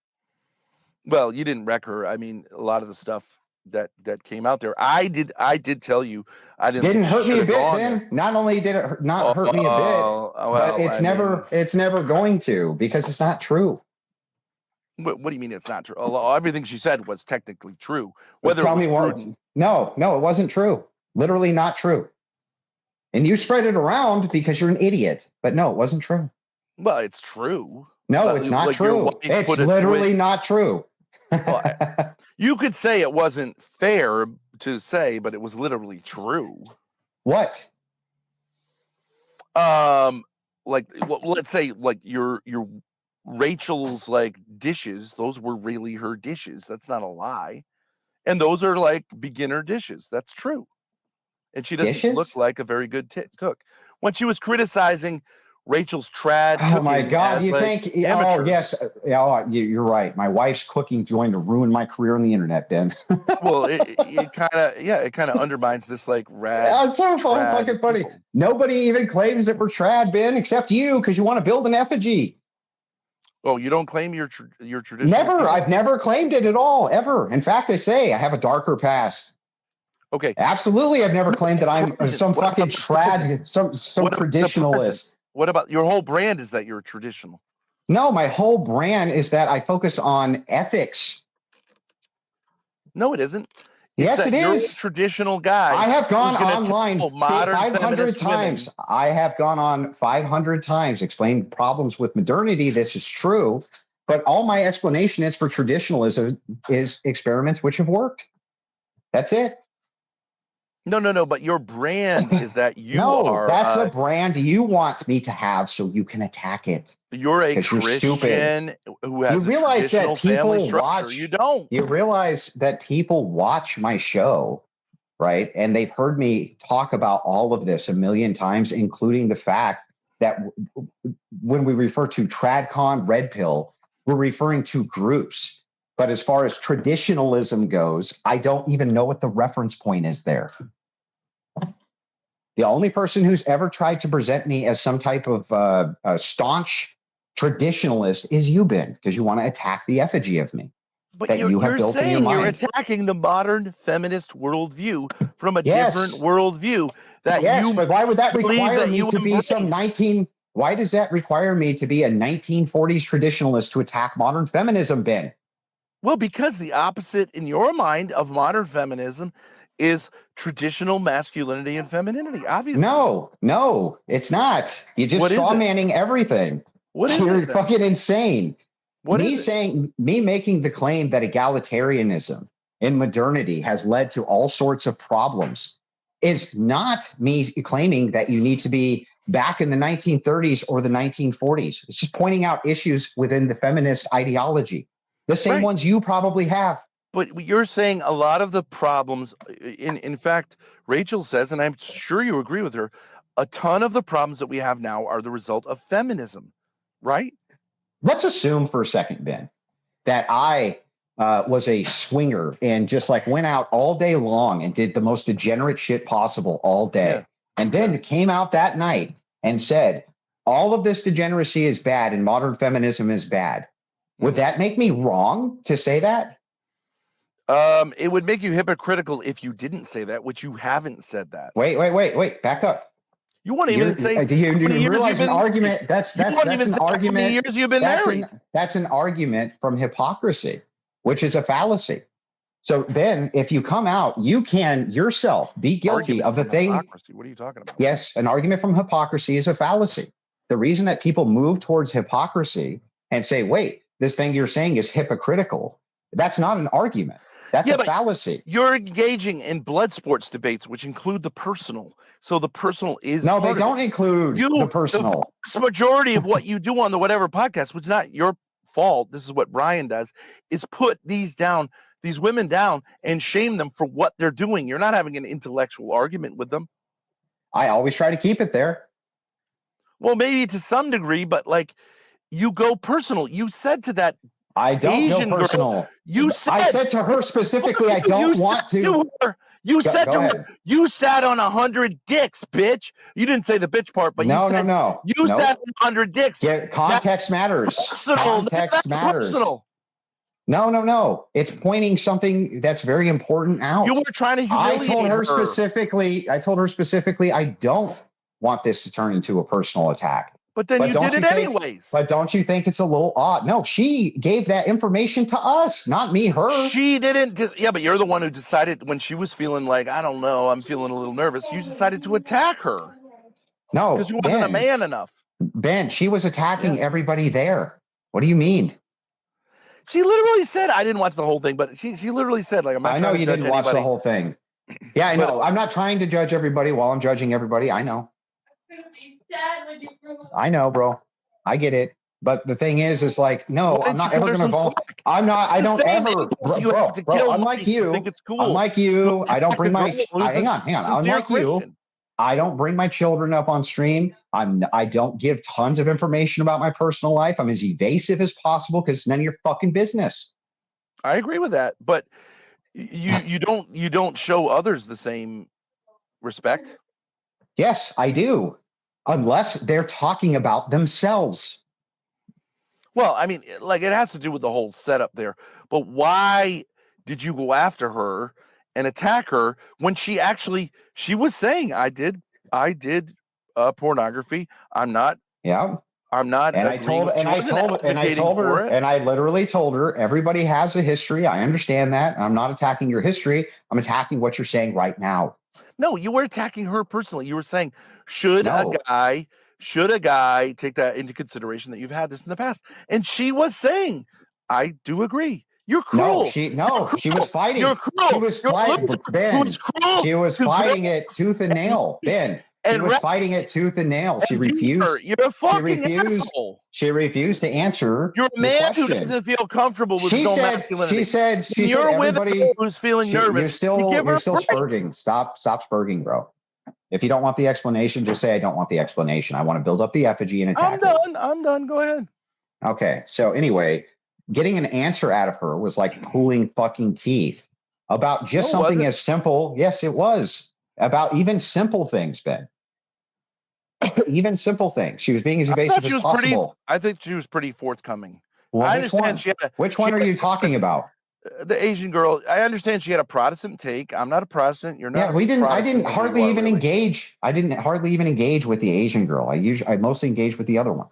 Well, you didn't wreck her. I mean, a lot of the stuff that came out there, I did tell you, I didn't hurt me a bit. Then not only did it not hurt me a bit, but it's never going to, because it's not true. What do you mean it's not true? Everything she said was technically true. Whether tell me what? No, it wasn't true. Literally not true. And you spread it around because you're an idiot. But no, it wasn't true. Well, it's true. No, it's not true. It's literally not true. Well, you could say it wasn't fair to say, but it was literally true. What? Let's say like your Rachel's like dishes, those were really her dishes. That's not a lie. And those are like beginner dishes. That's true. And she doesn't look like a very good cook. When she was criticizing Rachel's trad. Oh my God! You think? Amateur. Oh yes. You're right. My wife's cooking is going to ruin my career on the internet, Ben. Well, it kind of undermines this like rad. That's so fucking funny. Nobody even claims that we're trad, Ben, except you, because you want to build an effigy. Oh, you don't claim your tradition? Never. I've never claimed it at all, ever. In fact, I say I have a darker past. Okay. Absolutely, I've never claimed that I'm some fucking trad, some traditionalist. What about your whole brand? Is that you're traditional? No, my whole brand is that I focus on ethics. No, it isn't. Yes, it is. You're a traditional guy. I have gone online 500 times. Women. I have gone on 500 times, explained problems with modernity. This is true. But all my explanation is for traditionalism is experiments which have worked. That's it. No. But your brand is that you are. That's a brand you want me to have, so you can attack it. You're a Christian who has. You realize that people watch. You don't. You realize that people watch my show, right? And they've heard me talk about all of this a million times, including the fact that when we refer to TradCon, Red Pill, we're referring to groups. But as far as traditionalism goes, I don't even know what the reference point is there. The only person who's ever tried to present me as some type of a staunch traditionalist is you, Ben, because you want to attack the effigy of me. But you're saying you're attacking the modern feminist worldview from a different worldview. But why would that require me to be some 19? Why does that require me to be a 1940s traditionalist to attack modern feminism, Ben? Well, because the opposite in your mind of modern feminism is traditional masculinity and femininity, obviously. No, it's not. You're just strawmanning everything. You're fucking insane. Me making the claim that egalitarianism in modernity has led to all sorts of problems is not me claiming that you need to be back in the 1930s or the 1940s. It's just pointing out issues within the feminist ideology. The same ones you probably have. But you're saying a lot of the problems, in fact, Rachel says, and I'm sure you agree with her, a ton of the problems that we have now are the result of feminism, right? Let's assume for a second, Ben, that I was a swinger and just like went out all day long and did the most degenerate shit possible all day. Yeah. And then came out that night and said, all of this degeneracy is bad and modern feminism is bad. Would that make me wrong to say that? It would make you hypocritical if you didn't say that, which you haven't said that. Wait. Back up. You won't even say. Do you realize an argument? That's an argument. How many years you've been married? That's an argument from hypocrisy, which is a fallacy. So Ben, if you come out, you can yourself be guilty of the thing. Hypocrisy. What are you talking about? Yes, an argument from hypocrisy is a fallacy. The reason that people move towards hypocrisy and say, wait, this thing you're saying is hypocritical, that's not an argument. That's a fallacy. You're engaging in blood sports debates, which include the personal. So the personal is no, they don't include the personal. The majority of what you do on the whatever podcast, which is not your fault. This is what Brian does, is put these women down and shame them for what they're doing. You're not having an intellectual argument with them. I always try to keep it there. Well, maybe to some degree, but like you go personal. You said to that I don't Asian go personal. Girl, I said to her specifically, I don't want to. You said to her, you sat on 100 dicks, bitch. You didn't say the bitch part, but no. You sat on 100 dicks. Yeah, context matters. Context matters. Personal. No. It's pointing something that's very important out. You were trying to humiliate her. I told her specifically, I don't want this to turn into a personal attack. But then you did it anyways. But don't you think it's a little odd? No, she gave that information to us, not me, her. She didn't. Yeah, but you're the one who decided when she was feeling like, I don't know, I'm feeling a little nervous. You decided to attack her. No, because you wasn't a man enough. Ben, she was attacking everybody there. What do you mean? She literally said, I didn't watch the whole thing, but she literally said, like, I'm not I know you didn't watch the whole thing. Yeah, I know. I'm not trying to judge everybody while I'm judging everybody. I know. I know, bro. I get it. But the thing is like, no, I'm not ever going to vote. I don't ever, bro, unlike you, I don't bring my, hang on. Unlike you, I don't bring my children up on stream. I don't give tons of information about my personal life. I'm as evasive as possible because it's none of your fucking business. I agree with that. But you don't show others the same respect. Yes, I do. Unless they're talking about themselves. Well, I mean, like it has to do with the whole setup there. But why did you go after her and attack her when she was saying, I did pornography. I'm not. Yeah. I'm not. And I literally told her, everybody has a history. I understand that. I'm not attacking your history. I'm attacking what you're saying right now. No, you were attacking her personally. You were saying, should a guy take that into consideration that you've had this in the past? And she was saying, I do agree. You're cruel. She was fighting. You're cruel. She was fighting. Ben, she was fighting it tooth and nail. Ben, she was fighting it tooth and nail. She refused. You're a fucking asshole. She refused to answer. You're a man who doesn't feel comfortable with his own masculinity. She said you're with a who's feeling nervous. You're still spurting. Stop spurting, bro. If you don't want the explanation, just say I don't want the explanation. I want to build up the effigy and attack I'm done. Go ahead. Okay. So anyway, getting an answer out of her was like pulling fucking teeth about just something as simple. Yes, it was about even simple things, Ben. Even simple things. She was being as evasive as possible. I think she was pretty forthcoming. Well, I understand. Which one are you talking about? The Asian girl. I understand she had a Protestant take. I'm not a Protestant. You're not. Yeah, we didn't. I didn't hardly even engage. I didn't hardly even engage with the Asian girl. I mostly engaged with the other one.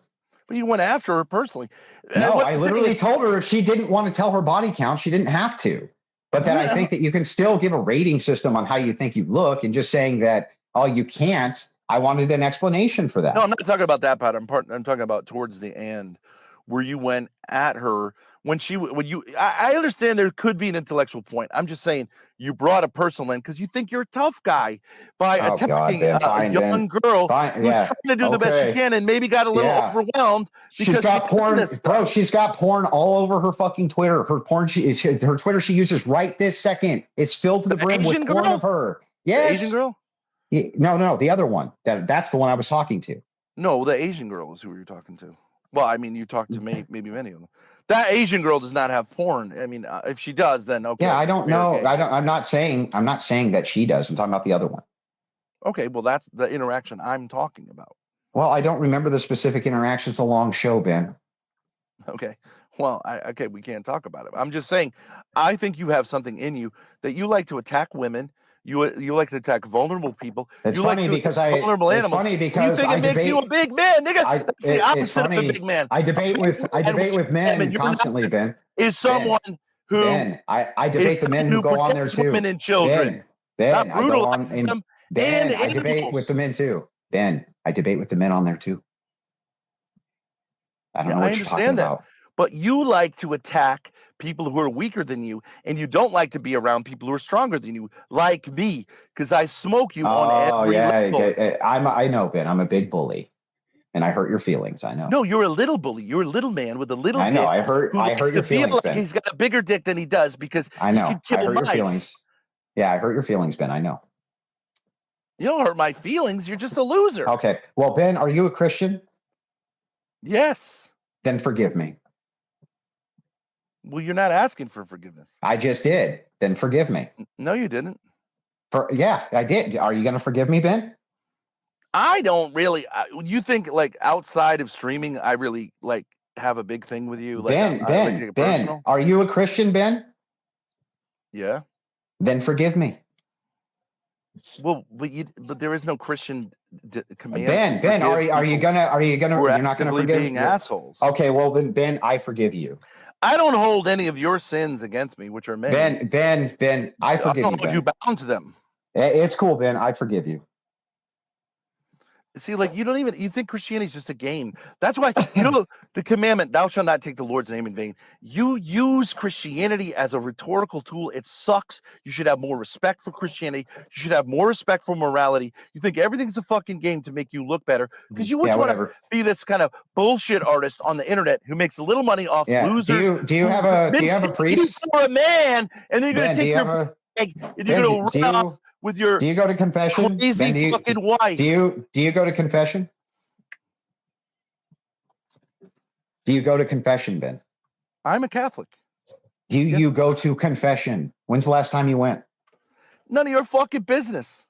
But you went after her personally. No, I literally told her if she didn't want to tell her body count, she didn't have to. But then I think that you can still give a rating system on how you think you look, and just saying that, oh, you can't. I wanted an explanation for that. No, I'm not talking about that part. I'm talking about towards the end where you went at her I understand there could be an intellectual point. I'm just saying you brought a personal in because you think you're a tough guy by attacking a young girl who's trying to do the best she can and maybe got a little overwhelmed because she's got porn, bro. She's got porn all over her fucking Twitter. Her porn, her Twitter she uses right this second. It's filled to the brim with porn of her. Yes, the Asian girl. No, the other one. That's the one I was talking to. No, the Asian girl is who you're talking to. Well, I mean, you talked to maybe many of them. That Asian girl does not have porn. I mean, if she does, then okay. Yeah, I don't know. Okay. I'm not saying that she does. I'm talking about the other one. Okay, well, that's the interaction I'm talking about. Well, I don't remember the specific interactions. A long show, Ben. Okay. Well, okay, we can't talk about it. I'm just saying, I think you have something in you that you like to attack women. You like to attack vulnerable people. It's you funny like to because attack vulnerable it's animals. funny And you because think I it makes you a debate. big man, nigga. That's the It's opposite of a funny. big man. I debate with men constantly, Ben. Is someone who Ben, I debate the men someone who go on there protects too. women and children, Ben, not I go on brutalizes and them, Ben, and I debate animals. with the men too. Ben, I debate with the men on there too. I don't know what you're talking about. But you like to attack people who are weaker than you, and you don't like to be around people who are stronger than you, like me, because I smoke you on every level. I know, Ben. I'm a big bully, and I hurt your feelings. I know. No, you're a little bully. You're a little man with a little dick. I know. I hurt your feelings, like Ben. He's got a bigger dick than he does because I know. he can kill I hurt mice. your feelings. Yeah, I hurt your feelings, Ben. I know. You don't hurt my feelings. You're just a loser. Okay. Well, Ben, are you a Christian? Yes. Then forgive me. Well, you're not asking for forgiveness. I just did. Then forgive me. No, you didn't. Yeah, I did. Are you going to forgive me, Ben? I don't really. You think like outside of streaming, I really like have a big thing with you? Like, Ben, are you a Christian, Ben? Yeah. Then forgive me. Well, but there is no Christian command. Ben, are you gonna? You're not gonna forgive being assholes. Okay, well then, Ben, I forgive you. I don't hold any of your sins against me, which are many. Ben, I forgive you. I don't hold you bound to them. It's cool, Ben. I forgive you. See, like you think Christianity is just a game. That's why, the commandment, thou shalt not take the Lord's name in vain. You use Christianity as a rhetorical tool. It sucks. You should have more respect for Christianity. You should have more respect for morality. You think everything's a fucking game to make you look better because you want to be this kind of bullshit artist on the internet who makes a little money off losers. Do you have a priest? For a man, and then you're going to take your egg and you're going to run off. With your do you go to confession? Crazy fucking wife. Do you go to confession? Do you go to confession, Ben? I'm a Catholic. Do you go to confession? When's the last time you went? None of your fucking business.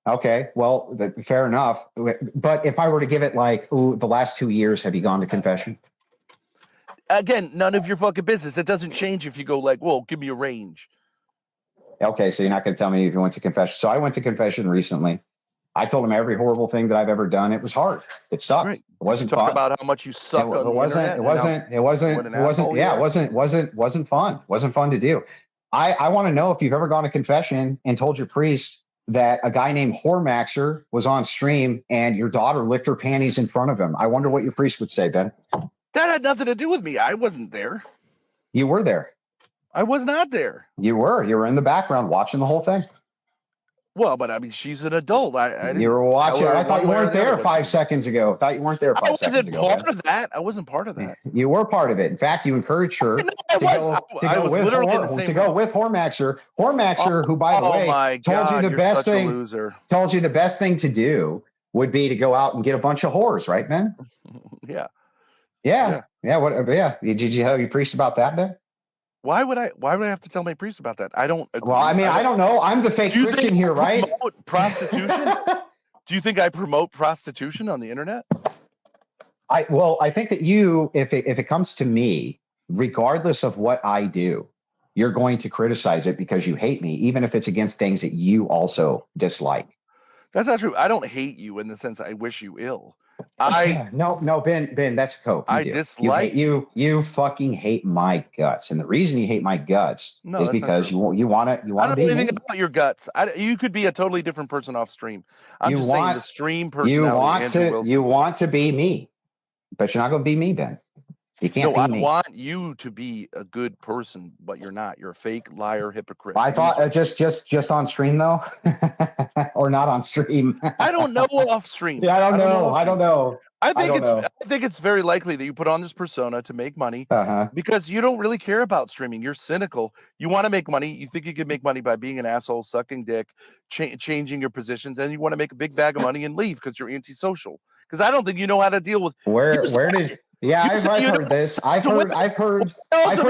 Okay, well, fair enough. But if I were to give it like, the last 2 years, have you gone to confession? Again, none of your fucking business. It doesn't change if you go like, well, give me a range. Okay, so you're not going to tell me if you went to confession. So I went to confession recently. I told him every horrible thing that I've ever done. It was hard. It sucked. Right. It wasn't fun. Talk about how much you suck on the internet. It wasn't fun. It wasn't fun to do. I want to know if you've ever gone to confession and told your priest that a guy named Whoremaxer was on stream and your daughter licked her panties in front of him. I wonder what your priest would say, Ben. That had nothing to do with me. I wasn't there. You were there. I was not there. You were in the background watching the whole thing. Well, but I mean, she's an adult. You were watching. I thought you weren't there 5 seconds ago. I thought you weren't there 5 seconds ago. I wasn't part of that. I wasn't part of that. You were part of it. In fact, you encouraged her to go with Whoremaxer. Whoremaxer, who, by the way, told you the best thing to do would be to go out and get a bunch of whores, right, Ben? Yeah. Did you tell your priest about that, Ben? Why would I have to tell my priest about that? I don't agree. Well, I mean, I don't know. I'm the fake Christian here, right? Prostitution? Do you think I promote prostitution on the internet? I think that if it comes to me, regardless of what I do, you're going to criticize it because you hate me, even if it's against things that you also dislike. That's not true. I don't hate you in the sense I wish you ill. No, Ben, that's a cope. I dislike you fucking hate my guts, and the reason you hate my guts is because you want to. I don't know anything about your guts. You could be a totally different person off stream. I'm just saying the stream personality. You want to be me, but you're not going to be me, Ben. You can't be me. I want you to be a good person, but you're not. You're a fake liar, hypocrite. I thought just on stream though, or not on stream. I don't know off stream. Yeah, I don't know. I think it's very likely that you put on this persona to make money because you don't really care about streaming. You're cynical. You want to make money. You think you can make money by being an asshole, sucking dick, changing your positions, and you want to make a big bag of money and leave because you're antisocial. Because I don't think you know how to deal with I've heard this. I've heard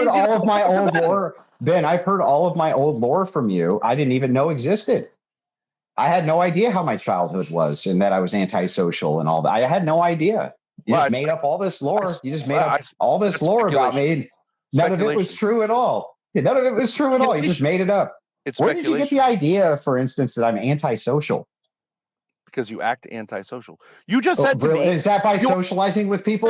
all of my old lore. Ben, I've heard all of my old lore from you. I didn't even know existed. I had no idea how my childhood was and that I was antisocial and all that. I had no idea. You Well, just made up all this lore. You just made well, up all this that's lore about speculation. me. None of it was Speculation. true at all. None of it was true at all. You just made it up. It's Where did you get speculation the idea, for instance, that I'm antisocial? because you act antisocial. You just Oh, said to really? me, Is that by you- socializing with people?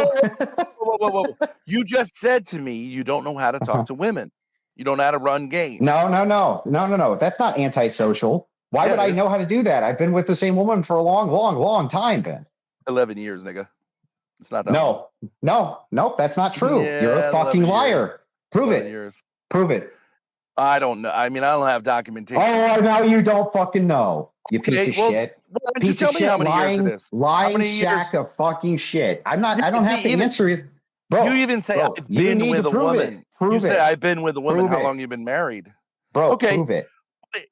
whoa. You just said to me you don't know how to talk to women. You don't know how to run game. No. That's not antisocial. Why Yeah, would it I is. know how to do that? I've been with the same woman for a long time, Ben. 11 years, nigga. It's not that long. Nope, that's not true. You're Yeah, a fucking 11 liar. years. Prove 11 it. years. Prove it. I don't know. I mean, I don't have documentation. Oh, now you don't fucking know. You piece Okay, of well, shit. why don't you Piece tell of me shit, how many years it is? lying many sack years? of fucking shit. I don't Yeah, have see, to answer it. Bro, you even say bro, I've you been need with to a prove woman. it. Prove You say it. I've been with a woman. Prove How it. long you been married? Bro, Okay. prove it.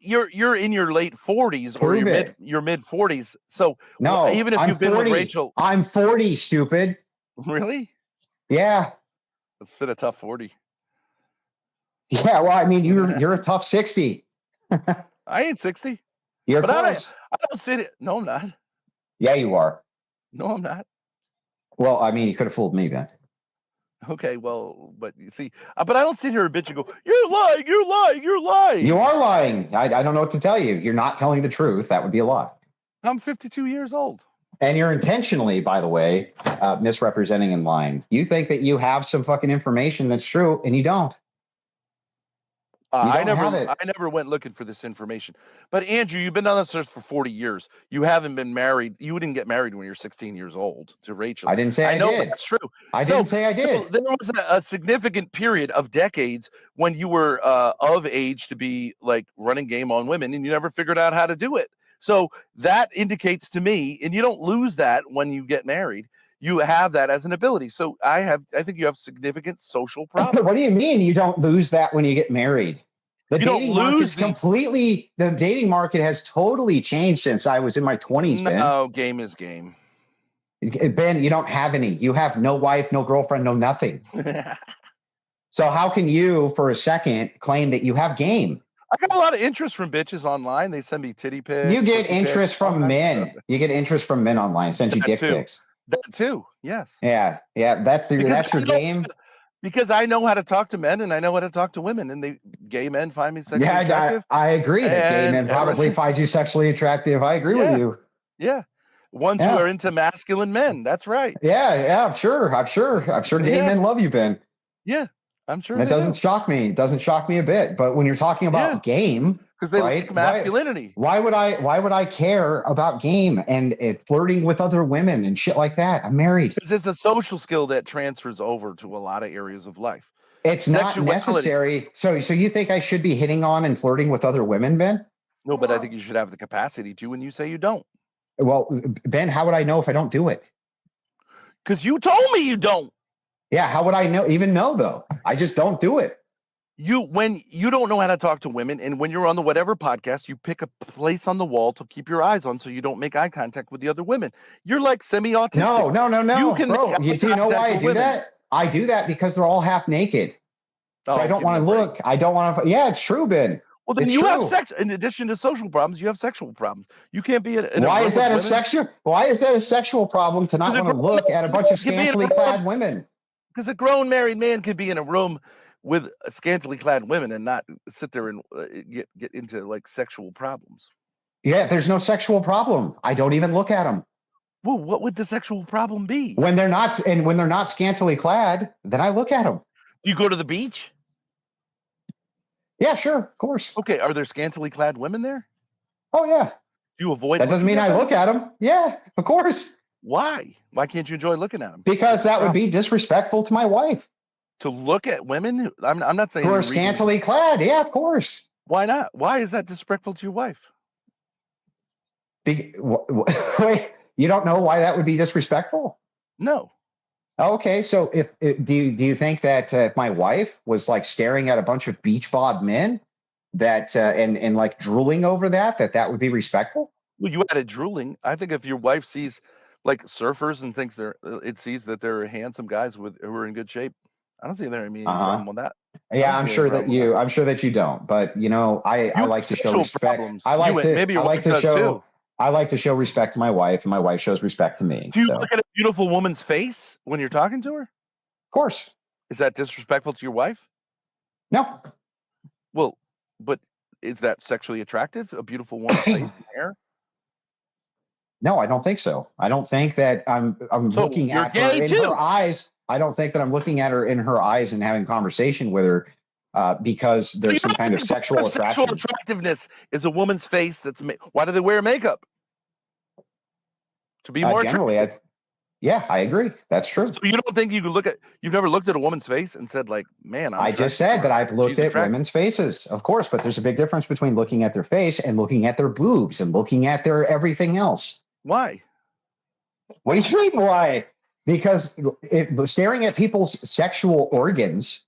You're in your late 40s or Prove your mid 40s. So No, even if I'm you've been 40. with Rachel, I'm 40, stupid. really? Yeah. Let's fit a tough 40. Yeah, well, I mean, you're a tough 60. I ain't 60. You're But close. I don't sit it. No, I'm not. Yeah, you are. No, I'm not. Well, I mean, you could have fooled me, Ben. Okay, well, but you see, but I don't sit here and bitch and go, you're lying. You are lying. I don't know what to tell you. You're not telling the truth. That would be a lie. I'm 52 years old. And you're intentionally, by the way, misrepresenting and lying. You think that you have some fucking information that's true, and you don't. I don't have it. never went looking for this information. But Andrew, you've been on this earth for 40 years. You haven't been married. You didn't get married when you're 16 years old to Rachel. I didn't say I know did. that's true. I didn't say I did. So there was a significant period of decades when you were of age to be like running game on women, and you never figured out how to do it. So that indicates to me, and you don't lose that when you get married. You have that as an ability. So I think you have significant social problems. What do you mean you don't lose that when you get married? The You don't dating market lose is completely. The dating market has totally changed since I was in my 20s, Ben. No, game is game. Ben, you don't have any. You have no wife, no girlfriend, no nothing. So how can you, for a second, claim that you have game? I got a lot of interest from bitches online. They send me titty pics. You get pussy interest pics, all from kinds of men. stuff. You get interest from men online. Send you That dick too. pics. That too. Yes. Yeah. That's your game. Because I know how to talk to men and I know how to talk to women, and gay men find me sexually attractive. I agree that gay men And probably find you sexually attractive. I agree with you. Yeah. Ones who are into masculine men. That's right. Yeah. I'm sure gay men love you, Ben. Yeah. I'm sure That doesn't shock me. It doesn't shock me a bit. But when you're talking about game, because they like masculinity. Why would I care about game and flirting with other women and shit like that? I'm married. Because it's a social skill that transfers over to a lot of areas of life. It's not necessary. So you think I should be hitting on and flirting with other women, Ben? No, but I think you should have the capacity to, and you say you don't. Well, Ben, how would I know if I don't do it? Because you told me you don't. Yeah, how would I know though? I just don't do it. When you don't know how to talk to women, and when you're on the whatever podcast, you pick a place on the wall to keep your eyes on so you don't make eye contact with the other women. You're like semi-autistic. No. You can Bro, do you know why I do that? I do that because they're all half naked. So I don't want to look. I don't want to. Yeah, it's true, Ben. Well, then you have sex. In addition to social problems, you have sexual problems. You can't be in Why is that a sexual problem to not want to look at a bunch of scantily clad women? Because a grown married man could be in a room with scantily clad women and not sit there and get into like sexual problems. Yeah, there's no sexual problem. I don't even look at them. Well, what would the sexual problem be? When they're not scantily clad, then I look at them. Do you go to the beach? Yeah, sure, of course. Okay, are there scantily clad women there? Oh yeah. Do you avoid? That doesn't mean I look at them. Yeah, of course. Why? Why can't you enjoy looking at them? Because that would be disrespectful to my wife. To look at women? I'm not saying who are scantily clad. Yeah, of course. Why not? Why is that disrespectful to your wife? Wait, you don't know why that would be disrespectful? No. Okay, so do you think that if my wife was like staring at a bunch of beach bod men that and like drooling over that would be respectful? Well, you added drooling. I think if your wife sees like surfers and thinks sees that they're handsome guys who are in good shape, I don't see there any problem with that. Yeah, I'm Okay, sure bro. that you don't, but you know, I You like have to show sexual respect. problems. I like to, maybe I your like wife to does show, too. I like to show respect to my wife, and my wife shows respect to me. Do you So, look at a beautiful woman's face when you're talking to her? of course, Is that disrespectful to your wife? no, Well, but is that sexually attractive? A beautiful woman's face and hair? no, I don't think so. I don't think that I'm So looking you're at her gay in too. her eyes. I don't think that I'm looking at her in her eyes and having conversation with her because So there's you some don't kind of think part sexual sexual attraction. attractiveness is a woman's face that's why do they wear makeup? To be more Generally, attractive. yeah, I agree. That's true. So you don't think you could you've never looked at a woman's face and said like, man, I just said that I've looked at attractive. women's faces, of course, but there's a big difference between looking at their face and looking at their boobs and looking at their everything else. Why? What do you mean, why? Because staring at people's sexual organs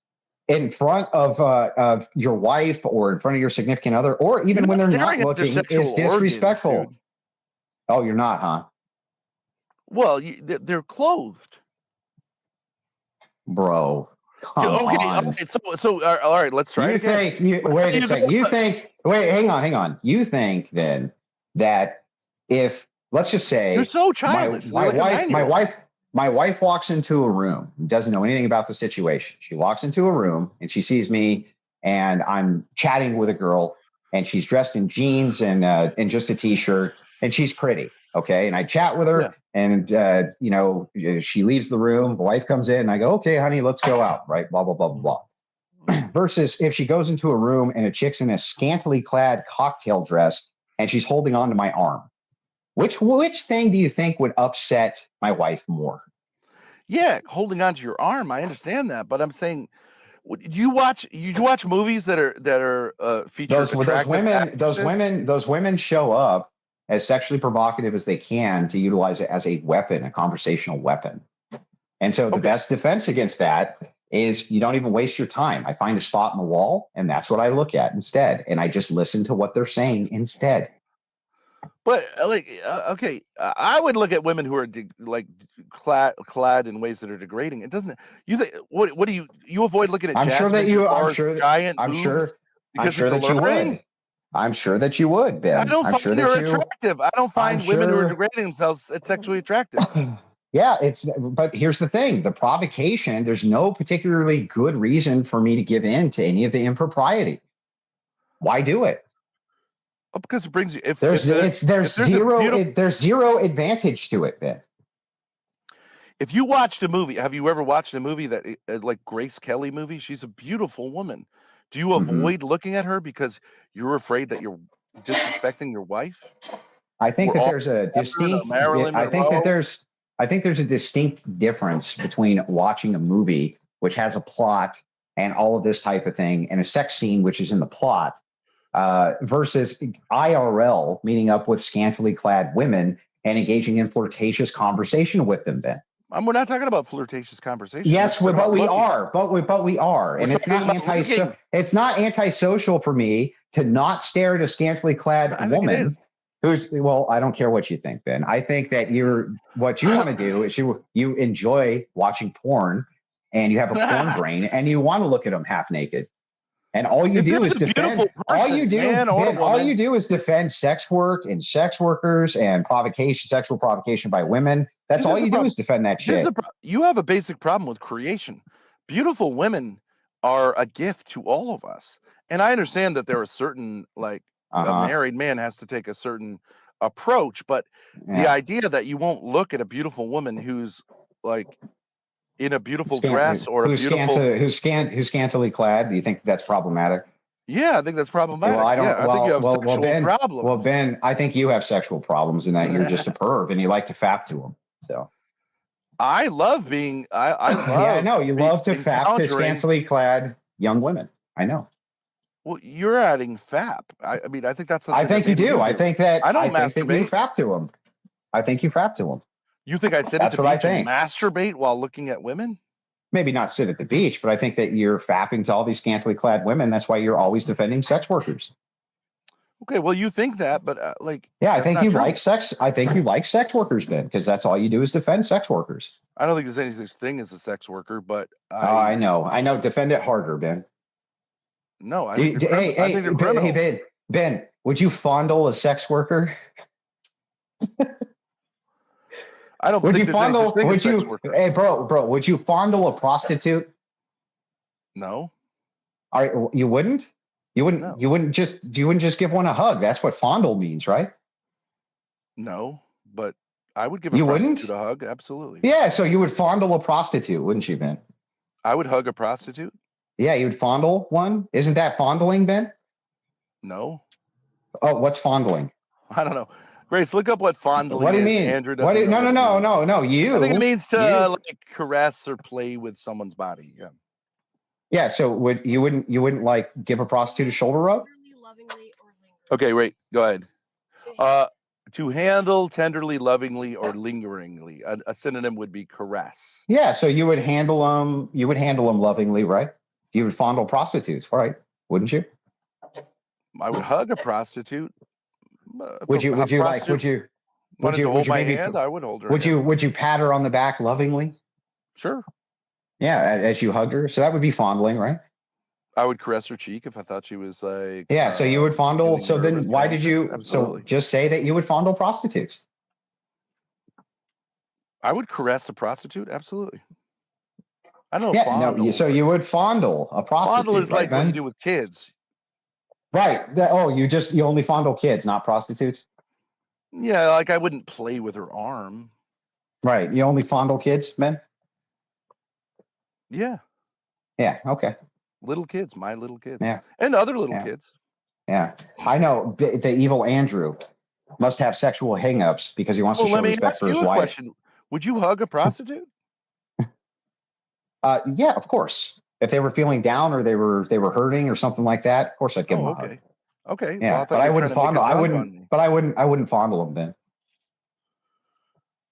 in front of your wife or in front of your significant other, or even You're when they're not staring at their looking, sexual is disrespectful. organs, dude. Oh, you're not, huh? Well, they're clothed. Bro, come on. Okay. So all right, let's try it again. Wait a second. Wait, hang on. You think then that if, let's just say, You're so childish. my wife walks into a room, doesn't know anything about the situation. She walks into a room and she sees me and I'm chatting with a girl and she's dressed in jeans and just a t-shirt and she's pretty. Okay. And I chat with her and, you know, she leaves the room. The wife comes in and I go, okay, honey, let's go out. Right. Blah, blah, blah, blah, blah. Versus if she goes into a room and a chick's in a scantily clad cocktail dress and she's holding on to my arm. Which thing do you think would upset my wife more? Yeah, holding onto your arm. I understand that, but I'm saying, you watch movies that are feature those women show up as sexually provocative as they can to utilize it as a weapon, a conversational weapon. And so the best defense against that is you don't even waste your time. I find a spot in the wall, and that's what I look at instead, and I just listen to what they're saying instead. But I would look at women who are clad in ways that are degrading. It doesn't. You think what do you avoid looking at? I'm sure that you. I'm sure that you would, Ben. I don't find they're attractive. I don't find women who are degrading themselves sexually attractive. Yeah, but here's the thing: the provocation. There's no particularly good reason for me to give in to any of the impropriety. Why do it? Oh, because it brings you. There's zero advantage to it, Ben. If you watched a movie, have you ever watched a movie that like Grace Kelly movie? She's a beautiful woman. Do you avoid looking at her because you're afraid that you're disrespecting your wife? I think that there's a distinct. I think there's a distinct difference between watching a movie which has a plot and all of this type of thing, and a sex scene which is in the plot, versus IRL, meeting up with scantily clad women and engaging in flirtatious conversation with them, Ben. We're not talking about flirtatious conversation. Yes, but we are. And it's not antisocial for me to not stare at a scantily clad woman who's, well, I don't care what you think, Ben. I think that what you want to do is you enjoy watching porn and you have a porn brain and you want to look at them half naked. And all you do is defend. All you do is defend sex work and sex workers and sexual provocation by women. That's all you do is defend that shit. You have a basic problem with creation. Beautiful women are a gift to all of us, and I understand that there are certain a married man has to take a certain approach, but the idea that you won't look at a beautiful woman who's like in a beautiful dress or who's scantily clad, do you think that's problematic? Yeah, I think that's problematic. Well, I think you have sexual problems. Well, Ben, I think you have sexual problems in that you're just a perv and you like to fap to them. So I love being. I love. Yeah, I know you love to fap to scantily clad young women. I know. Well, you're adding fap. I mean, I think that's. I think you do. I think that. I don't masturbate. Think you fap to them. I think you fap to them. You think I sit at the beach and masturbate while looking at women? Maybe not sit at the beach, but I think that you're fapping to all these scantily clad women. That's why you're always defending sex workers. Okay, well, you think that, but I think you like sex. I think you like sex workers, Ben, because that's all you do is defend sex workers. I don't think there's any such thing as a sex worker, but I know. Defend it harder, Ben. No, I think they're hey, criminal. Ben, would you fondle a sex worker? I don't Would think you there's any such fondle? thing as Would sex you? workers. Hey, bro, would you fondle a prostitute? No. You wouldn't. No. You wouldn't just give one a hug. That's what fondle means, right? No, but I would give a You prostitute wouldn't? a hug. Absolutely. Yeah, so you would fondle a prostitute, wouldn't you, Ben? I would hug a prostitute. Yeah, you would fondle one. Isn't that fondling, Ben? No. Oh, what's fondling? I don't know. Grace, look up what fondling What do you is. mean? Andrew doesn't know. No. You. I think it means to like caress or play with someone's body. Yeah. Yeah. So you wouldn't like give a prostitute a shoulder rub? Okay, wait. Go ahead. To handle tenderly, lovingly, or lingeringly. A synonym would be caress. Yeah. So you would handle them. You would handle them lovingly, right? You would fondle prostitutes, right? Wouldn't you? I would hug a prostitute. Would you hold my hand? I would hold her. Would you pat her on the back lovingly? Sure. Yeah, as you hugged her. So that would be fondling, right? I would caress her cheek if I thought she was like. Yeah, so you would fondle. So then why did you? Absolutely. So just say that you would fondle prostitutes. I would caress a prostitute. Absolutely. I don't know. Yeah, fondle, no. So you would fondle a prostitute. Fondle is like what you do with kids. Right. You only fondle kids, not prostitutes. Yeah, like I wouldn't play with her arm. Right. You only fondle kids, men? Yeah. Yeah. Okay. Little kids, my little kids. Yeah. And other little kids. Yeah. I know the evil Andrew must have sexual hang-ups because he wants to show respect for his wife. Question. Would you hug a prostitute? Yeah, of course. If they were feeling down or they were hurting or something like that, of course I'd give them a hug. Okay. Yeah, well, but I wouldn't fondle. I wouldn't fondle them then.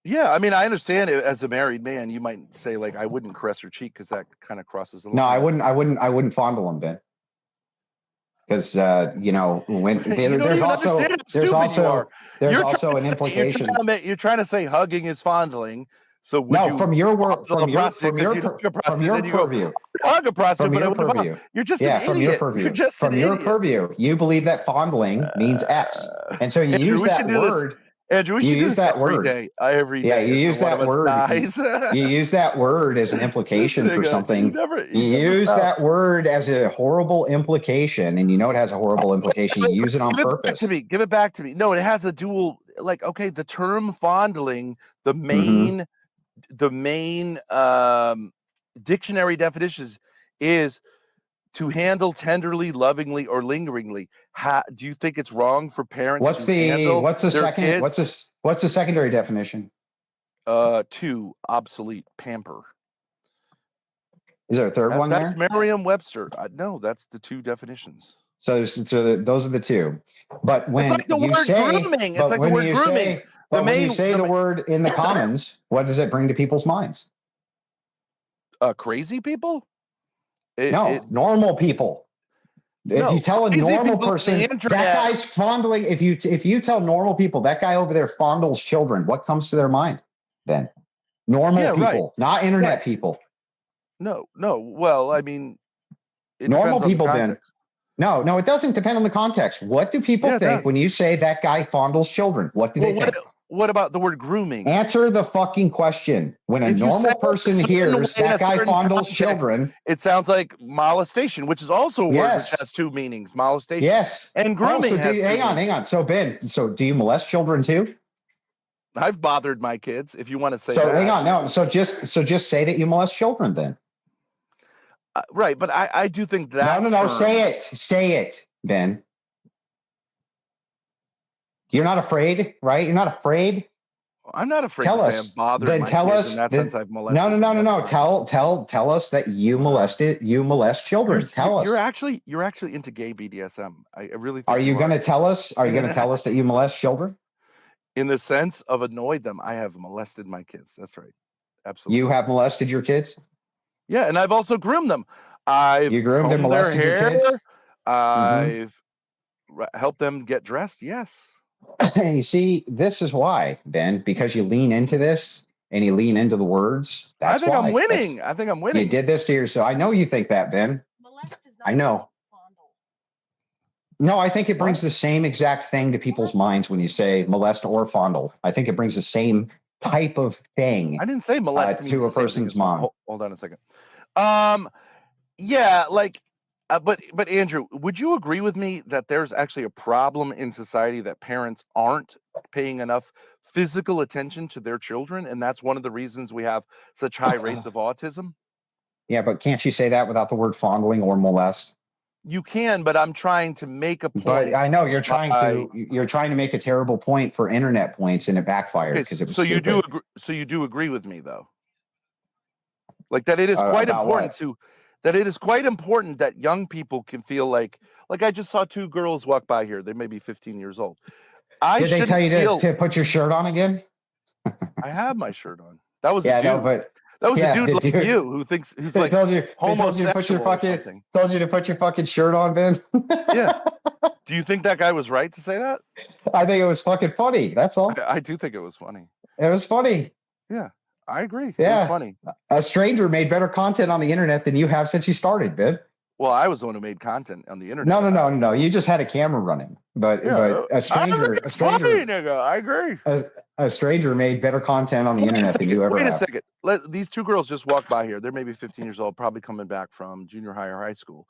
Yeah, I mean, I understand it. As a married man, you might say like, I wouldn't caress her cheek because that kind of crosses the line. No, I wouldn't fondle them then. Because when there's also an implication. You're trying to say hugging is fondling. So from your purview, hug a prostitute, you're just an idiot. From your purview, you believe that fondling means X, and so you use that word. Andrew, we should use that word every day. Yeah, you use that word. You use that word as an implication for something. You use that word as a horrible implication, and you know it has a horrible implication. You use it on purpose. Give it back to me. No, it has a dual. Like, okay, the term fondling, the main dictionary definitions is to handle tenderly, lovingly, or lingeringly. Do you think it's wrong for parents what's the secondary definition? To obsolete, pamper. Is there a third one there? That's Merriam-Webster. No, that's the two definitions. So those are the two. But when it's like the word grooming. It's like the word grooming. When you say the word in the Commons, what does it bring to people's minds? Crazy people? Normal people. If you tell a normal person that guy's fondling, if you tell normal people that guy over there fondles children, what comes to their mind then? Normal people, not internet people. No. Well, I mean, normal people then. No, it doesn't depend on the context. What do people think when you say that guy fondles children? What do they think? What about the word grooming? Answer the fucking question. When a normal person hears that guy fondles children, it sounds like molestation, which is also a word which has two meanings: molestation. Yes, and grooming. Hang on. So Ben, do you molest children too? I've bothered my kids. If you want to say so, that. hang on. No, so just say that you molest children then. Right, but I do think that. No. Say it, Ben. You're not afraid, right? You're not afraid. I'm not afraid to say I've bothered my kids in that sense. I've molested. No. Tell us that you molest children. Tell us. You're actually into gay BDSM. I really think Are you going to tell us? Are you going to tell us that you molest children? In the sense of annoyed them, I have molested my kids. That's right. Absolutely. You have molested your kids? Yeah, and I've also groomed them. You groomed and molested your kids? I've helped them get dressed. Yes. You see, this is why, Ben, because you lean into this and you lean into the words. I think I'm winning. You did this to yourself. I know you think that, Ben. I know. No, I think it brings the same exact thing to people's minds when you say molest or fondle. I think it brings the same type of thing I didn't say molest means to the a same thing person's as fondle. mom. Hold on a second. Yeah, like, but Andrew, would you agree with me that there's actually a problem in society that parents aren't paying enough physical attention to their children, and that's one of the reasons we have such high rates of autism? Yeah, but can't you say that without the word fondling or molest? You can, but I'm trying to make a point. But I know you're trying to make a terrible point for internet points, and it backfired because it was so stupid. you do agree with me, though, like that it is quite about important what? that it is quite important that young people can feel like I just saw two girls walk by here. They may be 15 years old. Did they tell you to put your shirt on again? I have my shirt on. That was Yeah, a dude. no, but that was a dude the like dude- you who's they like told you homosexual to put your or fucking something. told you to put your fucking shirt on, Ben. Yeah. Do you think that guy was right to say that? I think it was fucking funny. That's all. I do think it was funny. It was funny. Yeah, I agree. Yeah. It was funny. A stranger made better content on the internet than you have since you started, Ben. Well, I was the one who made content on the internet. No. You just had a camera running, but a stranger, funny, nigga. I agree. A stranger made better content on the internet than you ever have. Wait a second. These two girls just walked by here. They're maybe 15 years old, probably coming back from junior high or high school.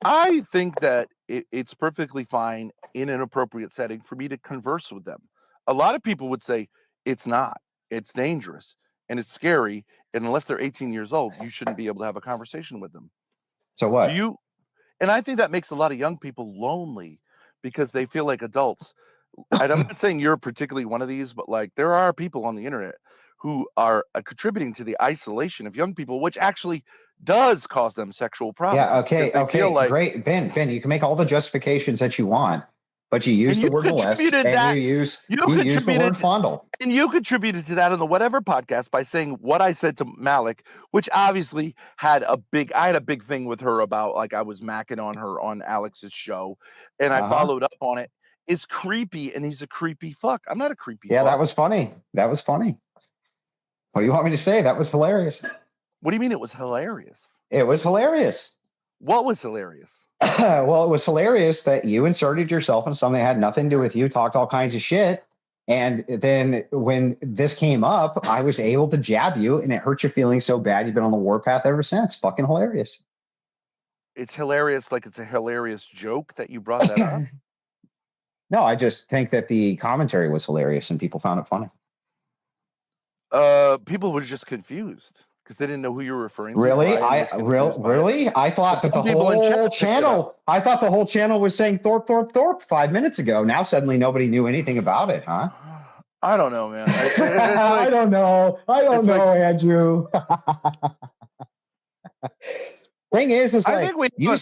I think that it's perfectly fine in an appropriate setting for me to converse with them. A lot of people would say it's not. It's dangerous and it's scary. And unless they're 18 years old, you shouldn't be able to have a conversation with them. So what? And I think that makes a lot of young people lonely because they feel like adults. And I'm not saying you're particularly one of these, but like there are people on the internet who are contributing to the isolation of young people, which actually does cause them sexual problems. Yeah, okay, great. Ben, you can make all the justifications that you want, but you use the word molest and you use the word fondle. And you contributed to that on the Whatever podcast by saying what I said to Malik, which obviously I had a big thing with her about like I was macking on her on Alex's show, and I followed up on it. Is creepy, and he's a creepy fuck. I'm not a creepy fuck. That was funny. What do you want me to say? That was hilarious. What do you mean it was hilarious? It was hilarious. What was hilarious? Well, it was hilarious that you inserted yourself in something that had nothing to do with you, talked all kinds of shit. And then when this came up, I was able to jab you and it hurt your feelings so bad you've been on the warpath ever since. Fucking hilarious. It's hilarious, like it's a hilarious joke that you brought that up. No, I just think that the commentary was hilarious and people found it funny. People were just confused because they didn't know who you were referring to. Really? I thought that the whole channel. I thought the whole channel was saying Thorp 5 minutes ago. Now suddenly nobody knew anything about it, huh? I don't know, man. I don't know. Andrew. Thing is I think we in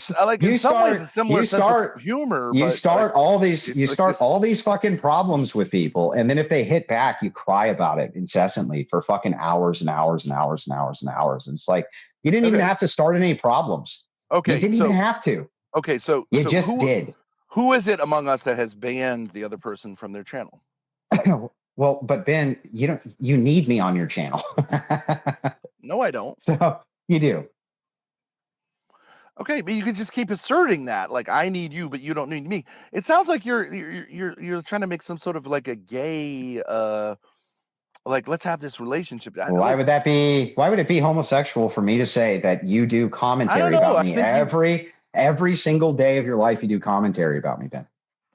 some ways a similar sense of humor. You start all these fucking problems with people, and then if they hit back, you cry about it incessantly for fucking hours and hours and hours and hours and hours. And it's like you didn't even have to start any problems. Okay, you didn't even have to. Okay, so you just did. Who is it among us that has banned the other person from their channel? Well, but Ben, you need me on your channel. No, I don't. So you do. Okay, but you can just keep asserting that, like I need you, but you don't need me. It sounds like you're trying to make some sort of like a gay, like let's have this relationship. Why would that be? Why would it be homosexual for me to say that you do commentary about me every single day of your life? You do commentary about me, Ben.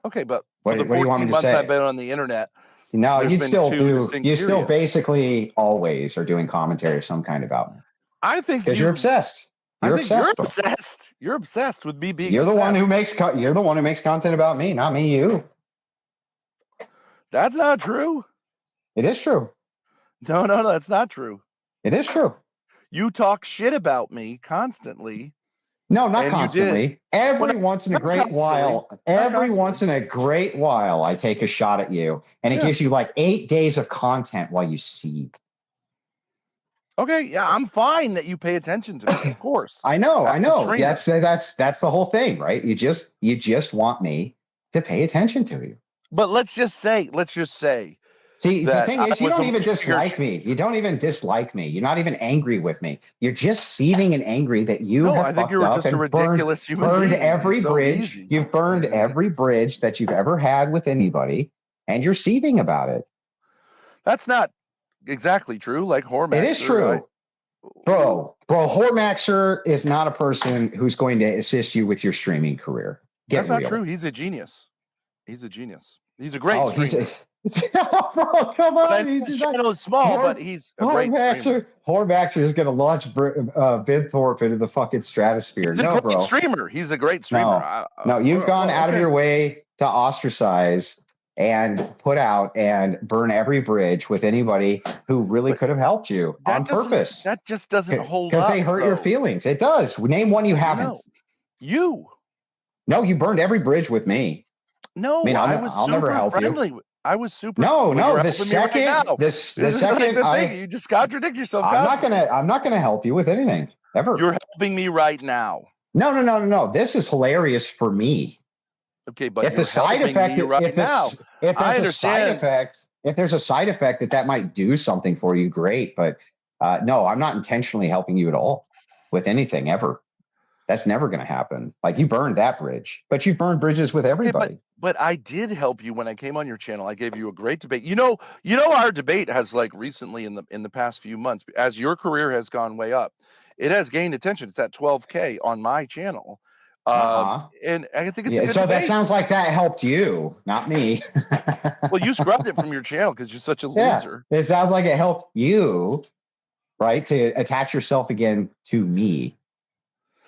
Okay, but what do you want me to say? I've been on the internet. No, you still do. You still basically always are doing commentary of some kind about me. I think because you're obsessed. You're obsessed. You're obsessed with me being. You're the one who makes. You're the one who makes content about me, not me. You. That's not true. It is true. No, that's not true. It is true. You talk shit about me constantly. No, not constantly. Every once in a great while, I take a shot at you, and it gives you like 8 days of content while you seethe. Okay, yeah, I'm fine that you pay attention to me, of course. I know. That's the whole thing, right? You just want me to pay attention to you. But let's just say See, the that thing I is, you was don't a even much bigger dislike me. You don't even dislike me. You're not even angry with me. You're just seething and angry that you No, have I think fucked you were up just a and ridiculous human burned being. every You're so bridge. easy. You've burned every bridge that you've ever had with anybody, and you're seething about it. That's not exactly true. Like Hormax. It is true. Bro, Hormaxer is not a person who's going to assist you with your streaming career. That's not true. He's a genius. He's a genius. He's a great streamer. Bro, come on. His channel is small, but he's a great streamer. Hormaxer is going to launch Ben Thorp into the fucking stratosphere. He's a great streamer. He's a great streamer. No, you've gone out of your way to ostracize and put out and burn every bridge with anybody who really could have helped you on purpose. That just doesn't hold up. Because they hurt your feelings. It does. Name one you haven't. No. You. No, you burned every bridge with me. No, I mean, I'll never help friendly. you. I was super. No. The second, you just contradict yourself. I'm not gonna help you with anything ever. You're helping me right now. No. This is hilarious for me. Okay, but if the side effect, if there's a side effect that might do something for you, great. But no, I'm not intentionally helping you at all with anything ever. That's never going to happen. Like, you burned that bridge, but you burned bridges with everybody. But I did help you when I came on your channel. I gave you a great debate. You know, our debate has, like, recently in the past few months, as your career has gone way up, it has gained attention. It's at 12K on my channel. And I think it's a good so debate. That sounds like that helped you, not me. Well, you scrubbed it from your channel because you're such a loser. It sounds like it helped you, right, to attach yourself again to me.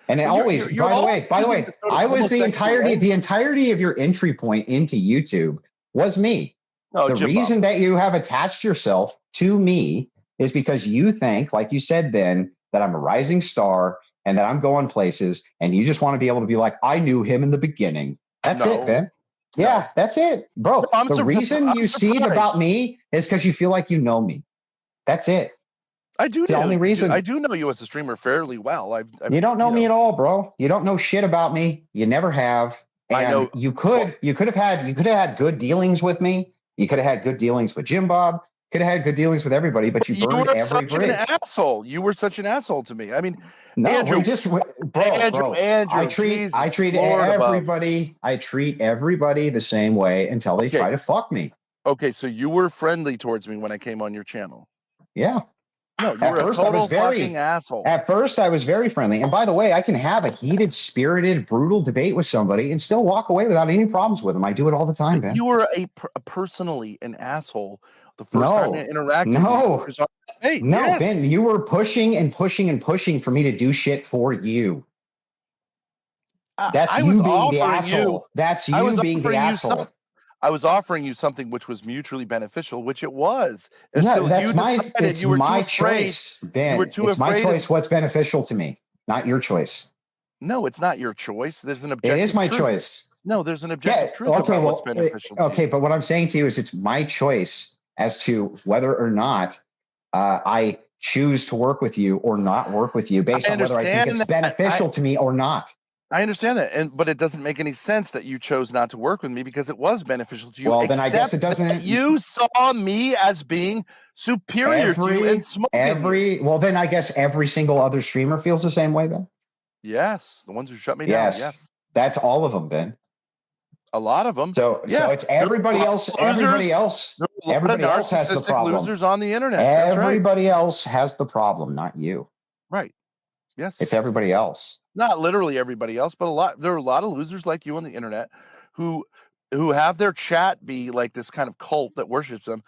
And it always, by the way, I was the entirety of your entry point into YouTube was me. The reason that you have attached yourself to me is because you think, like you said then, that I'm a rising star and that I'm going places, and you just want to be able to be like, I knew him in the beginning. That's it, Ben. Yeah, that's it, bro. The reason you see it about me is because you feel like you know me. That's it. I do. The only reason I do know you as a streamer fairly well. You don't know me at all, bro. You don't know shit about me. You never have. And I know you could have had good dealings with me. You could have had good dealings with Jim Bob. Could have had good dealings with everybody, but you burned every bridge. An asshole. You were such an asshole to me. I mean, no, Andrew, Andrew. I treat everybody the same way until they try to fuck me. Okay, so you were friendly towards me when I came on your channel. Yeah. No, you were a total fucking asshole. At first, I was very friendly. And by the way, I can have a heated, spirited, brutal debate with somebody and still walk away without any problems with them. I do it all the time, man. You were personally an asshole the first time I interacted with you. Hey, Ben, you were pushing and pushing and pushing for me to do shit for you. That's you being the asshole. That's you being the asshole. I was offering you something which was mutually beneficial, which it was. Yeah, that's my choice, Ben. It's my choice what's beneficial to me, not your choice. No, it's not your choice. There's an objective. It is my choice. No, there's an objective truth about what's beneficial to you. Okay, but what I'm saying to you is it's my choice as to whether or not I choose to work with you or not work with you based on whether I think it's beneficial to me or not. I understand that, but it doesn't make any sense that you chose not to work with me because it was beneficial to you. Well, then I guess it doesn't. You saw me as being superior to you and smoking. Well, then I guess every single other streamer feels the same way, Ben. Yes, the ones who shut me down. Yes, that's all of them, Ben. A lot of them. So it's everybody else. Everybody else has the problem. Losers on the internet. Everybody else has the problem, not you. Right. Yes. It's everybody else. Not literally everybody else, but there are a lot of losers like you on the internet who have their chat be like this kind of cult that worships them.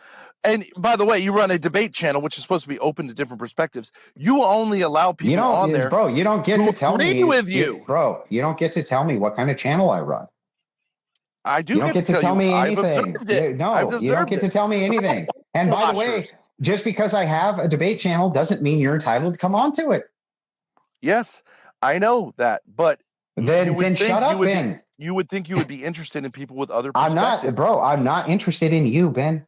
And by the way, you run a debate channel, which is supposed to be open to different perspectives. You only allow people on there. Bro, you don't get to tell me. With you. Bro, you don't get to tell me what kind of channel I run. I do. You don't get to tell me anything. No, you don't get to tell me anything. And by the way, just because I have a debate channel doesn't mean you're entitled to come onto it. Yes, I know that, but then shut up, Ben. You would think you would be interested in people with other perspectives. I'm not, bro. I'm not interested in you, Ben.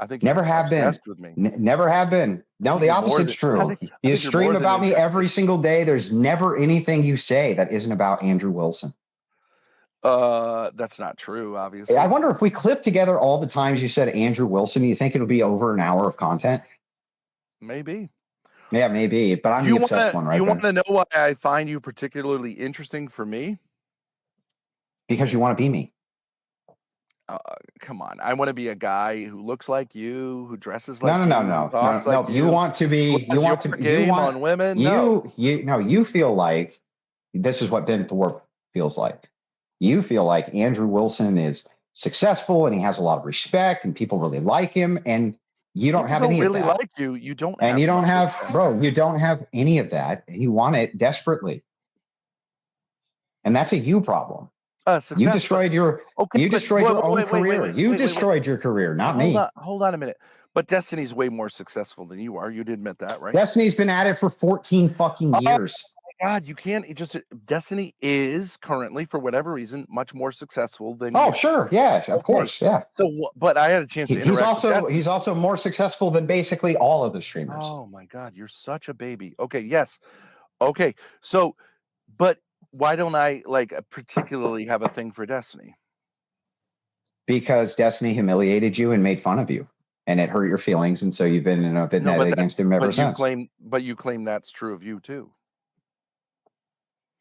I think never have been. With me. Never have been. No, the opposite's true. You stream about me every single day. There's never anything you say that isn't about Andrew Wilson. That's not true, obviously. I wonder if we clip together all the times you said Andrew Wilson, you think it'll be over an hour of content? Maybe. Yeah, maybe. But I'm the obsessed one, right? You want to know why I find you particularly interesting for me? Because you want to be me. Come on. I want to be a guy who looks like you, who dresses like No. You want to be. You want to. You want on women. You feel like this is what Ben Thorp feels like. You feel like Andrew Wilson is successful and he has a lot of respect and people really like him, and you don't have any of that. Really like you. You don't. And you don't have, bro. You don't have any of that. You want it desperately, and that's a you problem. You destroyed your. Okay, you destroyed your own career. You destroyed your career, not me. Hold on a minute. But Destiny's way more successful than you are. You'd admit that, right? Destiny's been at it for 14 fucking years. God, you can't just. Destiny is currently, for whatever reason, much more successful than. Oh, sure, yeah, of course, yeah. So, but I had a chance to. He's also more successful than basically all of the streamers. Oh my God, you're such a baby. Okay, yes, okay. So, but why don't I particularly have a thing for Destiny? Because Destiny humiliated you and made fun of you, and it hurt your feelings, and so you've been in a vendetta against him ever since. But you claim that's true of you too.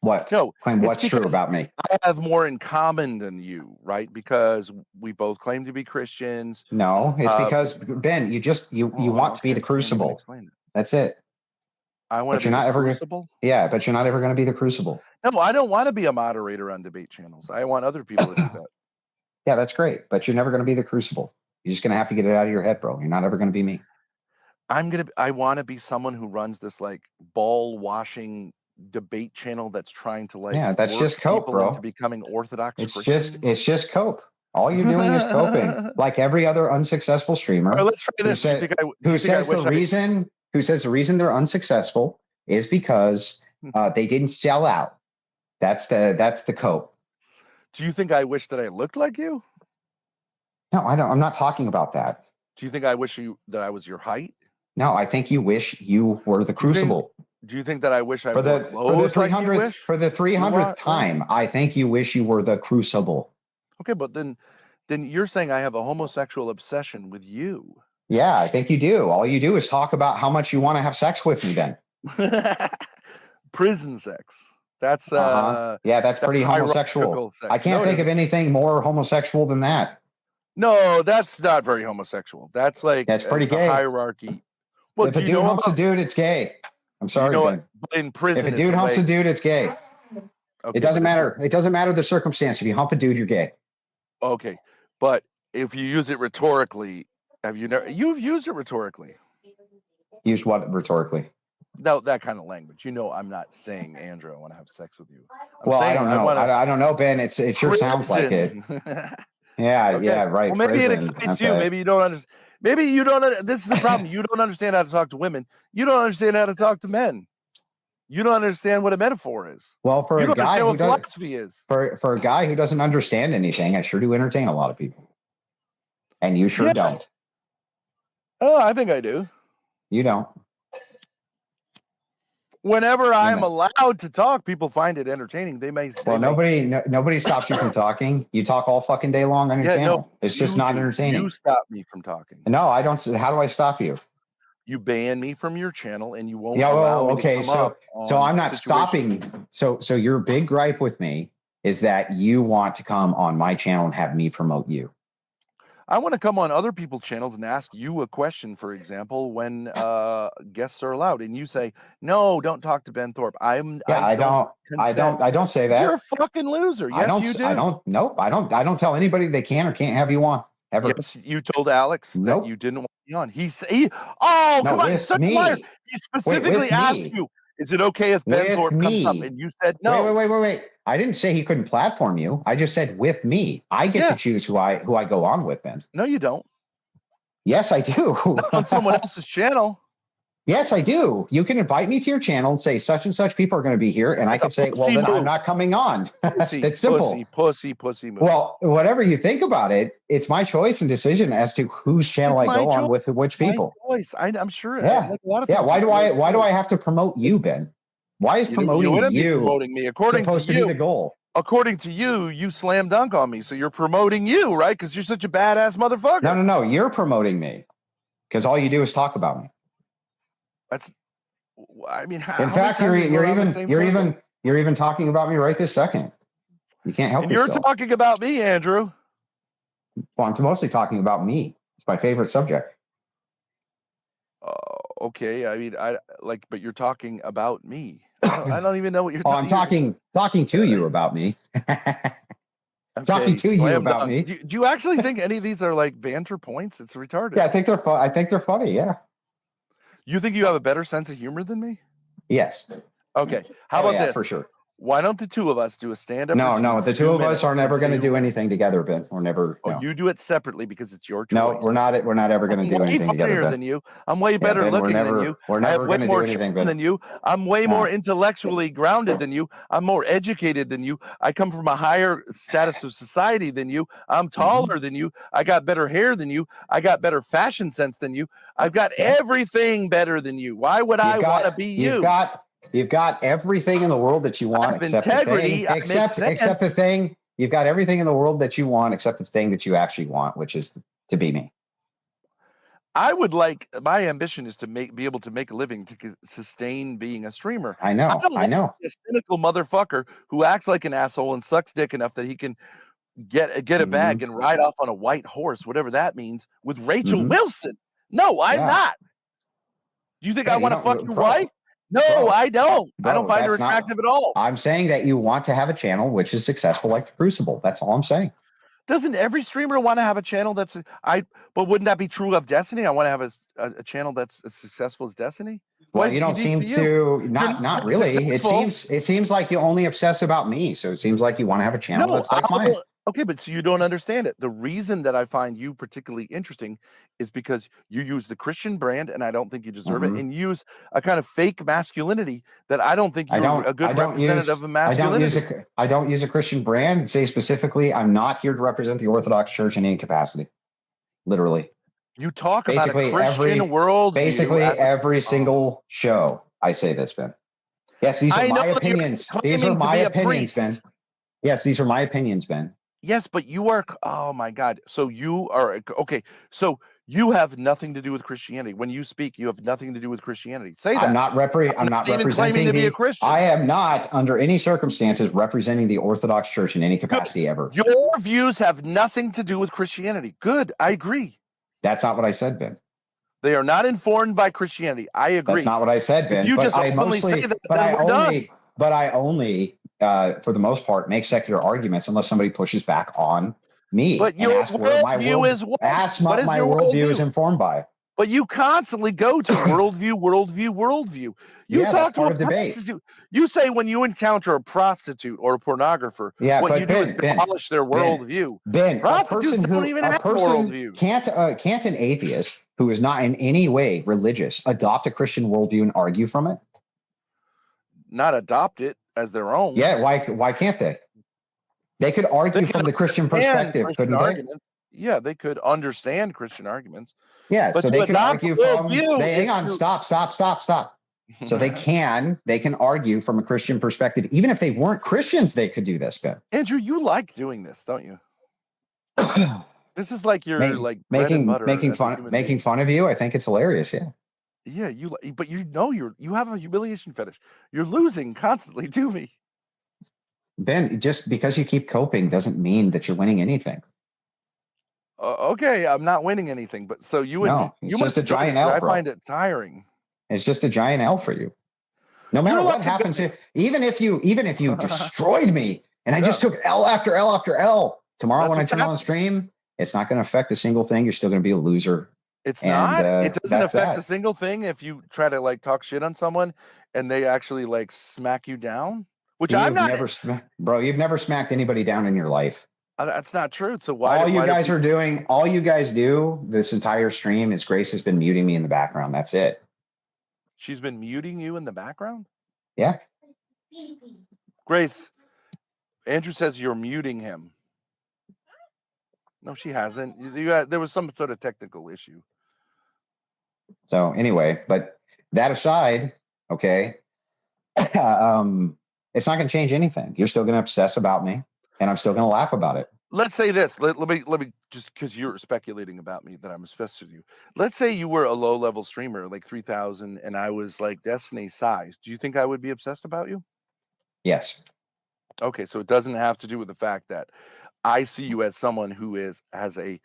What? No, claim what's true about me? I have more in common than you, right? Because we both claim to be Christians. No, it's because Ben, you want to be the crucible. That's it. I want to be the crucible. Yeah, but you're not ever going to be the crucible. No, I don't want to be a moderator on debate channels. I want other people to do that. Yeah, that's great, but you're never going to be the crucible. You're just going to have to get it out of your head, bro. You're not ever going to be me. I want to be someone who runs this ball washing debate channel that's trying to that's just cope, bro. Into becoming Orthodox. It's just cope. All you're doing is coping, like every other unsuccessful streamer. Right, let's try this. Who says the reason they're unsuccessful is because they didn't sell out. That's the cope. Do you think I wish that I looked like you? No, I don't. I'm not talking about that. Do you think I wish that I was your height? No, I think you wish you were the crucible. Do you think that I wish I for the 300th time? I think you wish you were the crucible. Okay, but then you're saying I have a homosexual obsession with you. Yeah, I think you do. All you do is talk about how much you want to have sex with me. Then prison sex. That's that's pretty homosexual. I can't think of anything more homosexual than that. No, that's not very homosexual. That's pretty gay. Hierarchy. Well, if a dude humps a dude, it's gay. I'm sorry. In prison, if a dude humps a dude, it's gay. Okay, it doesn't matter. It doesn't matter the circumstance. If you hump a dude, you're gay. Okay, but if you use it rhetorically, you've used it rhetorically? Used what rhetorically? No, that kind of language. I'm not saying, Andrew, I want to have sex with you. I don't know. I don't know, Ben. It sure sounds like it. Yeah, okay. Yeah, right. Well, maybe it excites you. Maybe you don't understand. Maybe you don't. This is the problem. You don't understand how to talk to women. You don't understand how to talk to men. You don't understand what a metaphor is. Well, for a guy who philosophy is. For a guy who doesn't understand anything, I sure do entertain a lot of people. And you sure don't. Oh, I think I do. You don't. Whenever I'm allowed to talk, people find it entertaining. Nobody stops you from talking. You talk all fucking day long on your channel. It's just not entertaining. You stop me from talking. No, I don't. How do I stop you? You ban me from your channel, and you won't. So I'm not stopping. So your big gripe with me is that you want to come on my channel and have me promote you. I want to come on other people's channels and ask you a question, for example, when guests are allowed, and you say, "No, don't talk to Ben Thorp." I don't say that. You're a fucking loser. Yes, you do. Nope. I don't tell anybody they can or can't have you on ever. Yes, you told Alex that you didn't want me on. Come on, such a liar. He specifically asked you, "Is it okay if Ben Thorp comes up?" And you said no. Wait. I didn't say he couldn't platform you. I just said with me. I get to choose who I go on with, Ben. No, you don't. Yes, I do. Not on someone else's channel. Yes, I do. You can invite me to your channel and say such and such people are going to be here, and I can say, well, then I'm not coming on. It's simple. Pussy move. Well, whatever you think about it, it's my choice and decision as to whose channel I go on with which people. My choice. I'm sure. Yeah. A lot of why do I have to promote you, Ben? Why is promoting you me according supposed to be the goal? according to you, you slam dunk on me. So you're promoting you, right? Because you're such a badass motherfucker. No. You're promoting me because all you do is talk about me. That's, I mean, In fact, you're even talking about me right this second. You can't help yourself. You're talking about me, Andrew. Well, I'm mostly talking about me. It's my favorite subject. Okay. I mean, but you're talking about me. I don't even know what you're talking. I'm talking to you about me. Okay, talking to you about me. Do you actually think any of these are like banter points? It's retarded. Yeah, I think they're fun. I think they're funny. Yeah. You think you have a better sense of humor than me? Yes. Okay. How about this? For sure. Why don't the two of us do a stand-up? No. The two of us are never going to do anything together, Ben. We're never. Oh, no. You do it separately because it's your choice. No, we're not ever going to do anything together. Than you. I'm way better looking than you. We're never going to do anything than you. I'm way more intellectually grounded than you. I'm more educated than you. I come from a higher status of society than you. I'm taller than you. I got better hair than you. I got better fashion sense than you. I've got everything better than you. Why would I want to be you? You've got everything in the world that you want, except integrity, except the thing. You've got everything in the world that you want, except the thing that you actually want, which is to be me. My ambition is to be able to make a living to sustain being a streamer. I know. A cynical motherfucker who acts like an asshole and sucks dick enough that he can get a bag and ride off on a white horse, whatever that means, with Rachel Wilson. No, I'm not. Do you think I want to fuck your wife? No, I don't. I don't find her attractive at all. I'm saying that you want to have a channel which is successful like the Crucible. That's all I'm saying. Doesn't every streamer want to have a channel but wouldn't that be true of Destiny? I want to have a channel that's as successful as Destiny. Well, you don't seem to not really. It seems like you only obsess about me. So it seems like you want to have a channel that's like mine. Okay, but so you don't understand it. The reason that I find you particularly interesting is because you use the Christian brand, and I don't think you deserve it, and use a kind of fake masculinity that I don't think you're a good representative of masculinity. I don't use a Christian brand. Say specifically, I'm not here to represent the Orthodox Church in any capacity. Literally. You talk about a Christian world. Basically, every single show, I say this, Ben. Yes, these are my opinions. These are my opinions, Ben. Yes, these are my opinions, Ben. Yes, but you are, oh my God. So you are, okay. So you have nothing to do with Christianity. When you speak, you have nothing to do with Christianity. Say that. I'm not representing to be a Christian. I am not, under any circumstances, representing the Orthodox Church in any capacity ever. Your views have nothing to do with Christianity. Good. I agree. That's not what I said, Ben. They are not informed by Christianity. I agree. That's not what I said, Ben. If you just openly say that, I only, for the most part, make secular arguments unless somebody pushes back on me. But your worldview is what? Ask what my worldview is informed by. But you constantly go to worldview. You talk to a prostitute. You say when you encounter a prostitute or a pornographer, what you do is demolish their worldview. Ben, prostitutes don't even have a worldview. Can't an atheist who is not in any way religious adopt a Christian worldview and argue from it? Not adopt it as their own. Yeah, why can't they? They could argue from the Christian perspective, couldn't they? Yeah, they could understand Christian arguments. Yeah, so they can argue from. Hang on, stop. So they can argue from a Christian perspective, even if they weren't Christians. They could do this, Ben. Andrew, you like doing this, don't you? This is like you're making fun of you. I think it's hilarious. Yeah. Yeah, but you have a humiliation fetish. You're losing constantly to me. Ben, just because you keep coping doesn't mean that you're winning anything. Okay, I'm not winning anything, but so you must a giant L. I find it tiring. It's just a giant L for you. No matter what happens, even if you destroyed me and I just took L after L after L, tomorrow when I turn on stream, it's not going to affect a single thing. You're still going to be a loser. It's not. It doesn't affect a single thing if you try to talk shit on someone and they actually smack you down. Which I'm not. You've never smacked anybody down in your life. That's not true. So why? All you guys do this entire stream is Grace has been muting me in the background. That's it. She's been muting you in the background? Yeah. Grace, Andrew says you're muting him. No, she hasn't. There was some sort of technical issue. So anyway, but that aside, okay. It's not going to change anything. You're still going to obsess about me, and I'm still going to laugh about it. Let's say this. Let me just because you're speculating about me that I'm obsessed with you. Let's say you were a low level streamer, like 3,000, and I was like Destiny size. Do you think I would be obsessed about you? Yes. Okay, so it doesn't have to do with the fact that I see you as someone who has a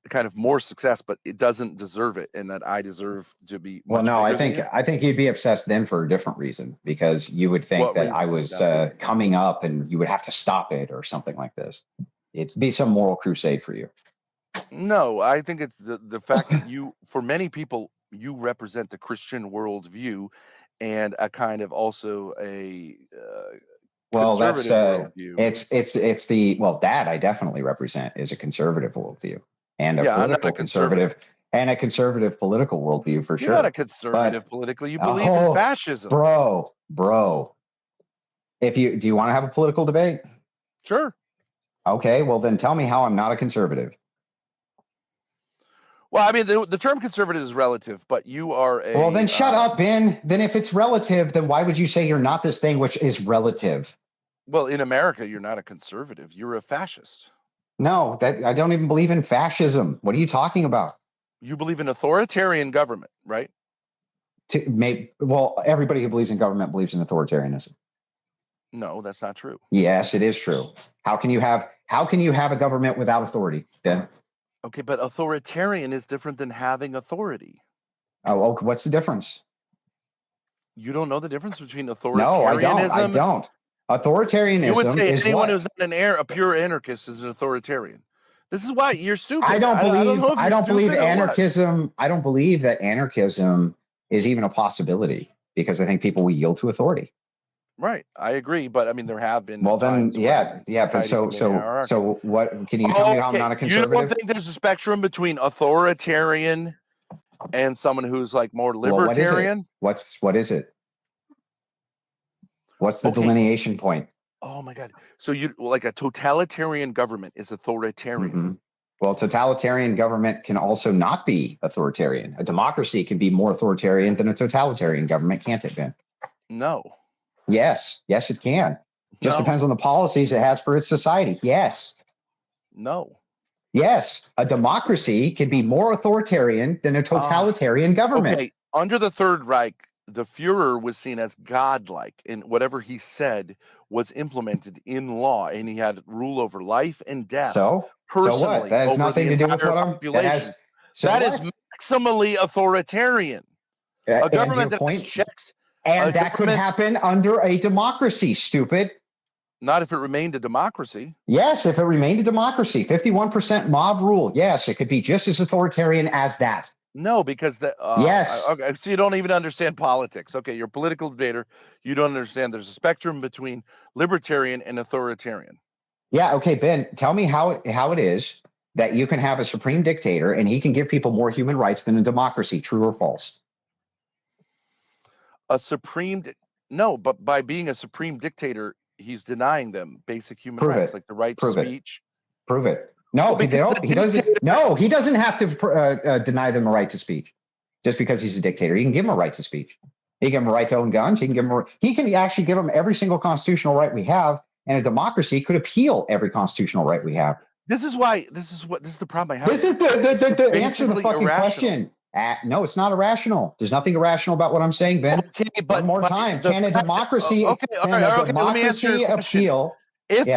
kind of more success, but it doesn't deserve it, and that I deserve to be. Well, much no, I bigger than think you'd be obsessed then for a different reason, because you would think What that I reason would was that coming up and you would have to stop it or something like this. It'd be some moral crusade for you. No, I think it's the fact that you, for many people, you represent the Christian worldview, and a kind of also a Well, that's conservative worldview. it's the well that I definitely represent is a conservative worldview and a Yeah, I'm not political a conservative. conservative and a conservative political worldview for You're sure. not a conservative politically. You believe in Oh, fascism. bro. Do you want to have a political debate? Sure. Okay, well then tell me how I'm not a conservative. Well, I mean, the term conservative is relative, but you are a. Well, then shut up, Ben. Then if it's relative, then why would you say you're not this thing which is relative? Well, in America, you're not a conservative. You're a fascist. No, that I don't even believe in fascism. What are you talking about? You believe in authoritarian government, right? Well, everybody who believes in government believes in authoritarianism. No, that's not true. Yes, it is true. How can you have a government without authority, Ben? Okay, but authoritarian is different than having authority. Oh, what's the difference? You don't know the difference between No, authoritarianism? I don't. Authoritarianism You would say is anyone what? who's not a pure anarchist is an authoritarian. This is why you're stupid. I don't believe anarchism. I don't believe that anarchism is even a possibility, because I think people will yield to authority. Right, I agree, but I mean there have been. Well, then, yeah. But so what? Can you tell me how I'm not a conservative? You don't think there's a spectrum between authoritarian and someone who's like more libertarian? What is it? What's the delineation point? Oh my God! So you like a totalitarian government is authoritarian. Mm-hmm. Well, totalitarian government can also not be authoritarian. A democracy can be more authoritarian than a totalitarian government, can't it, Ben? No. Yes, it can. Just depends on the policies it has for its society. Yes. No. Yes, a democracy can be more authoritarian than a totalitarian government. Okay, under the Third Reich, the Führer was seen as godlike, and whatever he said was implemented in law, and he had rule over life and death. So what? That has nothing to do with what I'm. That is maximally authoritarian. A government that has checks. And that could happen under a democracy, stupid. Not if it remained a democracy. Yes, if it remained a democracy. 51% mob rule. Yes, it could be just as authoritarian as that. No, because yes. Okay, so you don't even understand politics. Okay, you're a political debater. You don't understand. There's a spectrum between libertarian and authoritarian. Yeah. Okay, Ben, tell me how it is that you can have a supreme dictator and he can give people more human rights than a democracy. True or false? No, but by being a supreme dictator, he's denying them basic human rights, like the right to speech. Prove it. No, he doesn't. No, he doesn't have to deny them a right to speech just because he's a dictator. He can give them a right to speech. He can give them a right to own guns. He can actually give them every single constitutional right we have, and a democracy could appeal every constitutional right we have. This is the problem I have. This is the answer to the fucking question. No, it's not irrational. There's nothing irrational about what I'm saying, Ben. Okay, but one more time. Can a democracy let me answer your appeal? If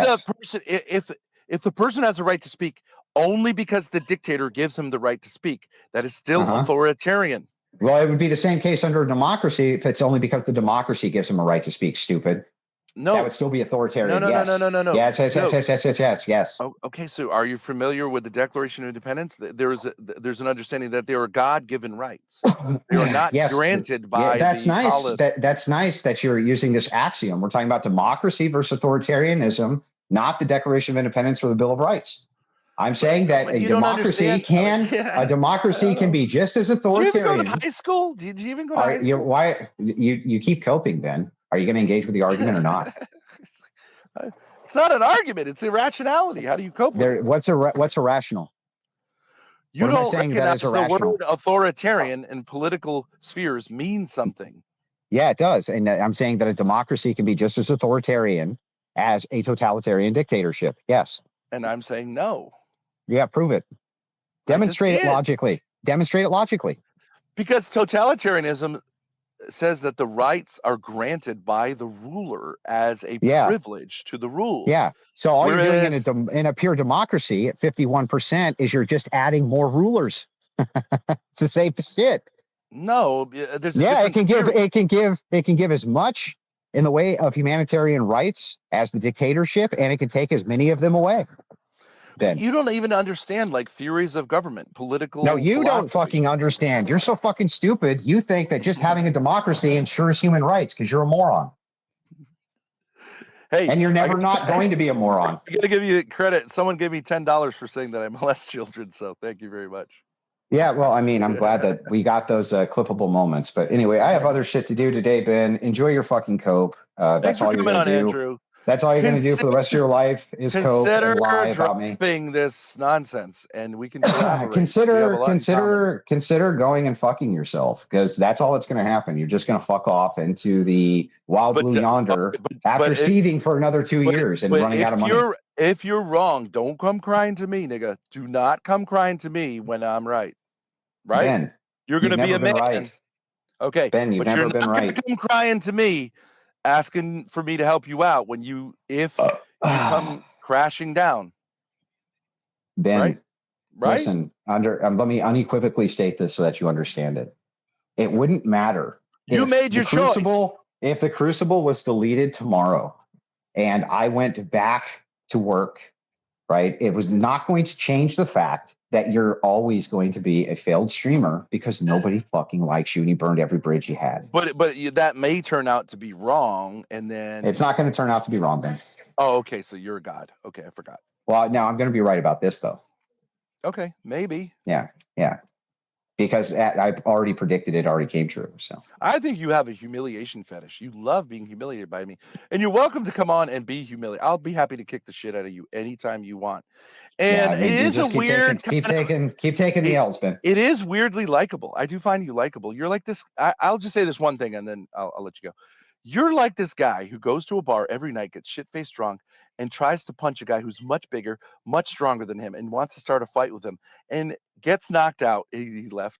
the person has a right to speak only because the dictator gives him the right to speak, that is still authoritarian. Well, it would be the same case under a democracy if it's only because the democracy gives him a right to speak, stupid. No, that would still be authoritarian. No. Yes. Oh, okay, so are you familiar with the Declaration of Independence? There's an understanding that they are God-given rights. They are not granted by. That's nice. That's nice that you're using this axiom. We're talking about democracy versus authoritarianism, not the Declaration of Independence or the Bill of Rights. I'm saying that a democracy can be just as authoritarian. Did you even go to high school? Did you even go to high school? Why you keep coping, Ben? Are you going to engage with the argument or not? It's not an argument. It's irrationality. How do you cope with it? What's irrational? You don't recognize the word authoritarian in political spheres means something. Yeah, it does. And I'm saying that a democracy can be just as authoritarian as a totalitarian dictatorship. Yes. And I'm saying no. Yeah, prove it. Demonstrate it logically. Demonstrate it logically. Because totalitarianism says that the rights are granted by the ruler as a privilege to the ruled. Yeah. So all you're doing in a pure democracy at 51% is you're just adding more rulers. It's the same shit. No, there's it can give as much in the way of humanitarian rights as the dictatorship, and it can take as many of them away. Ben, you don't even understand like theories of government, political. No, you philosophy. Don't fucking understand. You're so fucking stupid. You think that just having a democracy ensures human rights because you're a moron. Hey, and you're never not going to be a moron. I'm gonna give you credit. Someone gave me $10 for saying that I molest children, so thank you very much. Yeah, well, I mean, I'm glad that we got those clippable moments. But anyway, I have other shit to do today, Ben. Enjoy your fucking cope. That's all you're going to do. Andrew. That's all you're going to do for the rest of your life is cope and lie about me. Consider this nonsense, and we can collaborate. Consider going and fucking yourself, because that's all that's going to happen. You're just going to fuck off into the wild blue yonder after seething for another 2 years and running out of money. If you're wrong, don't come crying to me, nigga. Do not come crying to me when I'm right. Right? Ben, you're going to be a man. Right. Okay. Ben, you've never been right. Come crying to me, asking for me to help you out when if you come crashing down. Ben, listen, let me unequivocally state this so that you understand it. It wouldn't matter. You made your choice. If the Crucible was deleted tomorrow and I went back to work, right, it was not going to change the fact that you're always going to be a failed streamer because nobody fucking likes you and you burned every bridge you had. But that may turn out to be wrong, and then it's not going to turn out to be wrong, Ben. Oh, okay. So you're a god. Okay, I forgot. Well, now I'm going to be right about this though. Okay, maybe. Yeah. Because I've already predicted it already came true. So I think you have a humiliation fetish. You love being humiliated by me, and you're welcome to come on and be humiliated. I'll be happy to kick the shit out of you anytime you want. And it is a weird. Keep taking the L's, Ben. It is weirdly likable. I do find you likable. You're like this. I'll just say this one thing, and then I'll let you go. You're like this guy who goes to a bar every night, gets shit-faced drunk, and tries to punch a guy who's much bigger, much stronger than him, and wants to start a fight with him, and gets knocked out. He left.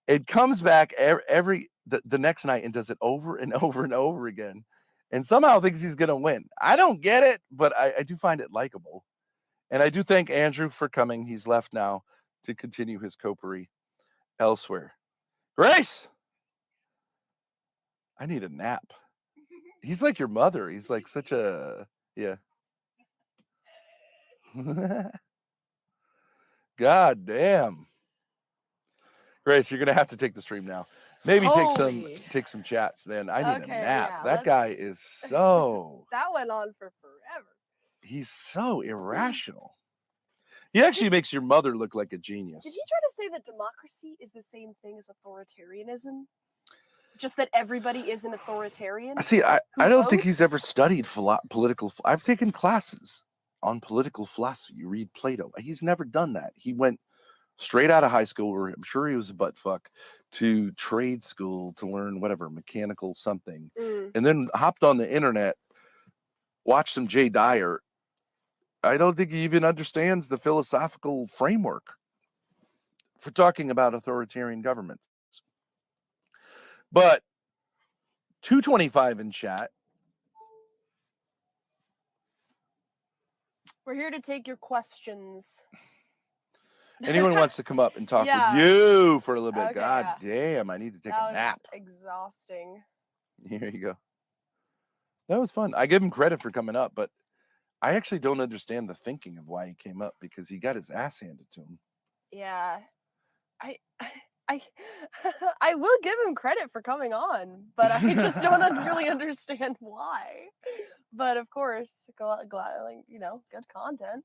It comes back the next night and does it over and over and over again, and somehow thinks he's gonna win. I don't get it, but I do find it likable, and I do thank Andrew for coming. He's left now to continue his copery elsewhere. Grace, I need a nap. He's like your mother. He's like such a God damn. Grace, you're gonna have to take the stream now. Maybe take some chats, man. I need a nap. Yeah, that guy is so that went on for forever. He's so irrational. He actually makes your mother look like a genius. Did you try to say that democracy is the same thing as authoritarianism? Just that everybody is an authoritarian? See, I don't think he's ever studied political. I've taken classes on political philosophy. You read Plato. He's never done that. He went straight out of high school, where I'm sure he was a butt fuck, to trade school to learn whatever, mechanical something. And then hopped on the internet, watched some Jay Dyer. I don't think he even understands the philosophical framework for talking about authoritarian governments. But 225 in chat. We're here to take your questions. Anyone wants to come up and talk with you for a little bit? Okay, God damn, I need to take a nap. Exhausting. Here you go. That was fun. I give him credit for coming up, but I actually don't understand the thinking of why he came up, because he got his ass handed to him. Yeah. I will give him credit for coming on, but I just don't really understand why. But of course, good content.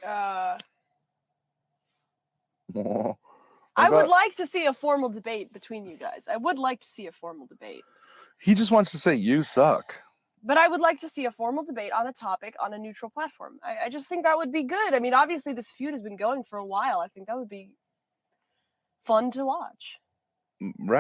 I would like to see a formal debate between you guys. I would like to see a formal debate. He just wants to say you suck. But I would like to see a formal debate on a topic on a neutral platform. I just think that would be good. I mean, obviously this feud has been going for a while. I think that would be fun to watch. Right.